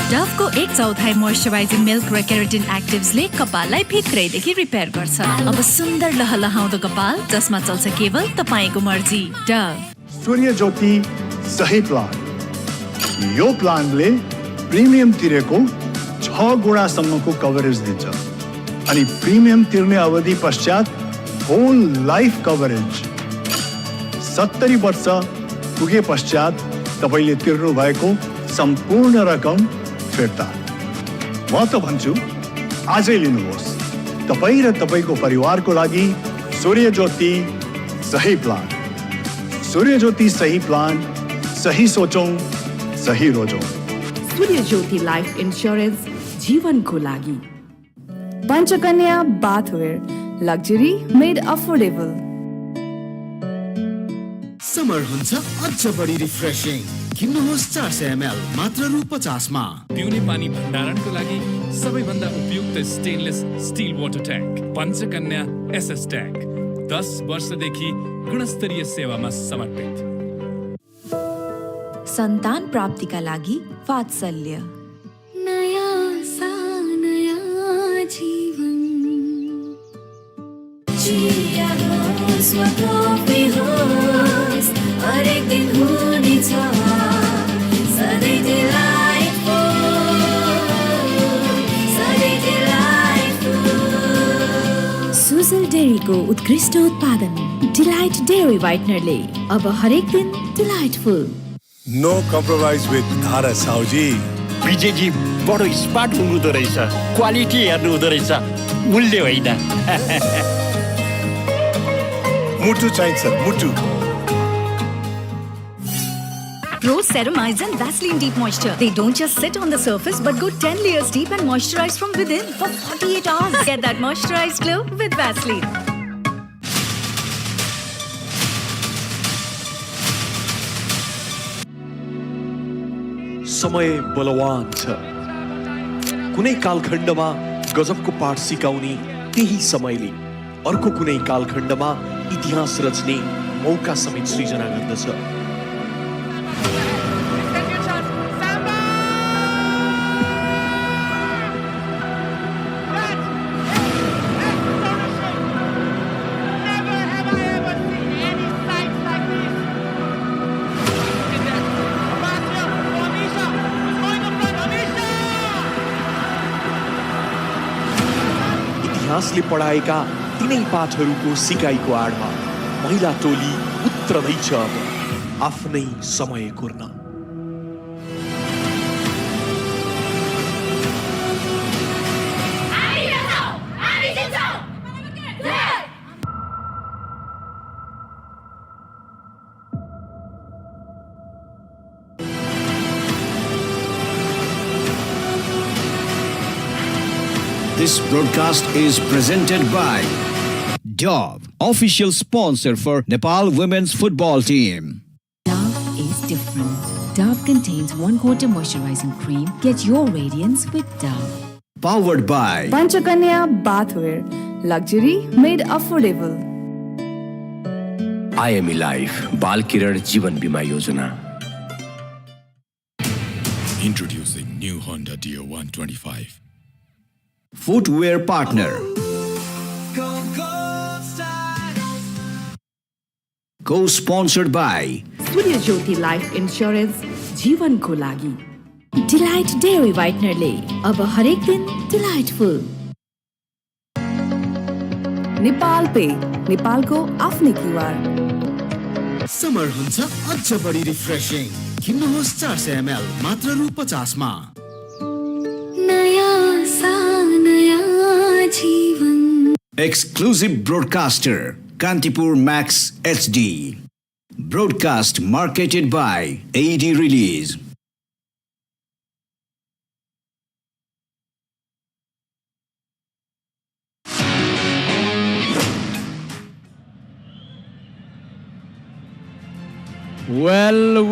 डभको 1/4 moisturising milk र keratin एक्टिभ्सले कपाललाई भित्रैदेखि repair गर्छ. अब सुन्दर लहलहाउँदो कपाल जसमा चल्छ केवल तपाईको मर्जी. डभ. सूर्य ज्योति सही प्लान. यो प्लानले प्रिमियम तिरेको 6 गुणासम्मको कभरेज दिन्छ अनि प्रिमियम तिर्ने अवधि पश्चात होल लाइफ कभरेज. 70 वर्ष पुगे पश्चात तपाईले तिर्नु भएको सम्पूर्ण रकम फिर्ता. म त भन्छु आजै लिनुहोस्. तपाई र तपाईको परिवारको लागि सूर्य ज्योति सही प्लान. सूर्य ज्योति सही प्लान. सही सोचौं, सही रोजौं. सूर्य ज्योति लाइफ इन्स्योरेन्स जीवनको लागि. Panchakanya Bathware. Luxury made affordable. Summer हुन्छ अझ बढी रिफ्रेशिङ. किन्नुहोस् 400 ml मात्र रु 50 मा. पिउने पानी भण्डारणको लागि सबैभन्दा उपयुक्त stainless steel water tank Panchakanya SS tank 10 वर्षदेखि गुणस्तरीय सेवामा समर्पित. सन्तान प्राप्तिका लागि वात्सल्य। नयाँ सा नयाँ जीवन जिया होस् वा कफी होस् हरेक दिन हुनेछ सधैँ delightful, सधैँ delightful। सुजल डेरीको उत्कृष्ट उत्पादन डिलाइट डेरी व्हाइटनरले अब हरेक दिन डिलाइटफुल। नो कम्प्रोमाइज विथ धारा साउजी। विजयजी बडो स्मार्ट हुनुहुँदो रहेछ, क्वालिटी हेर्नु हुँदो रहेछ, मूल्य होइन। मुटु चाहिन्छ मुटु। Pro Ceramides and Vaseline Deep Moisture. They don't just sit on the surface but go 10 layers deep and moisturize from within for 48 hours. Get that moisturized glow with Vaseline. समय बलवान छ। कुनै कालखण्डमा गजबको पाठ सिकाउने त्यही समयले अर्को कुनै कालखण्डमा इतिहास रच्ने मौका समेत सृजना गर्दछ। इतिहासले पढाएका तिनै पाठहरूको सिकाइको आडमा महिला टोली उत्रदैछ अब आफ्नै समय corn. This broadcast is presented by Dove, official sponsor for Nepal women's football team. Dove is different. Dove contains 1/4 moisturizing cream. Get your radiance with Dove. Powered by Panchakanya Bathware. Luxury made affordable. IME Life बाल किरण जीवन बीमा योजना। Introducing new Honda Dio 125. Footwear partner. Co-sponsored by Surya Jyoti life insurance जीवनको लागि। Delight dairy व्हाइटनरले अब हरेक दिन delightful. Nepal पे, नेपालको आफ्नै क्युआर। समर हुन्छ अझ बढी रिफ्रेशिङ। किन्नुहोस् 400 ml मात्र रु 50 मा। नयाँ सा नयाँ जीवन। exclusive broadcaster Kantipur Max HD. Broadcast marketed by AD Release. Well,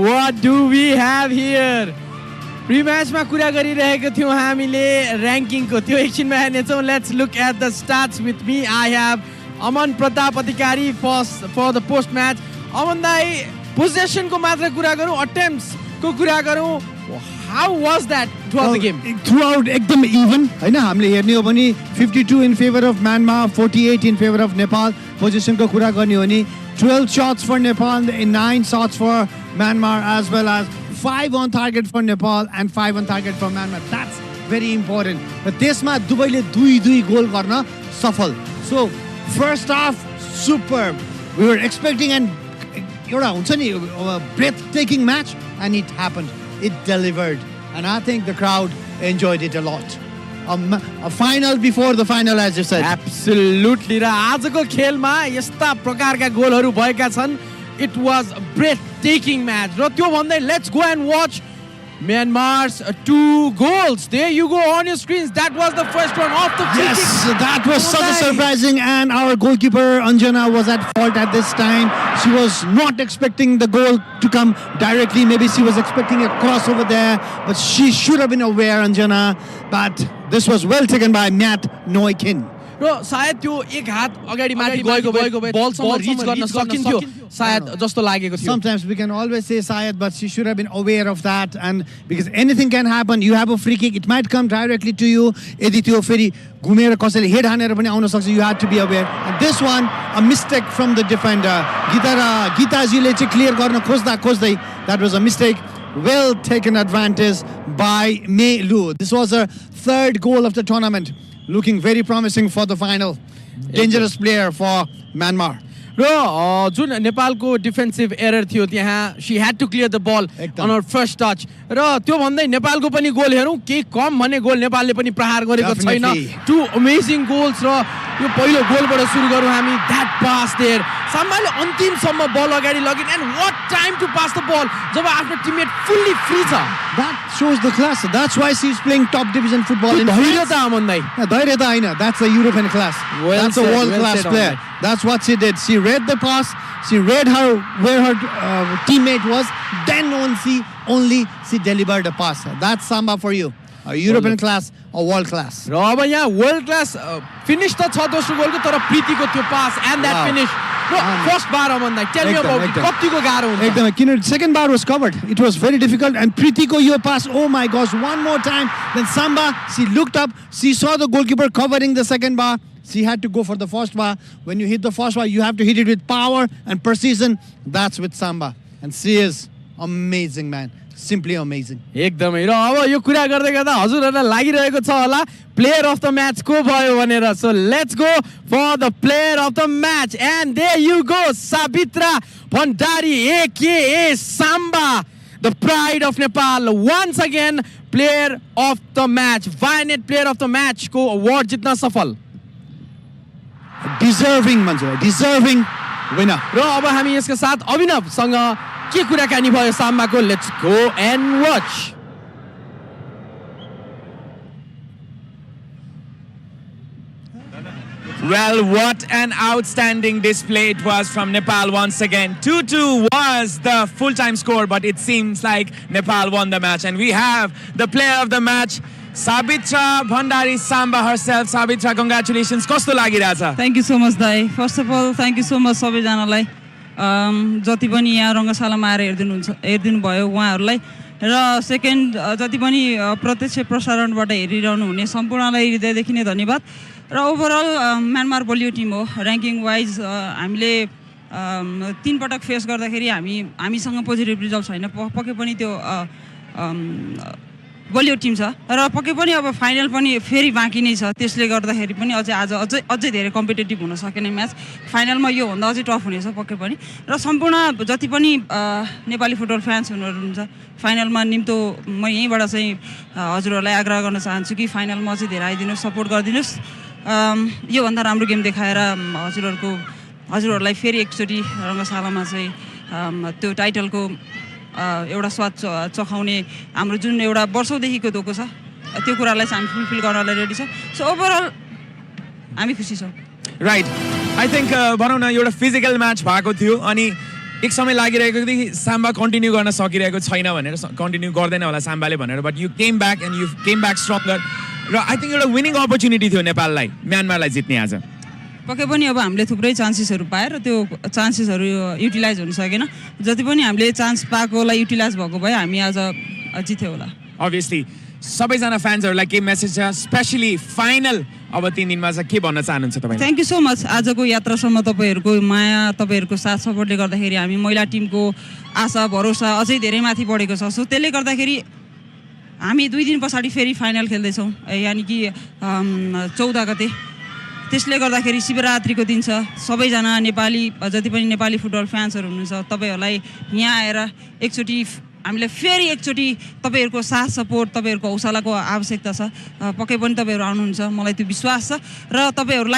what do we have here? प्रिम्याचमा कुरा गरिरहेको थियौँ हामीले र्याङ्किङको, त्यो एकछिनमा हेर्नेछौँ। Let's look at the stats with me. I have Aman Pratap Adhikari for the post match. Aman दाई, पोजेसनको मात्र कुरा गरौँ, अटेम्प्ट्सको कुरा गरौँ, how was that throughout the game? Throughout एकदम इभन हैन। हामीले हेर्ने हो भने 52 in favour of Myanmar, 48 in favour of Nepal. पोजिसनको कुरा गर्ने हो भने 12 shots for Nepal and 9 shots for Myanmar, as well as 5 on target for Nepal and 5 on target for Myanmar. That's very important. But त्यसमा दुवैले 2-2 गोल गर्न सफल। So first half superb. We were expecting an एउटा हुन्छ नि breathtaking match, and it happened. It delivered, and I think the crowd enjoyed it a lot. A final before the final, as you said. Absolutely. र आजको खेलमा यस्ता प्रकारका गोलहरू भएका छन्। It was a breathtaking match. र त्यो भन्दै let's go and watch Myanmar's 2 goals. There you go on your screens. That was the first one off the free Yes, kick. that was such a surprising, and our goalkeeper Anjana was at fault at this time. She was not expecting the goal to come directly. Maybe she was expecting a cross over there, but she should have been aware, Anjana. But this was well taken by Matt Noikin. र सायद त्यो एक हात अगाडि माथि गएको भए बलसम्म rich गर्न सकिन्थ्यो सायद जस्तो लागेको थियो. Sometimes we can always say sayad, but she should have been aware of that, and because anything can happen. You have a free kick, it might come directly to you. यदि त्यो फेरि घुमेर कसैले हेड हानेर पनि आउन सक्छ. You have to be aware. And this one, a mistake from the defender. Gitaजीले चाहिँ क्लियर गर्न खोज्दै that was a mistake. Well taken advantage by Mei Lu. This was her third goal of the tournament. Looking very promising for the final. Dangerous player for Myanmar. र जुन नेपालको defensive error थियो त्यहाँ she had to clear the ball on her first touch र त्यो भन्दै नेपालको पनि गोल हेरौँ केही कम भन्ने गोल नेपालले पनि प्रहार गरेको छैन. टु अमेजिङ गोल्स र यो पहिलो गोलबाट सुरु गरौँ हामी. द्याट पास देयर साम्बाले अन्तिमसम्म बल अगाडि लगिन् and what time to pass the ball जब आफ्नो टिममेट फुल्ली फ्री छ. That shows the class. That's why she's playing top division football in धैर्यता अमन दाइ. धैर्यता हैन. That's a European class. That's a world class player. That's what she did. She read the pass. She read where her teammate was. Then only she delivered the pass. That's Samba for you. A European class, a world class. र अब यहाँ world class finish त छ दोस्रो गोलको तर प्रीतिको त्यो pass and that finish. First बार अमन दाइ टेल मी अबाउट कतिको गाह्रो हुन्छ. एकदमै किन second bar was covered. It was very difficult and Preetiko your pass, oh my gosh, one more time. Then Samba, she looked up, she saw the goalkeeper covering the second bar. She had to go for the first bar. When you hit the first bar, you have to hit it with power and precision. That's with Samba. And she is amazing, man. Simply amazing. एकदमै. र अब यो कुरा गर्दै गर्दा हजुरहरुलाई लागिरहेको छ होला player of the match को भयो भनेर. So let's go for the player of the match and there you go, Sabitra Bhandari aka Samba, the pride of Nepal, once again player of the match. Vianet player of the match को award जित्न सफल. Deserving winner. र अब हामी यसका साथ अभिनवसँग के कुराकानी भयो साम्बाको. Let's go and watch. Well, what an outstanding display it was from Nepal once again. 2-2 was the full-time score, but it seems like Nepal won the match. And we have the player of the match, Sabitra Bhandari Samba herself. Sabitra, congratulations. Kasto lagiरहेछ? Thank you so much, Dai. First of all, thank you so much सबैजनालाई जति पनि यहाँ रङ्गशालामा आएर हेरिदिनु भयो उहाँहरूलाई. र second जति पनि प्रत्यक्ष प्रसारणबाट हेरिरहनु हुने सम्पूर्णलाई हृदयदेखि नै धन्यवाद. र ओभरअल म्यानमार बलियो टिम हो. ऱ्याङ्किङ वाइज हामीले 3 पटक फेस गर्दाखेरि हामीसँग पोजिटिभ रिजल्ट छैन. पक्कै पनि त्यो बलियो टिम छ र पक्कै पनि अब फाइनल पनि फेरि बाँकी नै छ. त्यसले गर्दाखेरि पनि अझै धेरै कम्पिटेटिभ हुन सकेन म्याच. फाइनलमा यो भन्दा अझै टफ हुनेछ पक्कै पनि. र सम्पूर्ण जति पनि नेपाली फुटबल फ्यान्स हुनुहुन्छ फाइनलमा निम्तो म यहीँबाट चाहिँ हजुरहरूलाई आग्रह गर्न चाहन्छु कि फाइनलमा अझै धेरै आइदिनुहोस्, सपोर्ट गरिदिनुहोस्. योभन्दा राम्रो गेम देखाएर हजुरहरूलाई फेरि एकचोटि रङ्गशालामा चाहिँ त्यो टाइटलको एउटा स्वाद चखाउने हाम्रो जुन एउटा वर्षौँदेखिको धोको छ त्यो कुरालाई चाहिँ हामी फुलफिल गर्नलाई रेडी छ. सो ओभरअल हामी खुसी छौँ. राइट. आई थिङ्क भनौँ न एउटा फिजिकल म्याच भएको थियो अनि एक समय लागिरहेको थियो साम्बा कन्टिन्यू गर्न सकिरहेको छैन भनेर, कन्टिन्यू गर्दैन होला साम्बाले भनेर. But you came back and you came back stronger. र आई थिङ्क एउटा विनिङ अपर्च्युनिटी थियो नेपाललाई म्यानमारलाई जित्ने आज. पक्कै पनि अब हामीले थुप्रै चान्सेसहरू पाएर त्यो चान्सेसहरू युटिलाइज हुन सकेन. जति पनि हामीले चान्स पाएकोलाई युटिलाइज भएको भए हामी आज जित्यो होला. अभियसली सबैजना फ्यान्सहरूलाई के मेसेज छ स्पेशली फाइनल अब 3 दिनमा चाहिँ के भन्न चाहनुहुन्छ तपाईँ? Thank you so much. आजको यात्रासम्म तपाईँहरूको माया तपाईँहरूको साथ सपोर्टले गर्दाखेरि हामी महिला टिमको आशा भरोसा अझै धेरै माथि बढेको छ. सो त्यसले गर्दाखेरि हामी 2 दिन पछाडि फेरि फाइनल खेल्दैछौँ यानि कि 14 गते. त्यसले गर्दाखेरि शिवरात्रिको दिन छ. सबैजना नेपाली जति पनि नेपाली फुटबल फ्यान्सहरू हुनुहुन्छ तपाईँहरूलाई यहाँ आएर एकचोटि हामीले फेरि एकचोटि तपाईँहरूको साथ सपोर्ट तपाईँहरूको हौसलाको आवश्यकता छ. पक्कै पनि तपाईँहरू आउनुहुन्छ मलाई त्यो विश्वास छ. र तपाईँहरू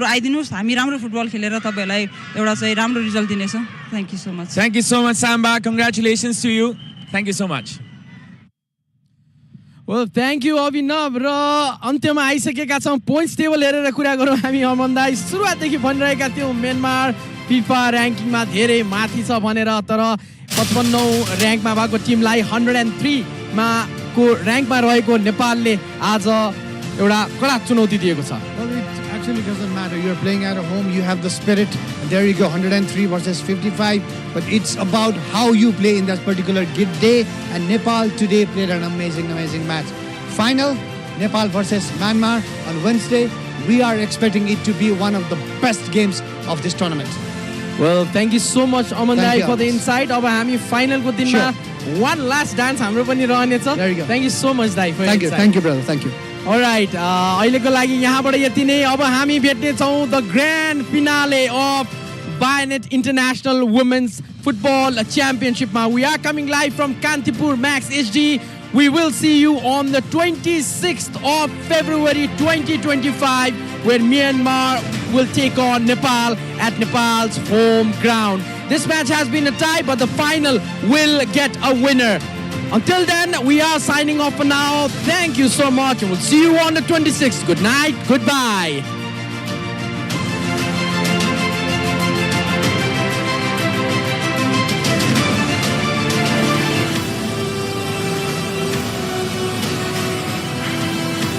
आइदिनुहोस्. हामी राम्रो फुटबल खेलेर तपाईँहरूलाई एउटा चाहिँ राम्रो रिजल्ट दिनेछौँ. Thank you so much. Thank you so much Samba. Congratulations to you. Thank you so much. Well thank you Abhinav. र अन्त्यमा आइसकेका छौँ. पोइन्ट्स टेबल हेरेर कुरा गरौँ हामी. अमन दाइ सुरुवातदेखि भनिरहेका थियौँ म्यानमार फिफा ऱ्याङ्किङमा धेरै माथि छ भनेर, तर 55औं ऱ्याङ्कमा भएको टिमलाई 103 को ऱ्याङ्कमा रहेको नेपालले आज एउटा कडा चुनौती दिएको छ। Well, it actually doesn't matter. You're playing at home, you have the spirit. There you go, 103 versus 55. But it's about how you play in that particular day. And Nepal today played an amazing, amazing match. Final, Nepal versus Myanmar on Wednesday. We are expecting it to be one of the best games of this tournament. Well, thank you so much, Aman Thank Dai, you, for the Aman. insight. अब हामी फाइनलको दिनमा one last dance हाम्रो पनि रहनेछ. There you go. Thank you so much, Dai, for your insight. Thank you, brother. Thank you. Alright, अहिलेको लागि यहाँबाट यति नै. अब हामी भेट्ने छौँ the grand finale of Vianet International Women's Football Championship. We are coming live from Kantipur Max HD. We will see you on the 26th of February 2025 where Myanmar will take on Nepal at Nepal's home ground. This match has been a tie, but the final will get a winner. Until then, we are signing off for now. Thank you so much, and we'll see you on the 26th. Good night. Goodbye.